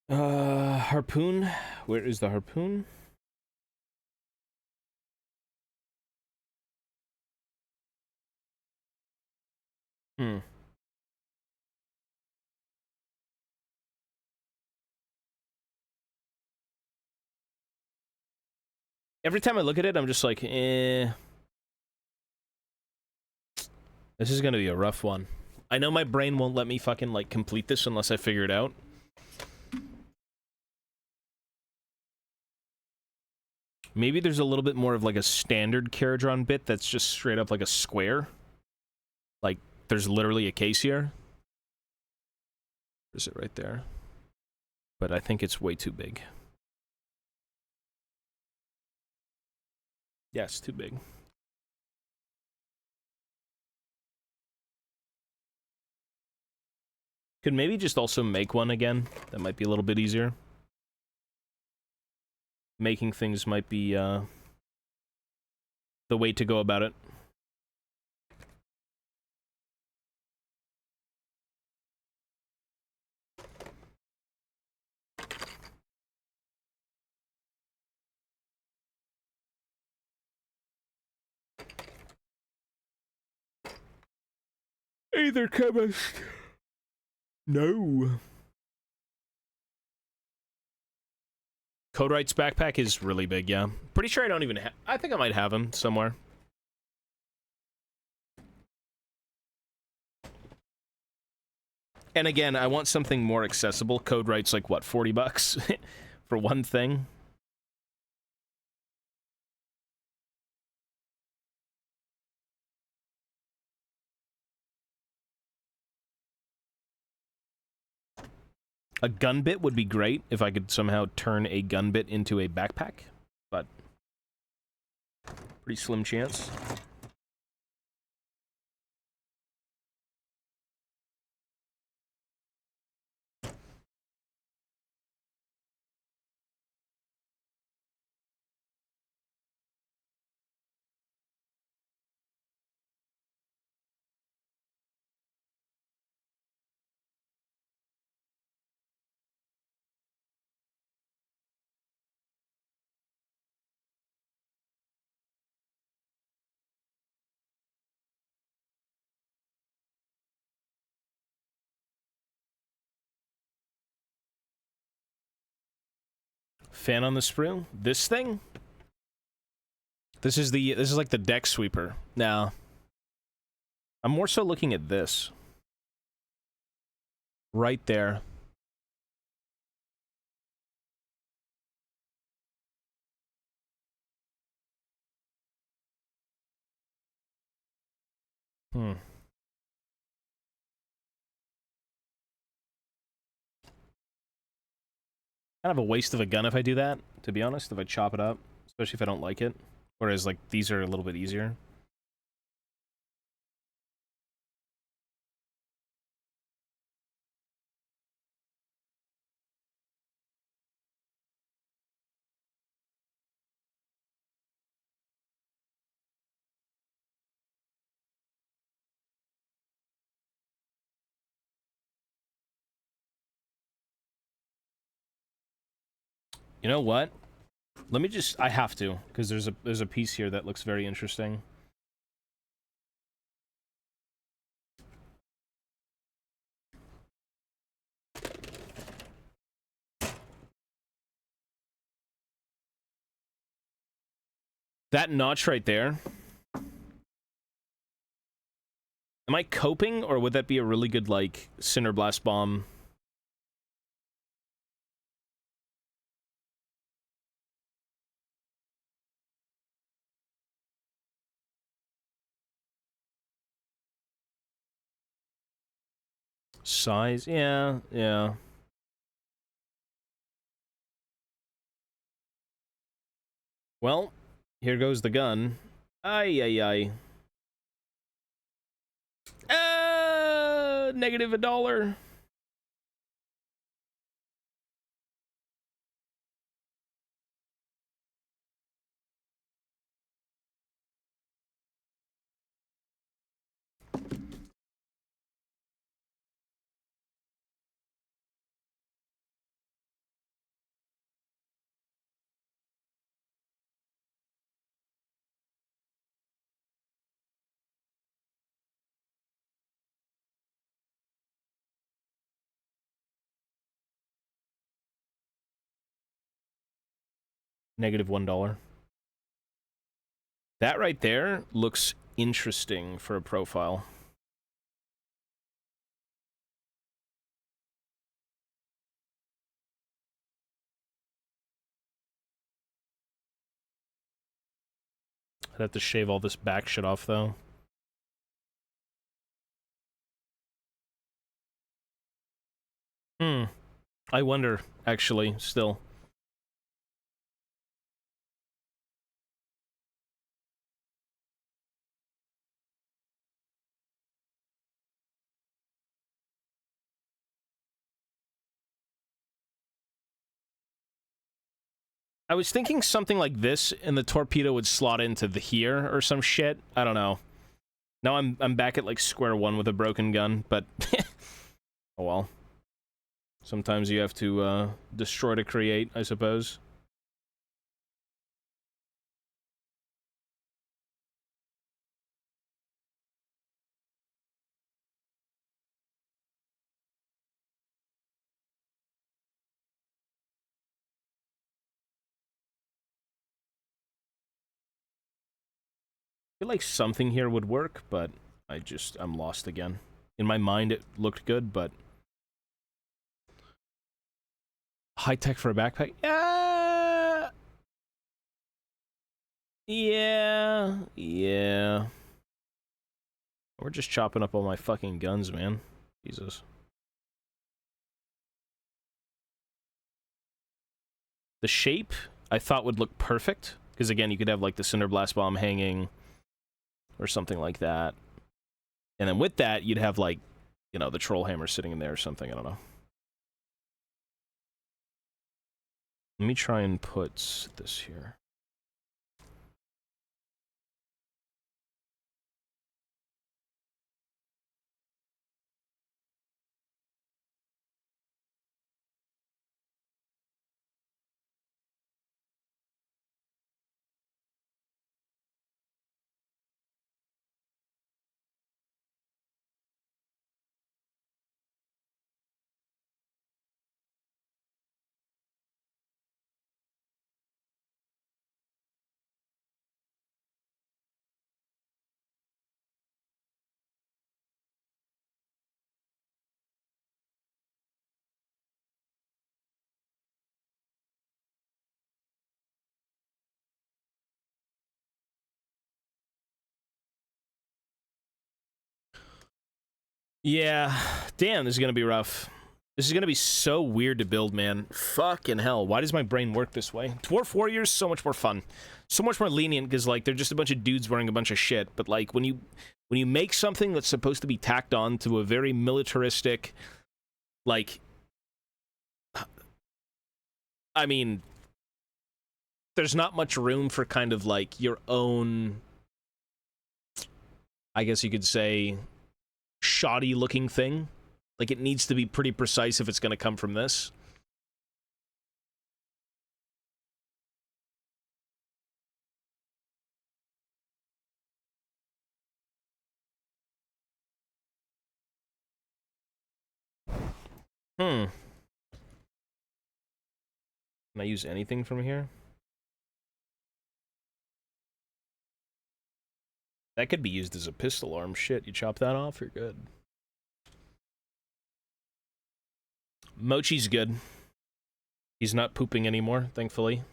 Harpoon? Where is the harpoon? Hmm. Every time I look at it, I'm just like, eh. This is gonna be a rough one. I know my brain won't let me fucking, like, complete this unless I figure it out. Maybe there's a little bit more of, like, a standard Caradron bit that's just straight up like a square. Like, there's literally a case here. Is it right there? But I think it's way too big. Yes, too big. Could maybe just also make one again. That might be a little bit easier. Making things might be, the way to go about it. Either chemist. No. Codewright's backpack is really big, yeah. Pretty sure I don't even have... I think I might have him somewhere. And again, I want something more accessible. Code Write's like, what, 40 bucks for one thing? A gun bit would be great if I could somehow turn a gun bit into a backpack, but pretty slim chance. Fan on the sprue? This thing? This is like the deck sweeper. Now, I'm more so looking at this. Right there. Hmm. Kind of a waste of a gun if I do that, to be honest, if I chop it up. Especially if I don't like it. Whereas, like, these are a little bit easier. You know what? Let me just... I have to, because there's a piece here that looks very interesting. That notch right there. Am I coping, or would that be a really good, like, Cinder Blast Bomb? Size? Yeah, yeah. Well, here goes the gun. Ay, ay, ay. Negative $1. Negative $1. That right there looks interesting for a profile. I'd have to shave all this back shit off, though. I wonder, actually, still. I was thinking something like this, and the torpedo would slot into the here or some shit. I don't know. Now I'm back at like square one with a broken gun, but oh well. Sometimes you have to destroy to create, I suppose. I feel like something here would work, but I'm lost again. In my mind, it looked good, but High tech for a backpack? Yeah. We're just chopping up all my fucking guns, man. Jesus. The shape, I thought would look perfect. Because again, you could have like the Cinder Blast Bomb hanging. Or something like that. And then with that, you'd have like, you know, the Troll Hammer sitting in there or something. I don't know. Let me try and put this here. Yeah, damn, this is gonna be rough. This is gonna be so weird to build, man. Fucking hell, why does my brain work this way? Dwarf Warriors, so much more fun. So much more lenient, because, like, they're just a bunch of dudes wearing a bunch of shit. But, like, when you make something that's supposed to be tacked on to a very militaristic, like... I mean... There's not much room for kind of, like, your own... I guess you could say... shoddy looking thing. Like, it needs to be pretty precise if it's going to come from this. Can I use anything from here? That could be used as a pistol arm. Shit, you chop that off, you're good. Mochi's good. He's not pooping anymore, thankfully.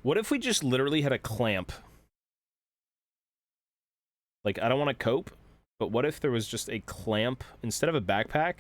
What if we just literally had a clamp? Like, I don't want to cope, but what if there was just a clamp instead of a backpack?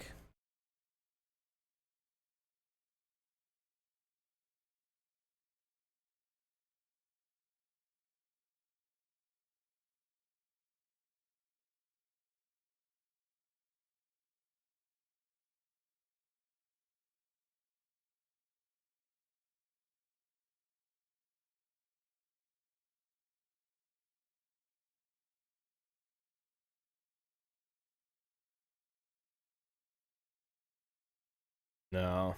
No.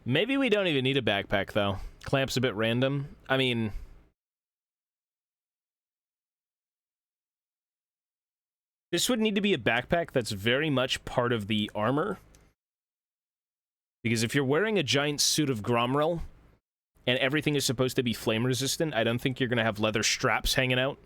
Maybe we don't even need a backpack, though. Clamp's a bit random. I mean... This would need to be a backpack that's very much part of the armor. Because if you're wearing a giant suit of Gromrel, and everything is supposed to be flame resistant, I don't think you're going to have leather straps hanging out.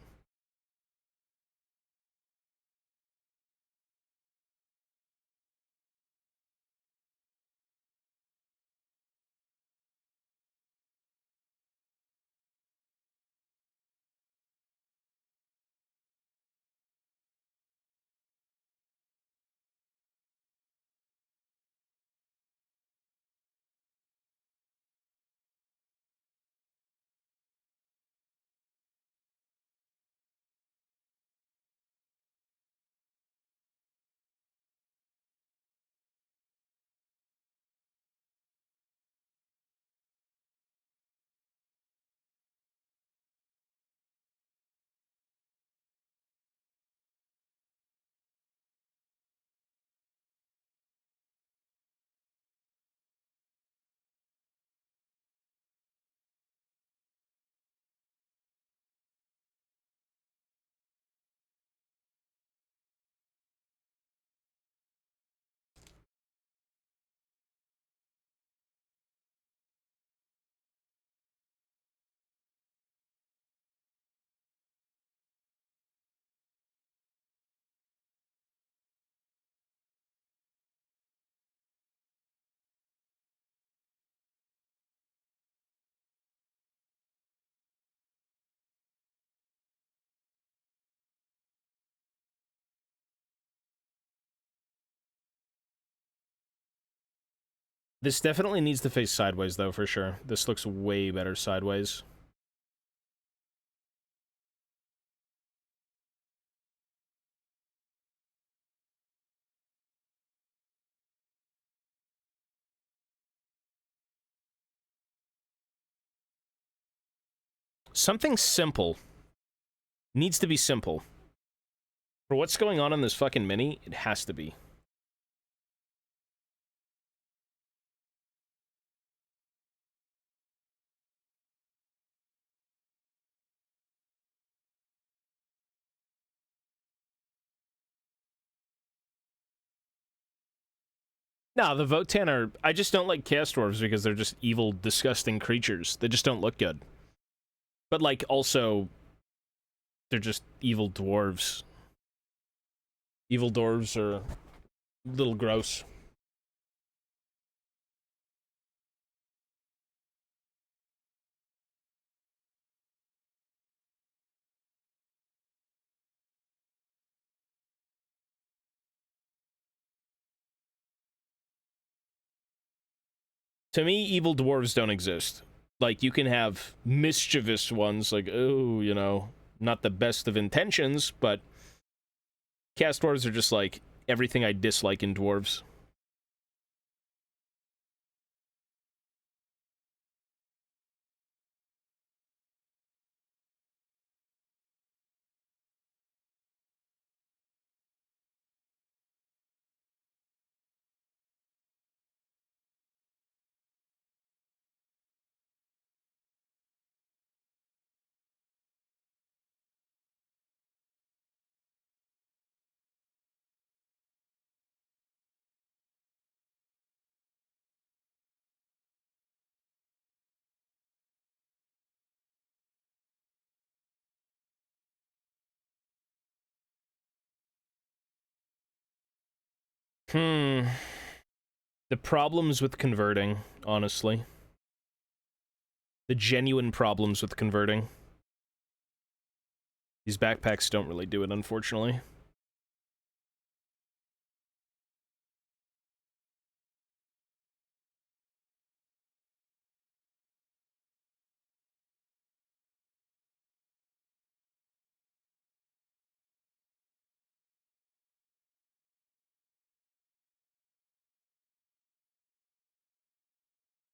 This definitely needs to face sideways, though, for sure. This looks way better sideways. Something simple. Needs to be simple. For what's going on in this fucking mini, it has to be. Nah, the Votan are... I just don't like Chaos Dwarves because they're just evil, disgusting creatures. They just don't look good. But, like, also... they're just evil dwarves. Evil dwarves are a little gross. To me, evil dwarves don't exist. Like, you can have mischievous ones, like, oh, you know, not the best of intentions, but Chaos Dwarves are just, like, everything I dislike in dwarves. The problems with converting, honestly. The genuine problems with converting. These backpacks don't really do it, unfortunately.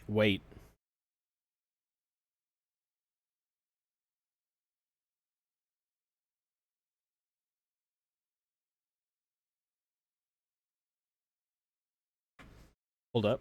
Wait. Hold up.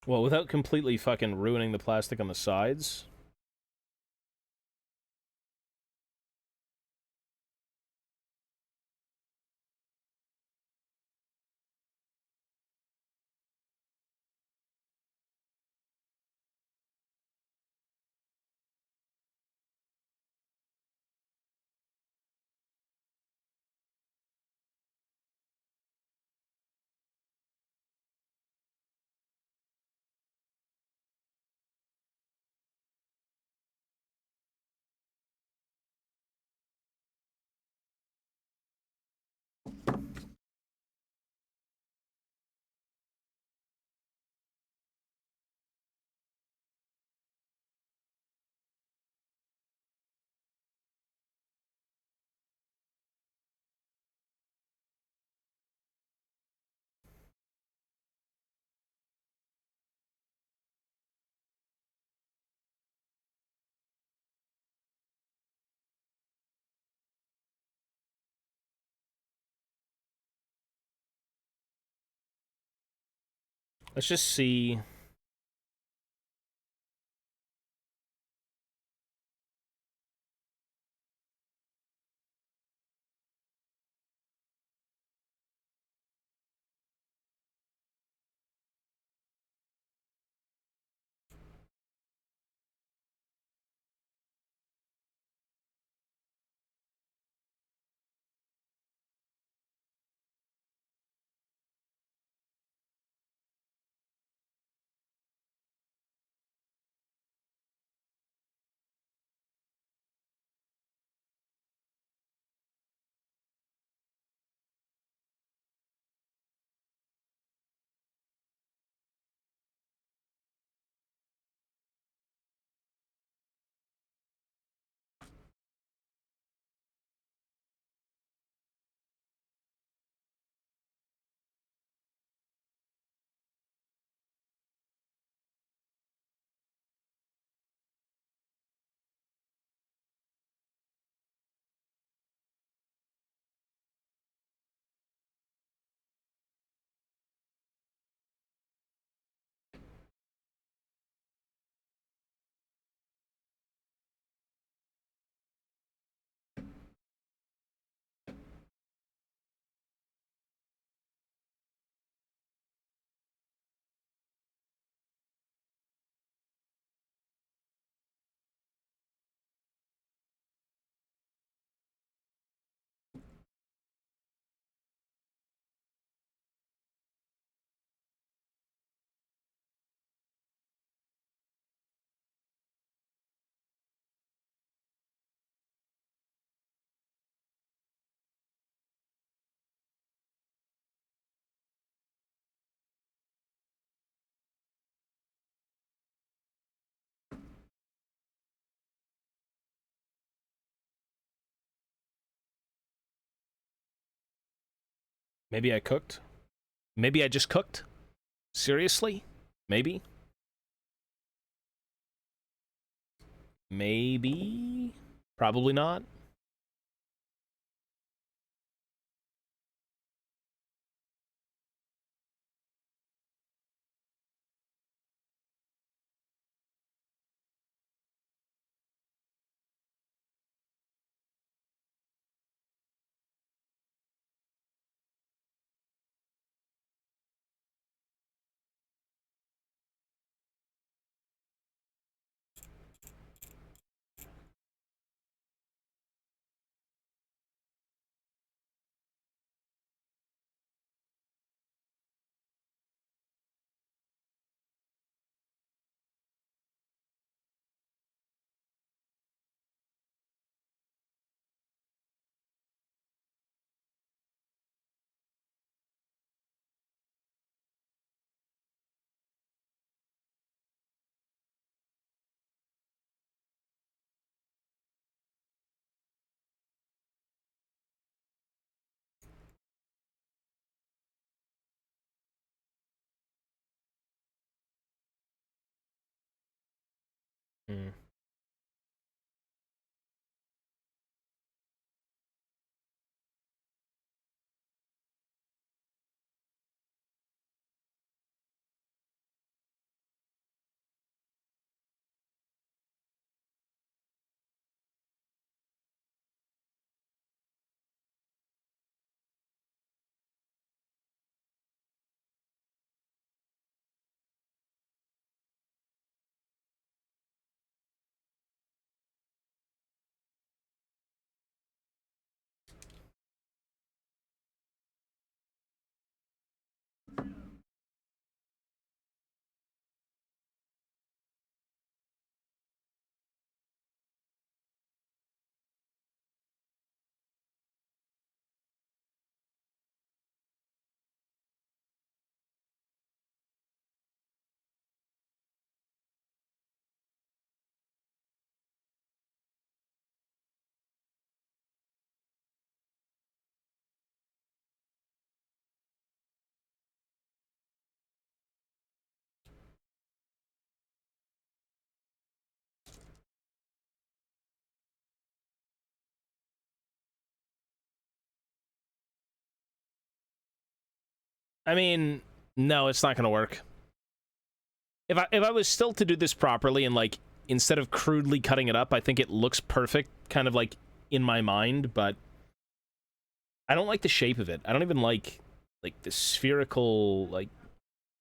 Well, without completely fucking ruining the plastic on the sides... Let's just see... Maybe I cooked? Maybe I just cooked? Seriously? Maybe? Maybe? Probably not. Hmm. I mean, no, it's not gonna work. If I was still to do this properly and like instead of crudely cutting it up, I think it looks perfect, kind of like in my mind, but I don't like the shape of it. I don't even like the spherical, like,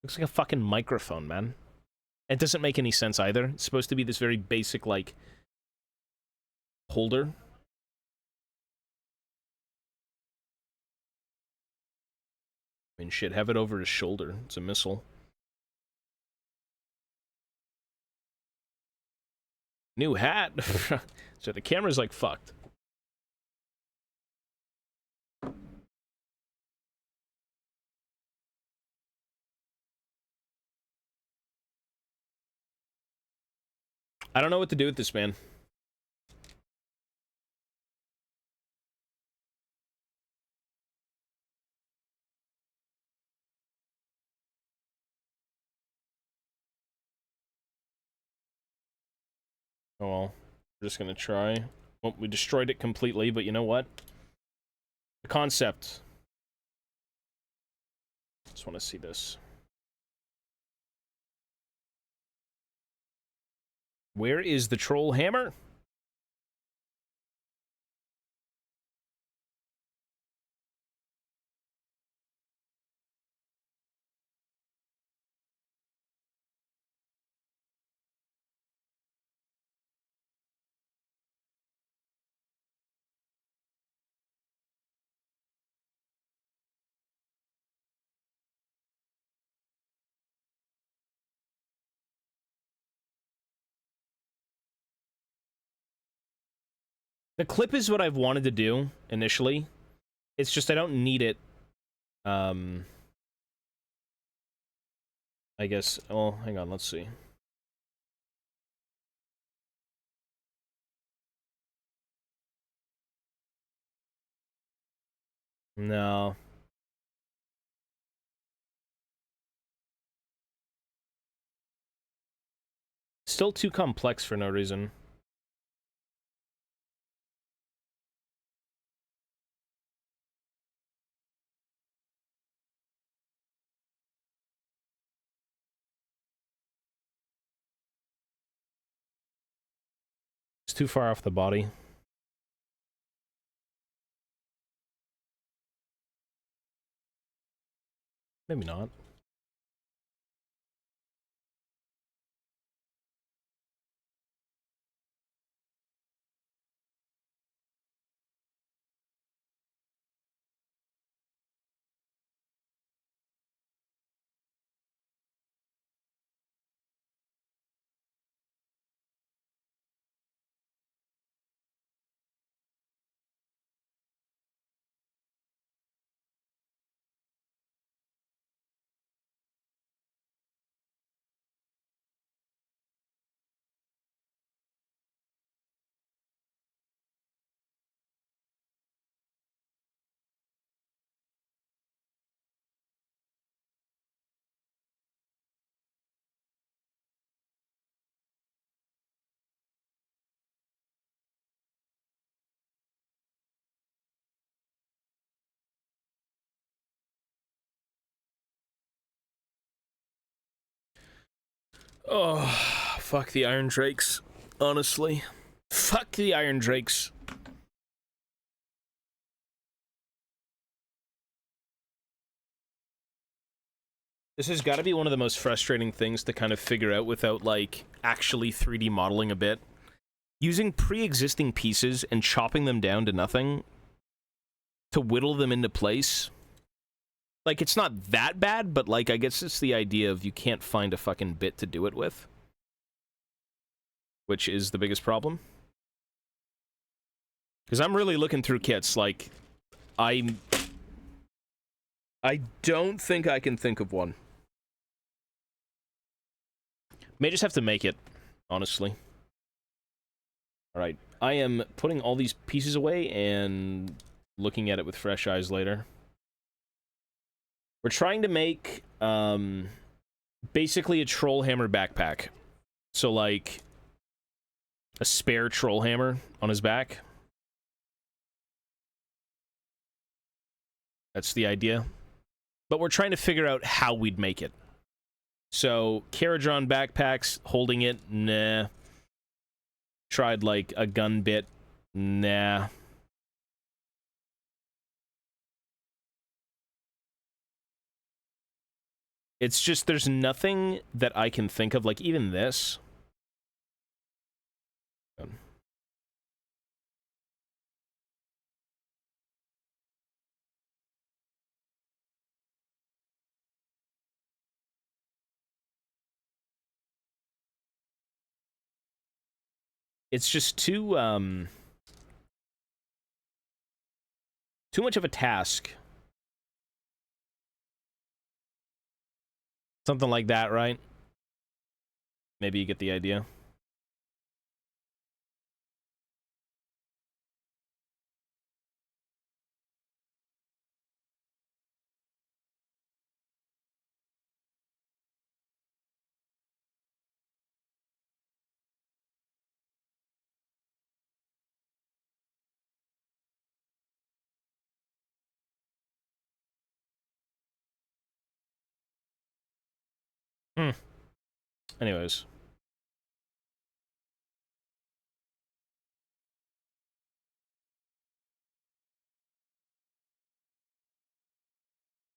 looks like a fucking microphone, man. It doesn't make any sense either. It's supposed to be this very basic, like, holder. I mean, shit, have it over his shoulder. It's a missile. New hat? So the camera's, like, fucked. I don't know what to do with this, man. Oh well. We're just gonna try. Well, we destroyed it completely, but you know what? The concept. Just want to see this. Where is the troll hammer? The clip is what I've wanted to do initially. It's just I don't need it. I guess. Oh, hang on. Let's see. No. Still too complex for no reason. It's too far off the body. Maybe not. Oh, fuck the Iron Drakes. Honestly. Fuck the Iron Drakes. This has got to be one of the most frustrating things to kind of figure out without, like, actually 3D modeling a bit. Using pre-existing pieces and chopping them down to nothing to whittle them into place. Like, it's not that bad, but, like, I guess it's the idea of you can't find a fucking bit to do it with. Which is the biggest problem. Because I'm really looking through kits, like, I don't think I can think of one. May just have to make it, honestly. Alright, I am putting all these pieces away and looking at it with fresh eyes later. We're trying to make, basically a troll hammer backpack. So, like, a spare troll hammer on his back. That's the idea. But we're trying to figure out how we'd make it. So, Caradron backpacks, holding it, nah. Tried, like, a gun bit, nah. It's just, there's nothing that I can think of, like, even this. It's just too much of a task. Something like that, right? Maybe you get the idea. Anyways.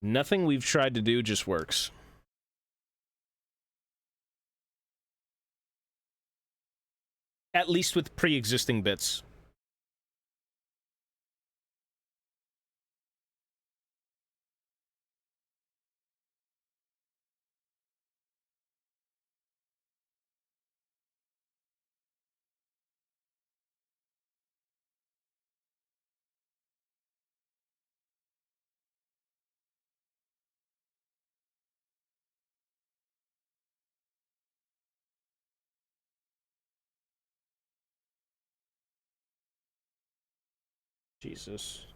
Nothing we've tried to do just works. At least with pre-existing bits. Jesus.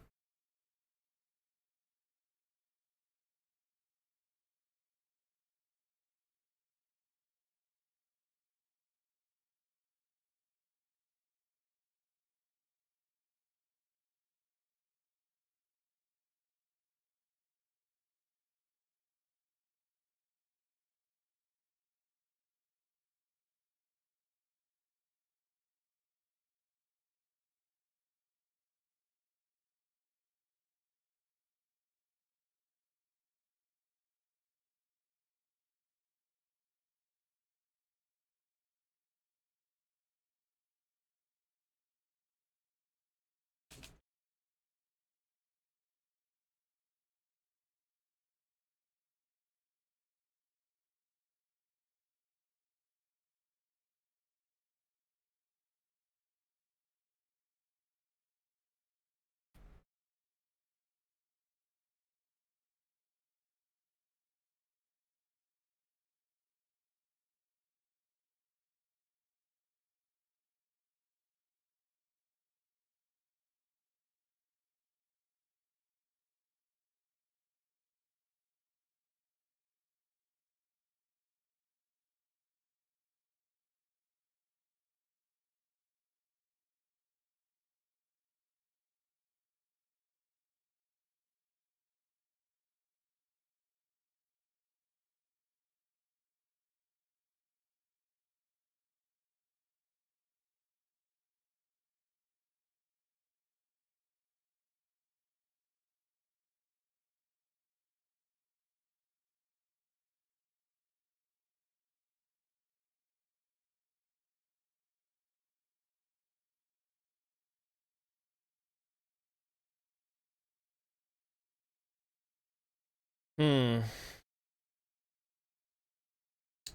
Hmm.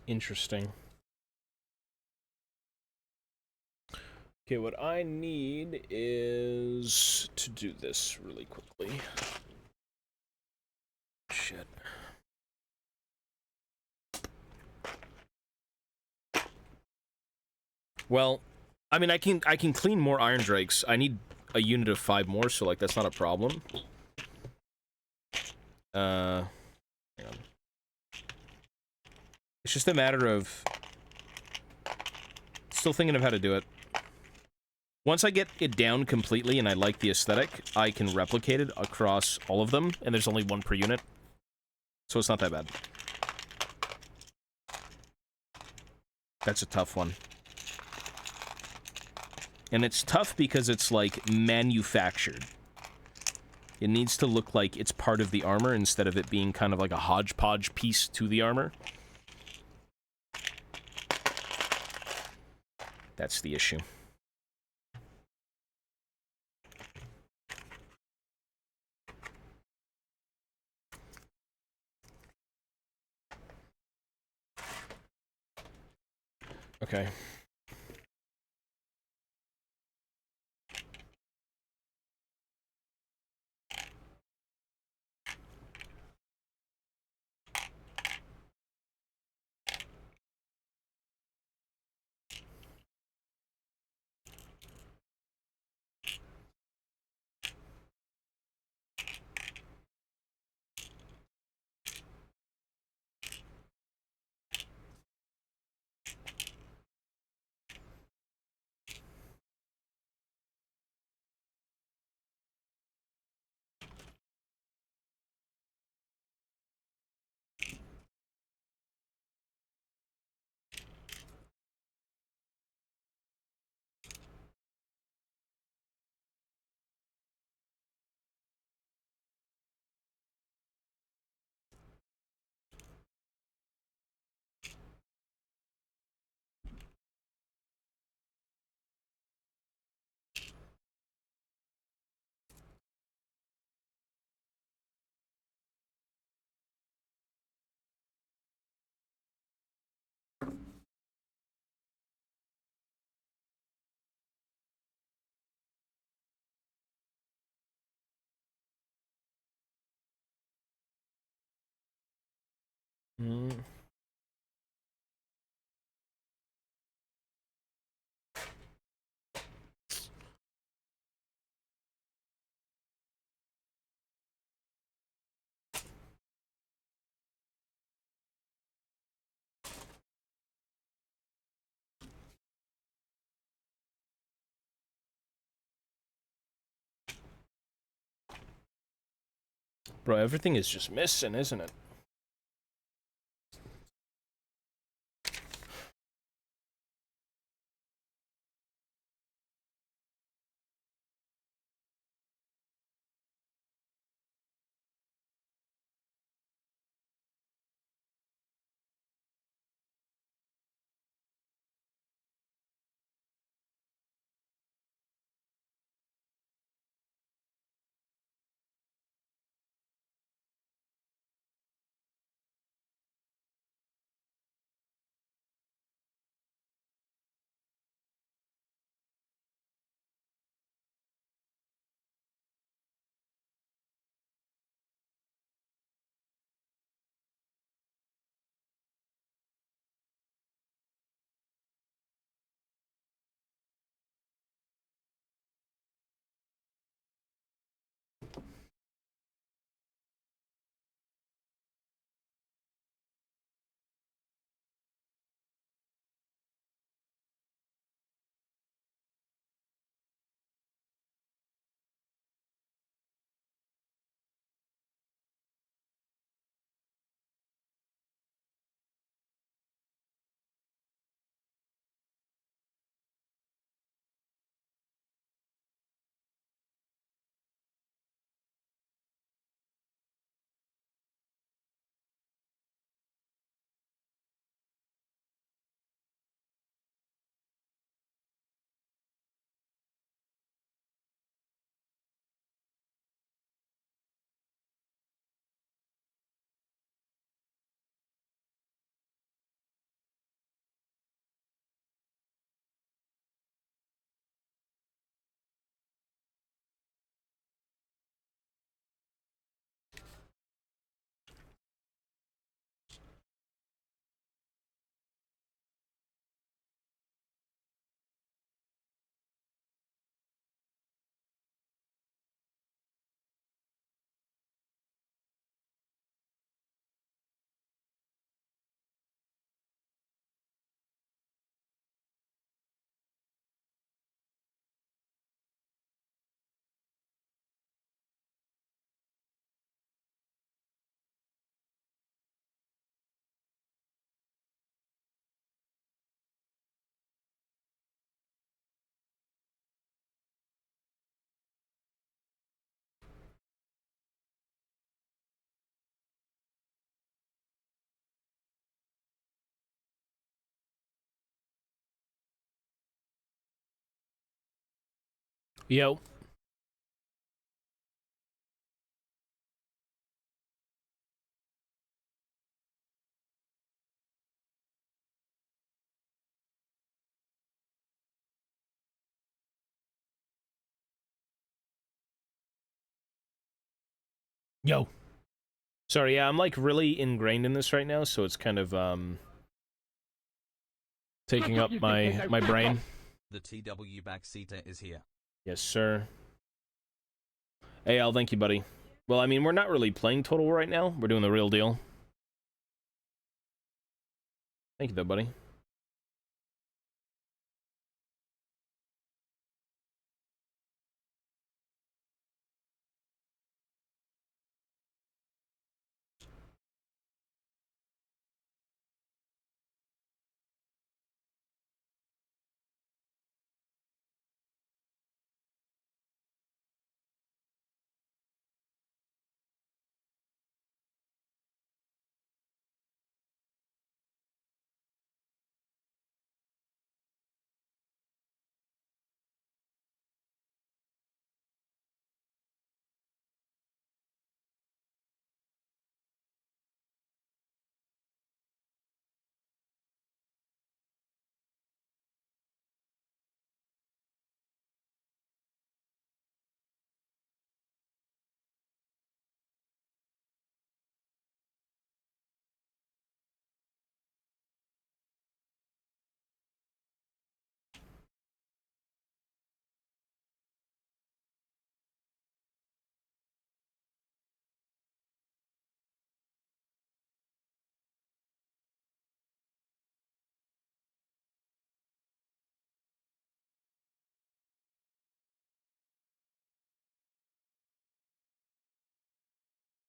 Interesting. Okay, what I need is to do this really quickly. Shit. Well, I mean, I can clean more Iron Drakes. I need a unit of 5 more, so like that's not a problem. Hang on. It's just a matter of still thinking of how to do it. Once I get it down completely and I like the aesthetic, I can replicate it across all of them, and there's only 1 per unit. So it's not that bad. That's a tough one. And it's tough because it's, like, manufactured. It needs to look like it's part of the armor instead of it being kind of like a hodgepodge piece to the armor. That's the issue. Okay. Mm. Bro, everything is just missing, isn't it? Yo. Yo. Sorry, yeah, I'm like really ingrained in this right now, so it's kind of taking up my brain. The TW backseater is here. Yes, sir. Hey, Al, thank you, buddy. Well, I mean, we're not really playing Total War right now. We're doing the real deal. Thank you, though, buddy.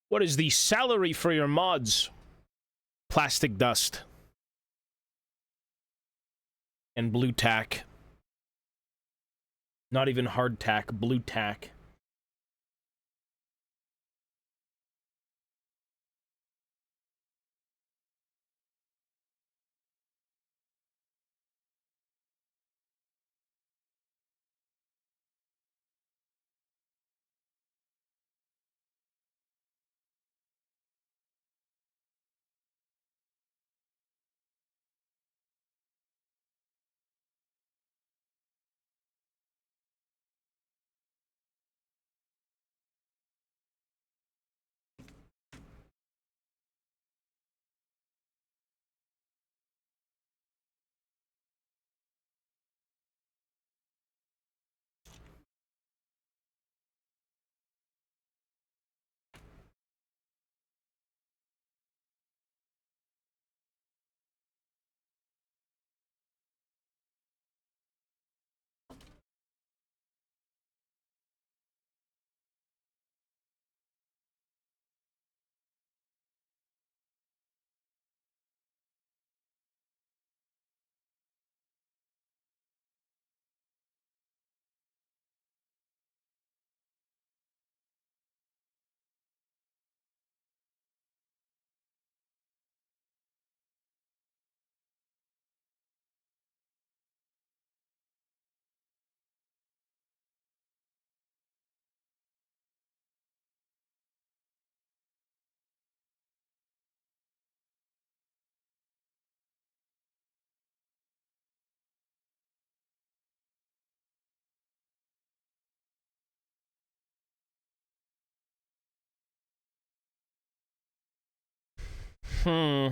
What is the salary for your mods? Plastic dust. And blue tack. Not even hard tack, blue tack. Hmm.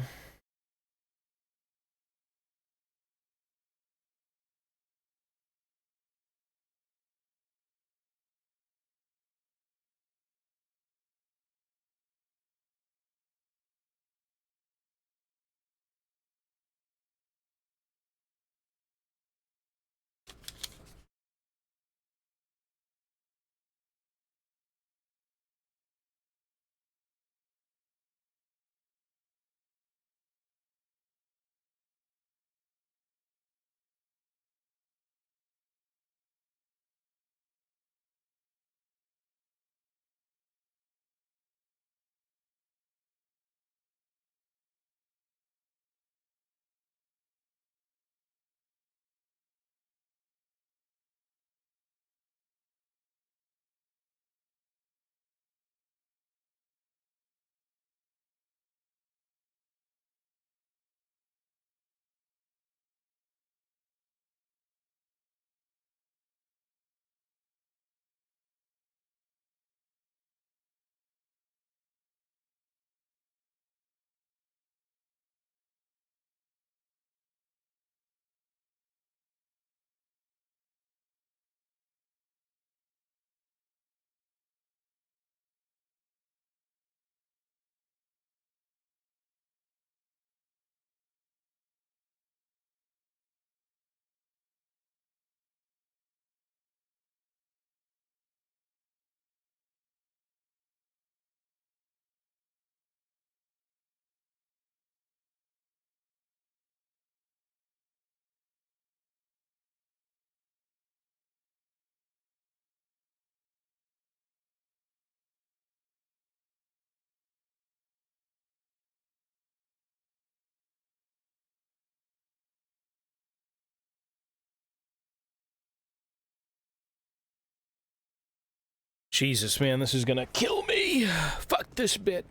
Jesus, man, this is gonna kill me. Fuck this bit.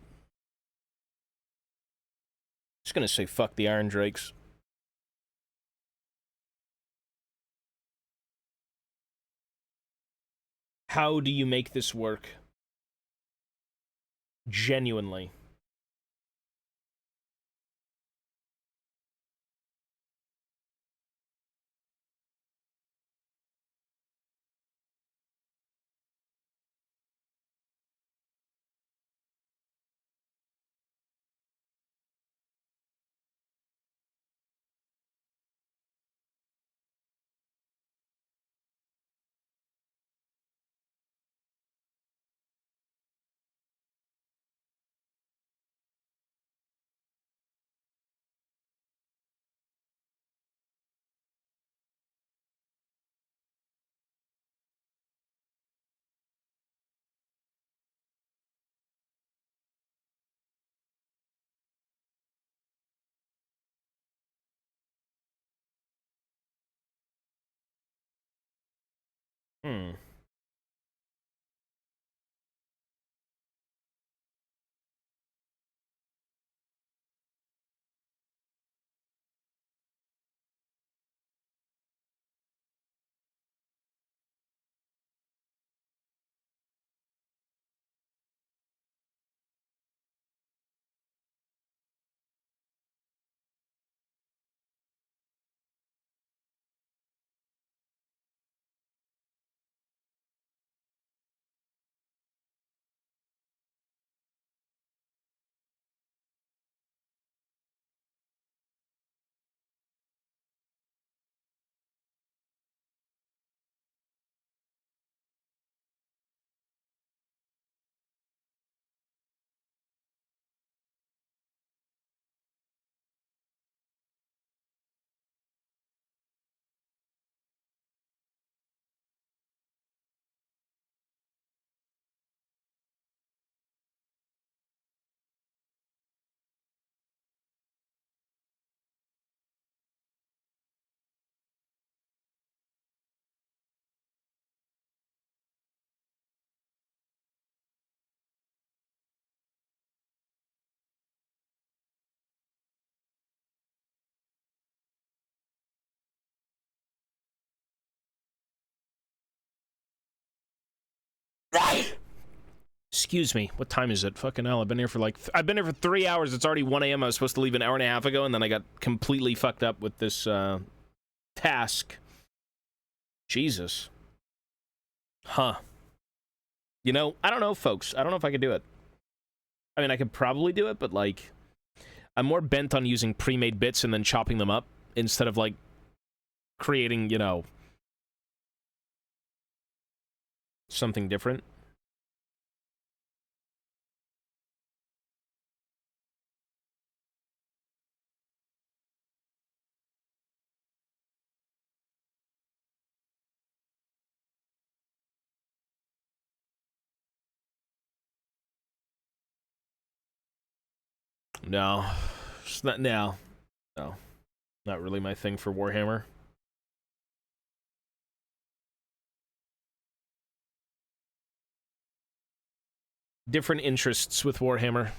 Just gonna say fuck the Iron Drakes. How do you make this work? Genuinely. Hmm. Excuse me. What time is it? Fucking hell, I've been here for like... I've been here for 3 hours. It's already 1 a.m. I was supposed to leave an hour and a half ago, and then I got completely fucked up with this, task. Jesus. Huh. You know, I don't know, folks. I don't know if I could do it. I mean, I could probably do it, but, like... I'm more bent on using pre-made bits and then chopping them up, instead of, like, creating, you know... something different. No. It's not now. No. Not really my thing for Warhammer. Different interests with Warhammer.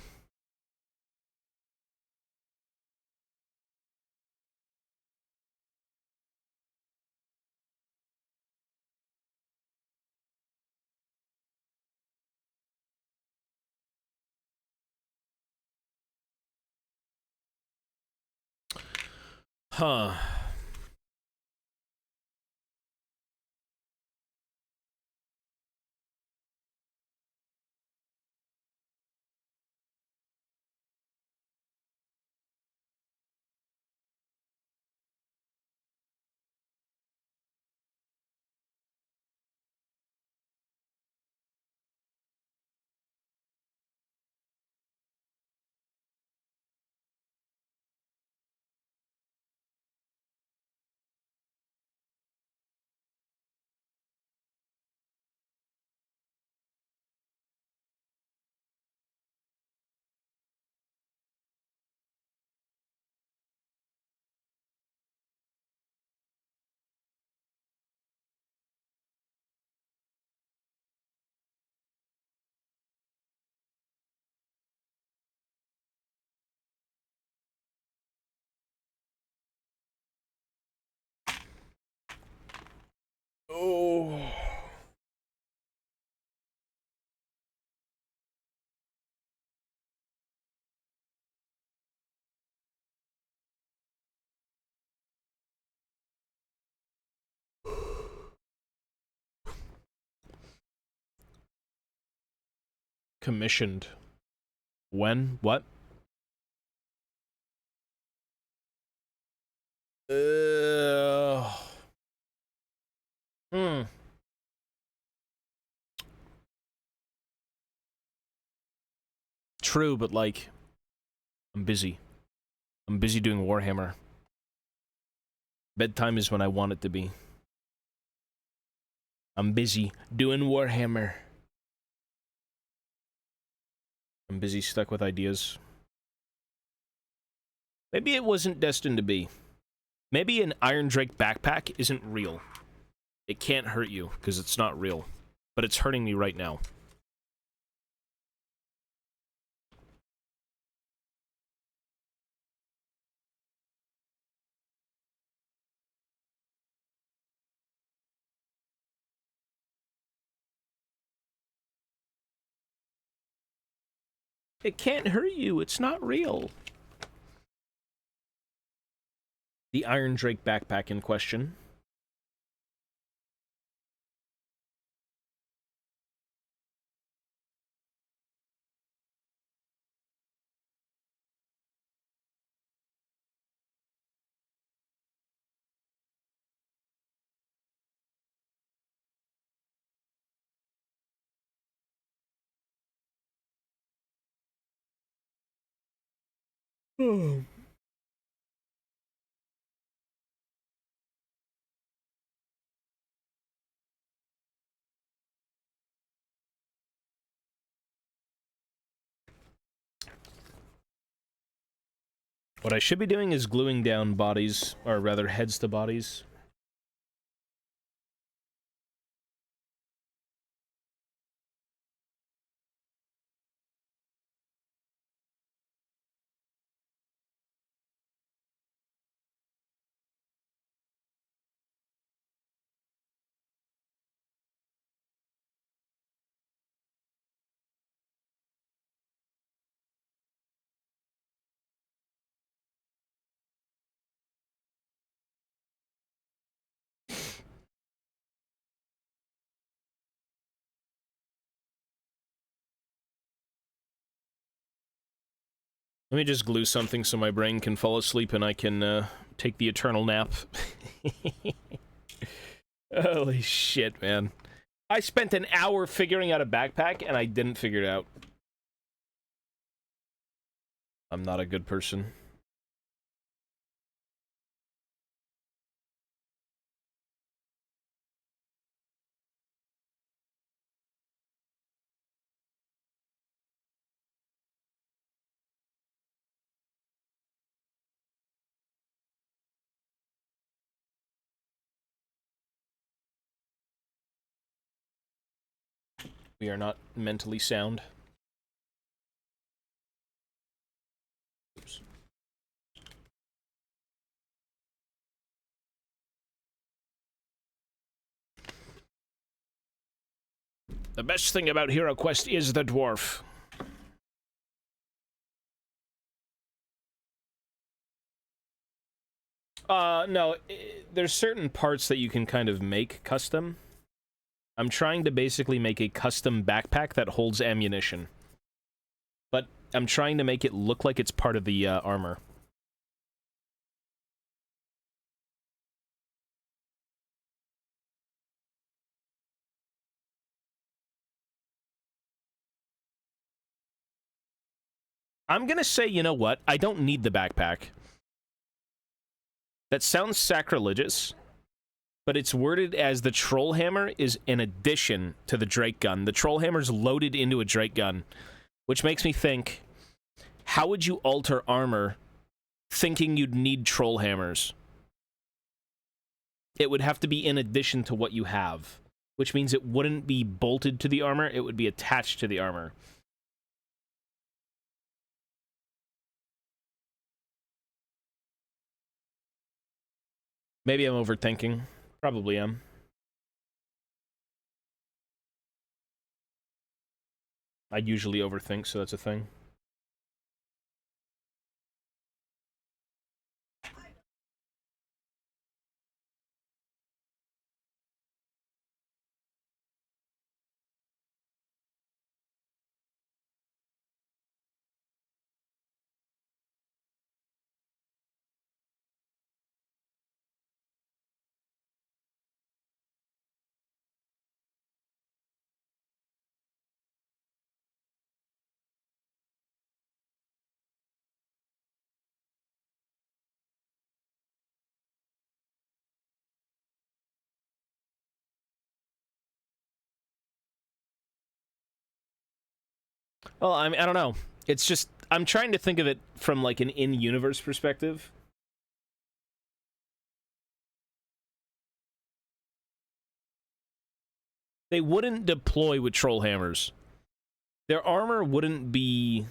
Huh. Commissioned. When? What? Hmm. True, but like, I'm busy. I'm busy doing Warhammer. Bedtime is when I want it to be. I'm busy doing Warhammer. I'm busy stuck with ideas. Maybe it wasn't destined to be. Maybe an Iron Drake backpack isn't real. It can't hurt you, because it's not real. But it's hurting me right now. It can't hurt you, it's not real. The Iron Drake backpack in question. What I should be doing is gluing down bodies, or rather heads to bodies. Let me just glue something so my brain can fall asleep and I can take the eternal nap. Holy shit, man. I spent an hour figuring out a backpack and I didn't figure it out. I'm not a good person. We are not mentally sound. Oops. The best thing about Hero Quest is the dwarf. No, there's certain parts that you can kind of make custom. I'm trying to basically make a custom backpack that holds ammunition. But I'm trying to make it look like it's part of the armor. I'm gonna say, you know what? I don't need the backpack. That sounds sacrilegious, but it's worded as the troll hammer is an addition to the Drake gun. The troll hammer's loaded into a Drake gun, which makes me think, how would you alter armor thinking you'd need troll hammers? It would have to be in addition to what you have, which means it wouldn't be bolted to the armor, it would be attached to the armor. Maybe I'm overthinking. Probably am. I usually overthink, so that's a thing. Well, I mean, I don't know. It's just I'm trying to think of it from like an in-universe perspective. They wouldn't deploy with troll hammers. Their armor wouldn't be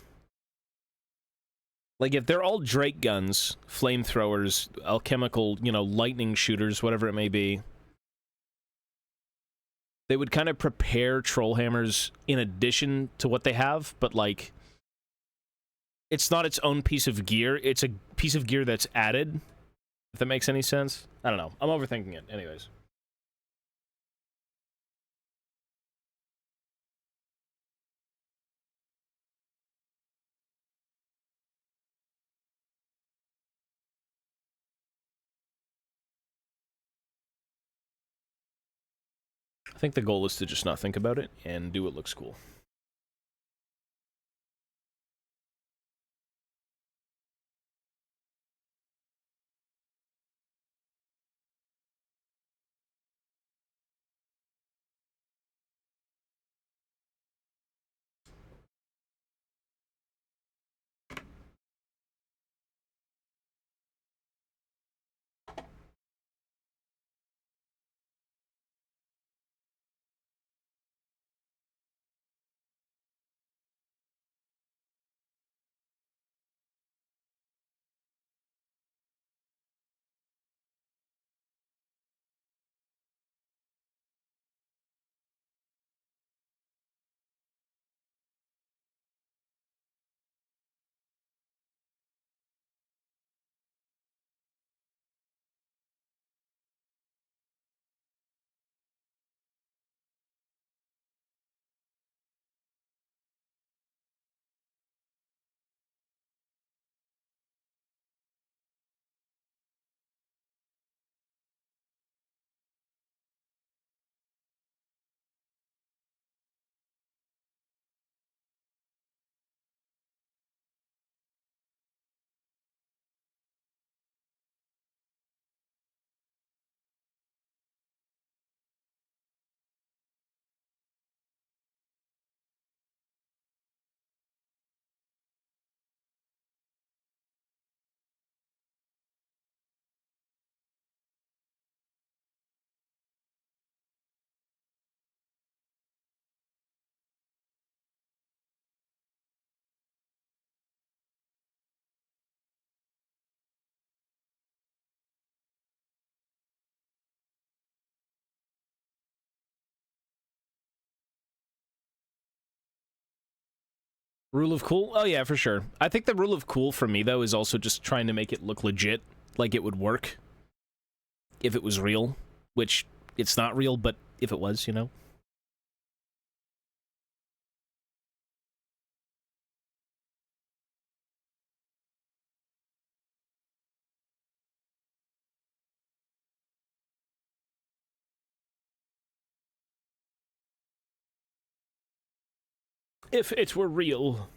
like if they're all Drake guns, flamethrowers, alchemical, you know, lightning shooters, whatever it may be. They would kind of prepare troll hammers in addition to what they have, but like it's not its own piece of gear. It's a piece of gear that's added. If that makes any sense. I don't know. I'm overthinking it. Anyways. I think the goal is to just not think about it and do what looks cool. Rule of cool? Oh yeah, for sure. I think the rule of cool for me, though, is also just trying to make it look legit. Like it would work. If it was real. Which, it's not real, but if it was, you know? If it were real.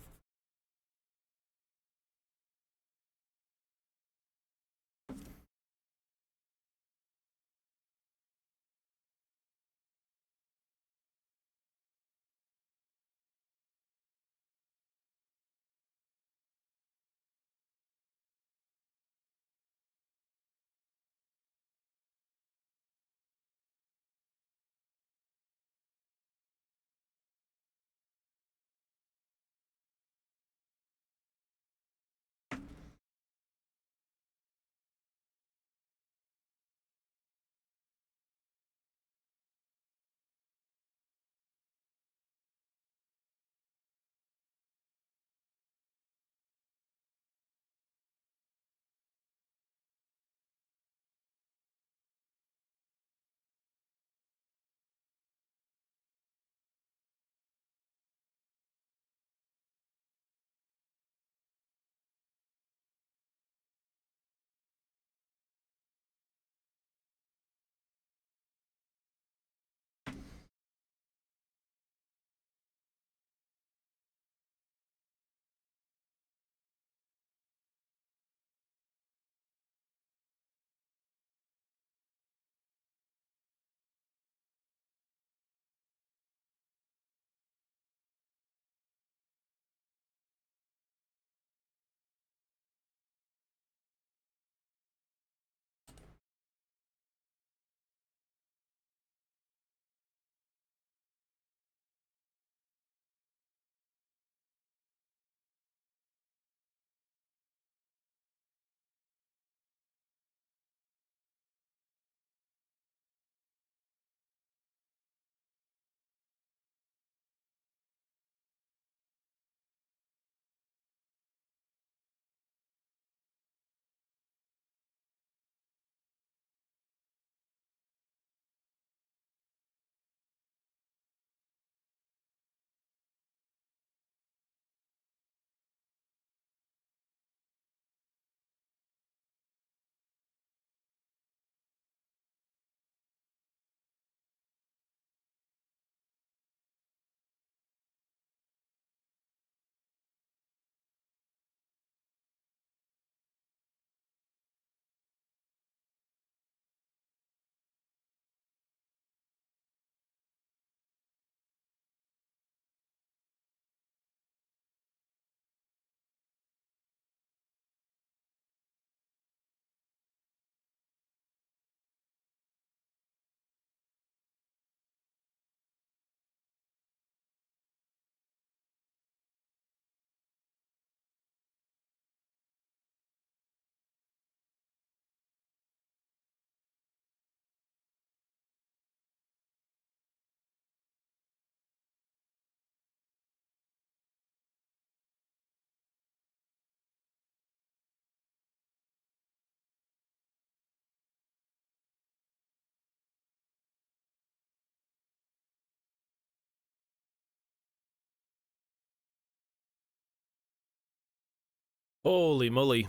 Holy moly.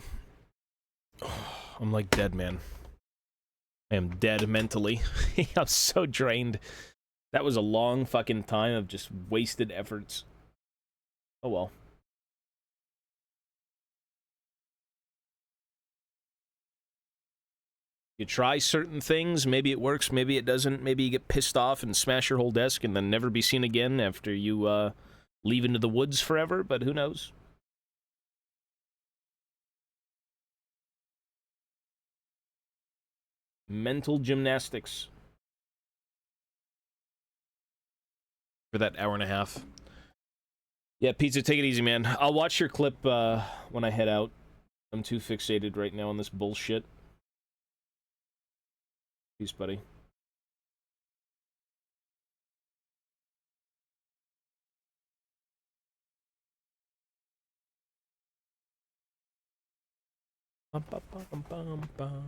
I'm like dead, man. I am dead mentally. I'm so drained. That was a long fucking time of just wasted efforts. Oh well. You try certain things, maybe it works, maybe it doesn't, maybe you get pissed off and smash your whole desk and then never be seen again after you leave into the woods forever, but who knows? Mental gymnastics. For that hour and a half. Yeah, Pizza, take it easy, man. I'll watch your clip when I head out. I'm too fixated right now on this bullshit. Peace, buddy. Bum, bum, bum, bum, bum.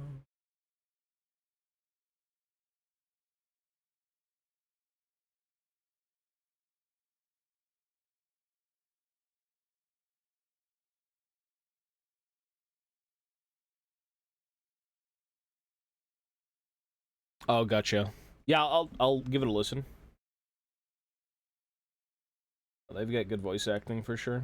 Oh, gotcha. Yeah, I'll give it a listen. They've got good voice acting for sure.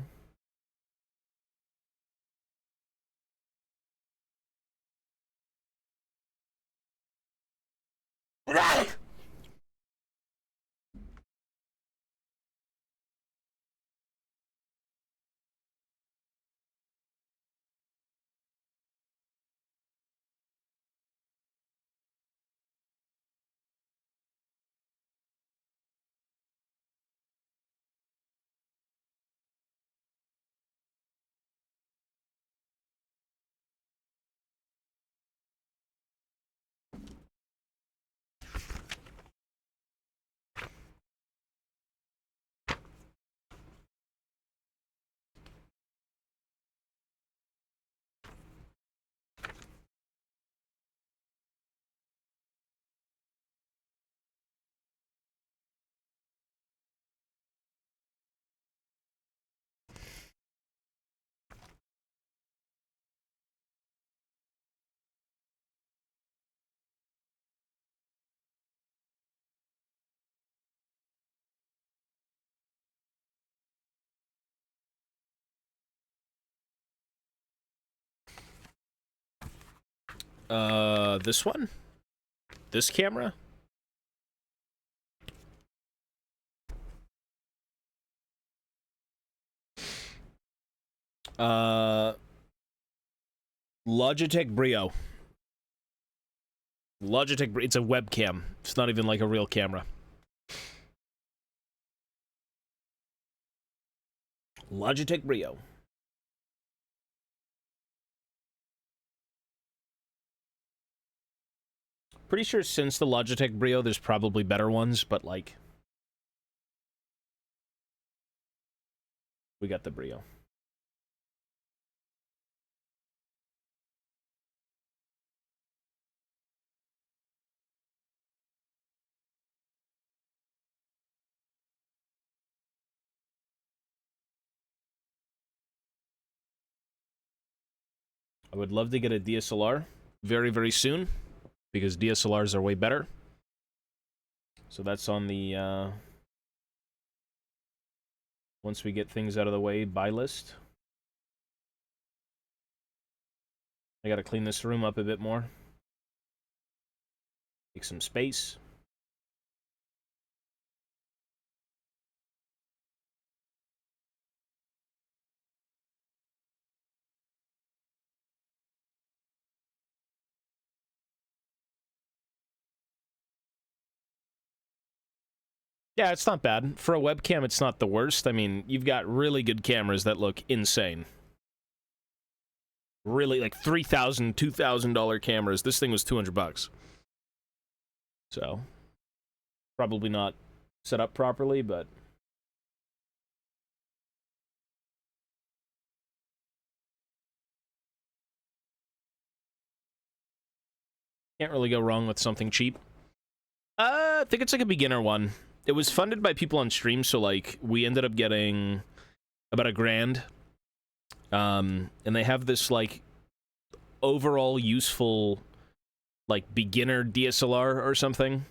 This one? This camera? Logitech Brio. It's a webcam. It's not even like a real camera. Logitech Brio. Pretty sure since the Logitech Brio, there's probably better ones, but like... we got the Brio. I would love to get a DSLR very, very soon, because DSLRs are way better. So that's on the, once we get things out of the way, buy list. I gotta clean this room up a bit more. Take some space. Yeah, it's not bad. For a webcam, it's not the worst. I mean, you've got really good cameras that look insane. Really, like $3,000, $2,000 cameras. This thing was 200 bucks. So, probably not set up properly, but... can't really go wrong with something cheap. I think it's like a beginner one. It was funded by people on stream, so like we ended up getting about $1,000 And they have this, like, overall useful, like, beginner DSLR or something.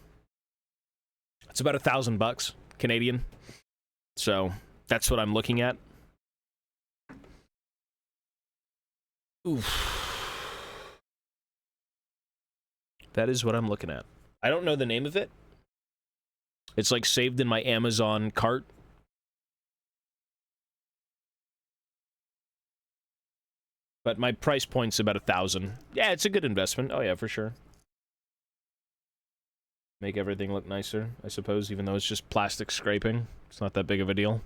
It's about $1,000 Canadian. So, that's what I'm looking at. Oof. That is what I'm looking at. I don't know the name of it. It's, like, saved in my Amazon cart. But my price point's about $1,000. Yeah, it's a good investment. Oh, yeah, for sure. Make everything look nicer, I suppose, even though it's just plastic scraping. It's not that big of a deal.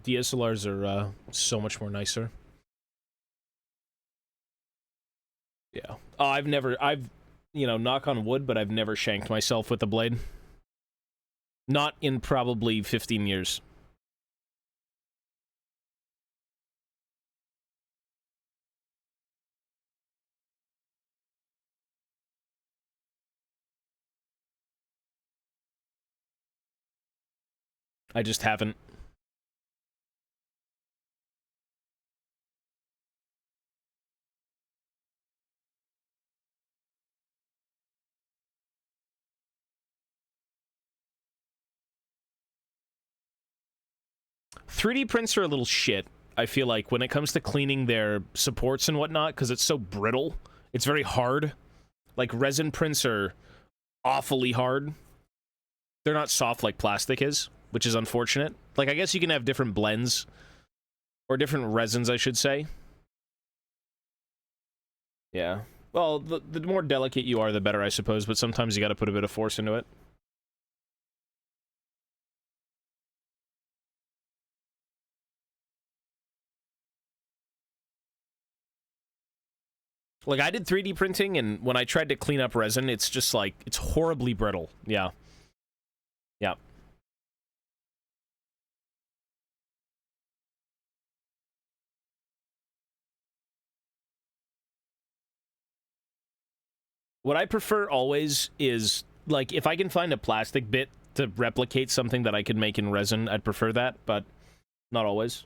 DSLRs are so much more nicer. Yeah. Oh, I've, you know, knock on wood, but I've never shanked myself with a blade. Not in probably 15 years. I just haven't. .3D prints are a little shit, I feel like, when it comes to cleaning their supports and whatnot, because it's so brittle. It's very hard. Like, resin prints are awfully hard. They're not soft like plastic is, which is unfortunate. Like, I guess you can have different blends, or different resins, I should say. Yeah. Well, the more delicate you are, the better, I suppose, but sometimes you gotta put a bit of force into it. Like, I did 3D printing, and when I tried to clean up resin, it's just, like, it's horribly brittle. Yeah. Yeah. What I prefer always is, like, if I can find a plastic bit to replicate something that I could make in resin, I'd prefer that, but not always.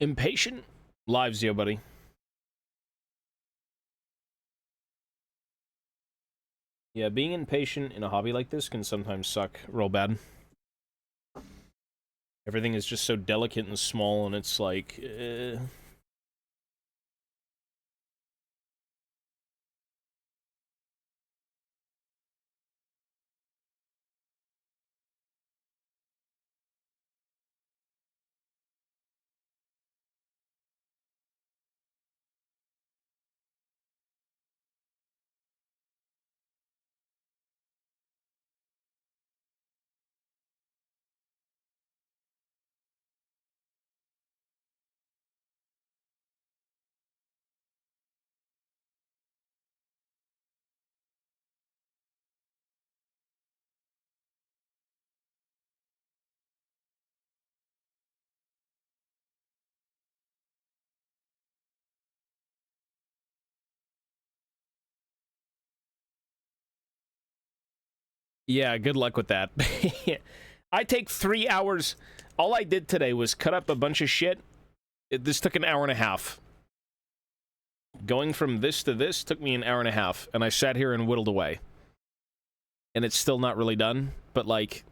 Impatient? Lives, yo, buddy. Yeah, being impatient in a hobby like this can sometimes suck real bad. Everything is just so delicate and small, and it's like... Yeah, good luck with that. I take 3 hours. All I did today was cut up a bunch of shit. This took an hour and a half. Going from this to this took me an hour and a half, and I sat here and whittled away. And it's still not really done, but, like,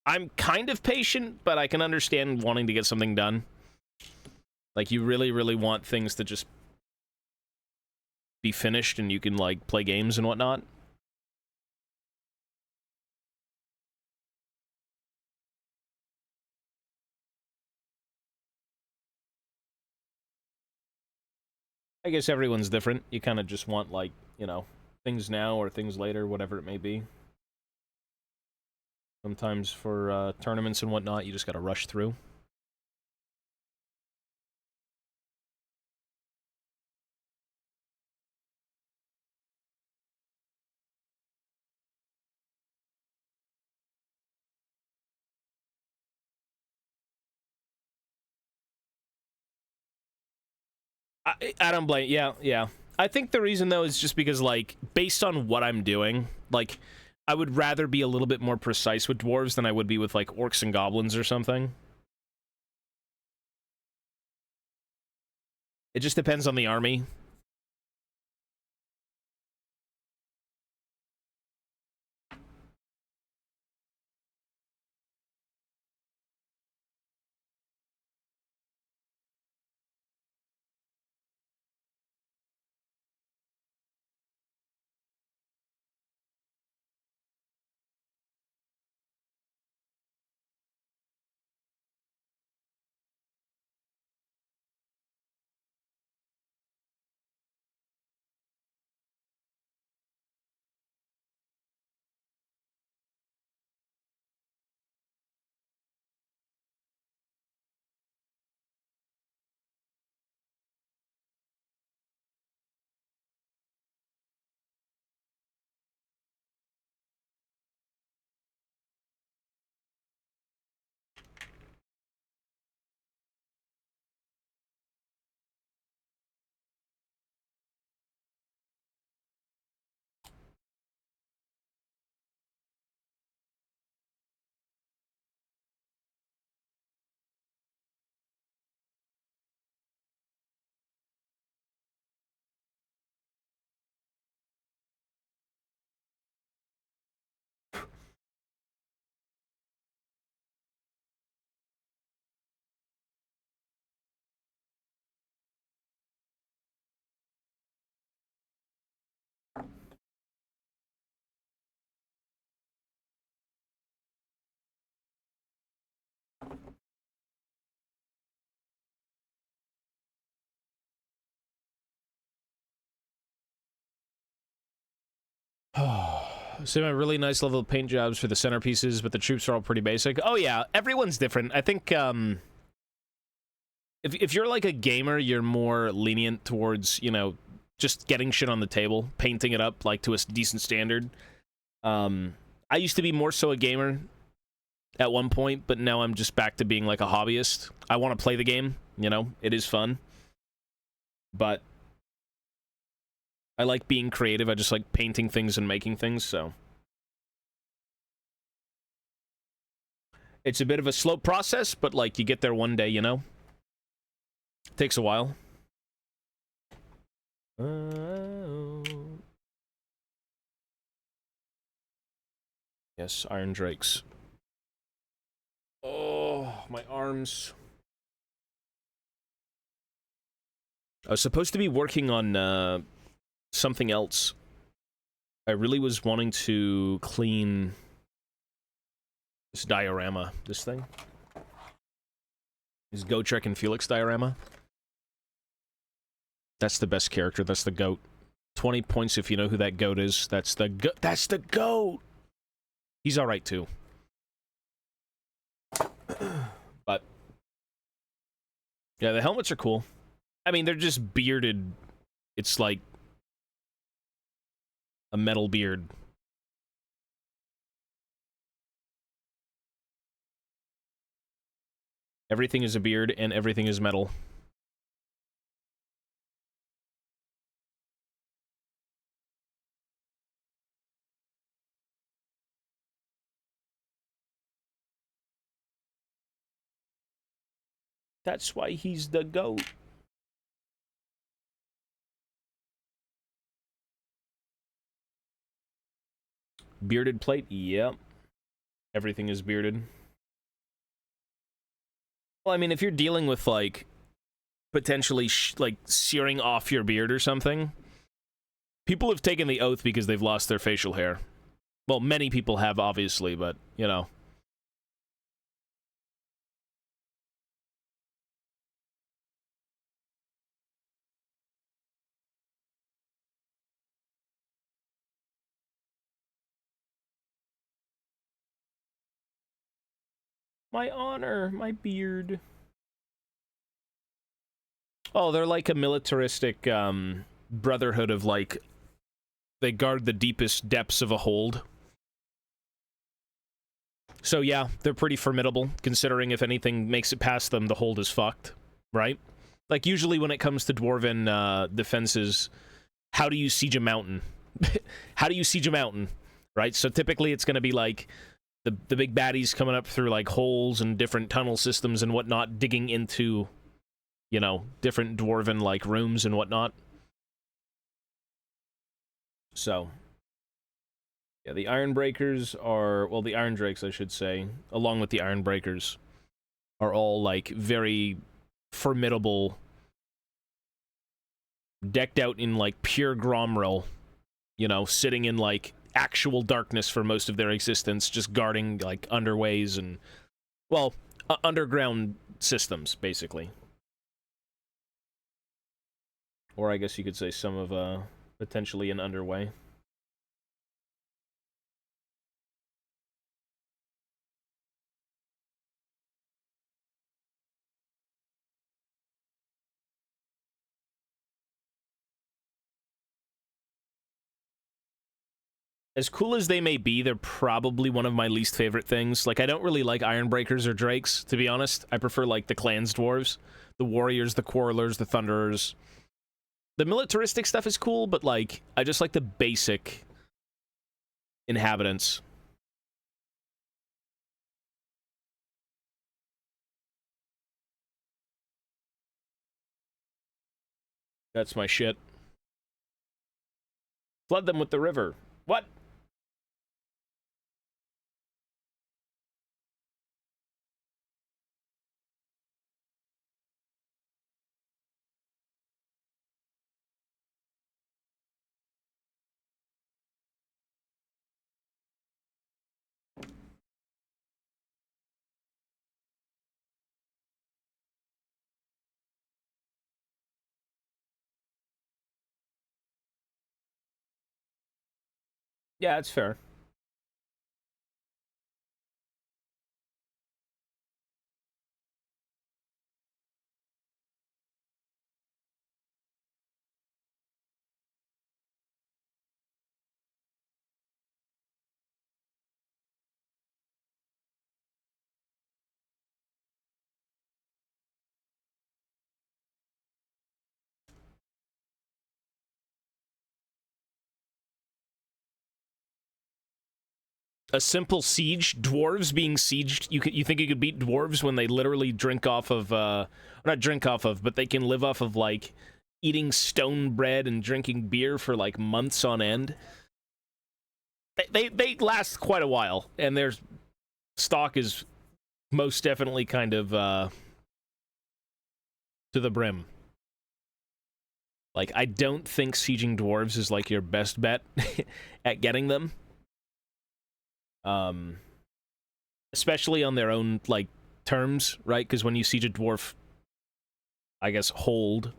I'm kind of patient, but I can understand wanting to get something done. Like, you really, really want things to just be finished and you can, like, play games and whatnot. I guess everyone's different. You kind of just want, like, you know, things now or things later, whatever it may be. Sometimes for tournaments and whatnot, you just gotta rush through. I don't blame. Yeah. I think the reason though is just because, like, based on what I'm doing, like, I would rather be a little bit more precise with dwarves than I would be with, like, orcs and goblins or something. It just depends on the army. Some really nice level of paint jobs for the centerpieces, but the troops are all pretty basic. Oh yeah, everyone's different. I think if you're like a gamer, you're more lenient towards, you know, just getting shit on the table, painting it up like to a decent standard. I used to be more so a gamer at one point, but now I'm just back to being like a hobbyist. I want to play the game, you know, it is fun. But I like being creative. I just like painting things and making things, so. It's a bit of a slow process, but, like, you get there one day, you know? It takes a while. Yes, Iron Drakes. Oh, my arms. I was supposed to be working on, something else. I really was wanting to clean this diorama, this thing. This Gotrek and Felix diorama. That's the best character, that's the goat. 20 points if you know who that goat is. That's the goat! He's alright too. But yeah, the helmets are cool. I mean, they're just bearded. It's like a metal beard. Everything is a beard and everything is metal. That's why he's the GOAT. Bearded plate? Yep. Everything is bearded. Well, I mean, if you're dealing with, like, potentially, like, searing off your beard or something, people have taken the oath because they've lost their facial hair. Well, many people have, obviously, but, you know. My honor, my beard. Oh, they're like a militaristic, brotherhood of, like, they guard the deepest depths of a hold. So yeah, they're pretty formidable, considering if anything makes it past them, the hold is fucked, right? Like, usually when it comes to Dwarven, defenses, how do you siege a mountain? How do you siege a mountain, right? So typically it's gonna be, like, the big baddies coming up through, like, holes and different tunnel systems and whatnot, digging into, you know, different Dwarven, like, rooms and whatnot. So, yeah, the Ironbreakers are, well, the Iron Drakes, I should say, along with the Ironbreakers, are all, like, very formidable, decked out in, like, pure Gromrel, you know, sitting in, like, actual darkness for most of their existence, just guarding, like, underways and, well, underground systems, basically. Or I guess you could say some of, potentially an underway. As cool as they may be, they're probably one of my least favorite things. Like, I don't really like Ironbreakers or Drakes, to be honest. I prefer, like, the Clans Dwarves. The Warriors, the Quarrelers, the Thunderers. The militaristic stuff is cool, but, like, I just like the basic inhabitants. That's my shit. Flood them with the river. What? Yeah, that's fair. A simple siege, dwarves being sieged. You think you could beat dwarves when they literally drink off of, not drink off of, but they can live off of, like, eating stone bread and drinking beer for, like, months on end? They last quite a while, and their stock is most definitely kind of, to the brim. Like, I don't think sieging dwarves is, like, your best bet at getting them. Especially on their own, like, terms, right? Because when you siege a dwarf, I guess, hold,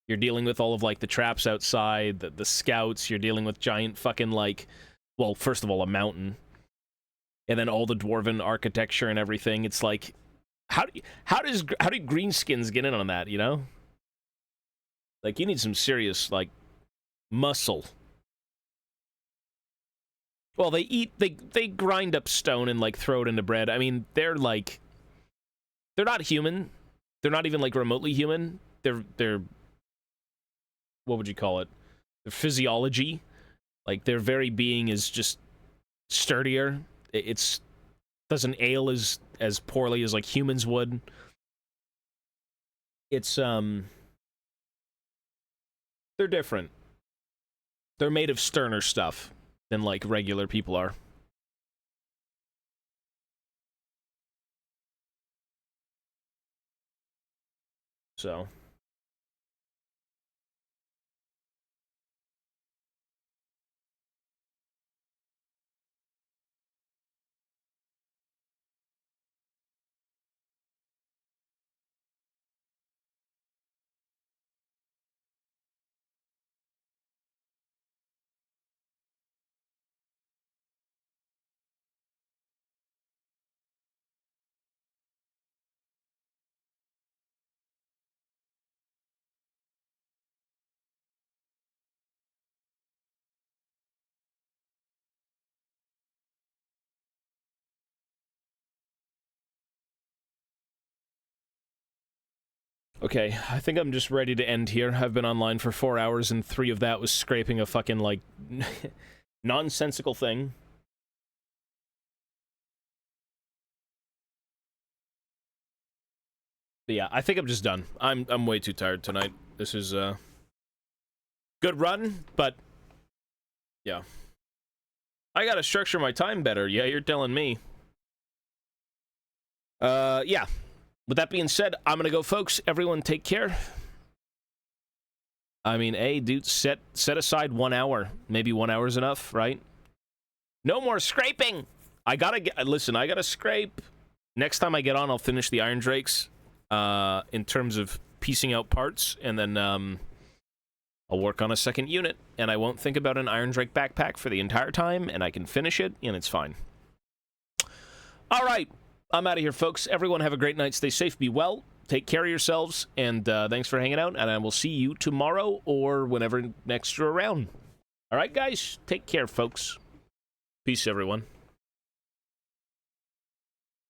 you're dealing with all of, like, the traps outside, the scouts, you're dealing with giant fucking, like, well, first of all, a mountain, and then all the dwarven architecture and everything. It's like, how do greenskins get in on that, you know? Like, you need some serious, like, muscle. Well, they grind up stone and, like, throw it into bread. I mean, they're, like, they're not human. They're not even, like, remotely human. They're, what would you call it? Their physiology, like, their very being is just sturdier. It's doesn't ail as poorly as, like, humans would. It's, they're different. They're made of sterner stuff than, like, regular people are. So... Okay, I think I'm just ready to end here. I've been online for 4 hours, and 3 of that was scraping a fucking, like, nonsensical thing. But yeah, I think I'm just done. I'm way too tired tonight. This is good run, but yeah. I gotta structure my time better. Yeah, you're telling me. Yeah. With that being said, I'm gonna go, folks. Everyone take care. I mean, hey, dude, set aside 1 hour. Maybe 1 hour is enough, right? No more scraping! I gotta scrape. Next time I get on, I'll finish the Iron Drakes, in terms of piecing out parts, and then, I'll work on a second unit, and I won't think about an Iron Drake backpack for the entire time, and I can finish it, and it's fine. Alright, I'm out of here, folks. Everyone have a great night. Stay safe, be well, take care of yourselves, and thanks for hanging out, and I will see you tomorrow or whenever next you're around. Alright, guys? Take care, folks. Peace, everyone.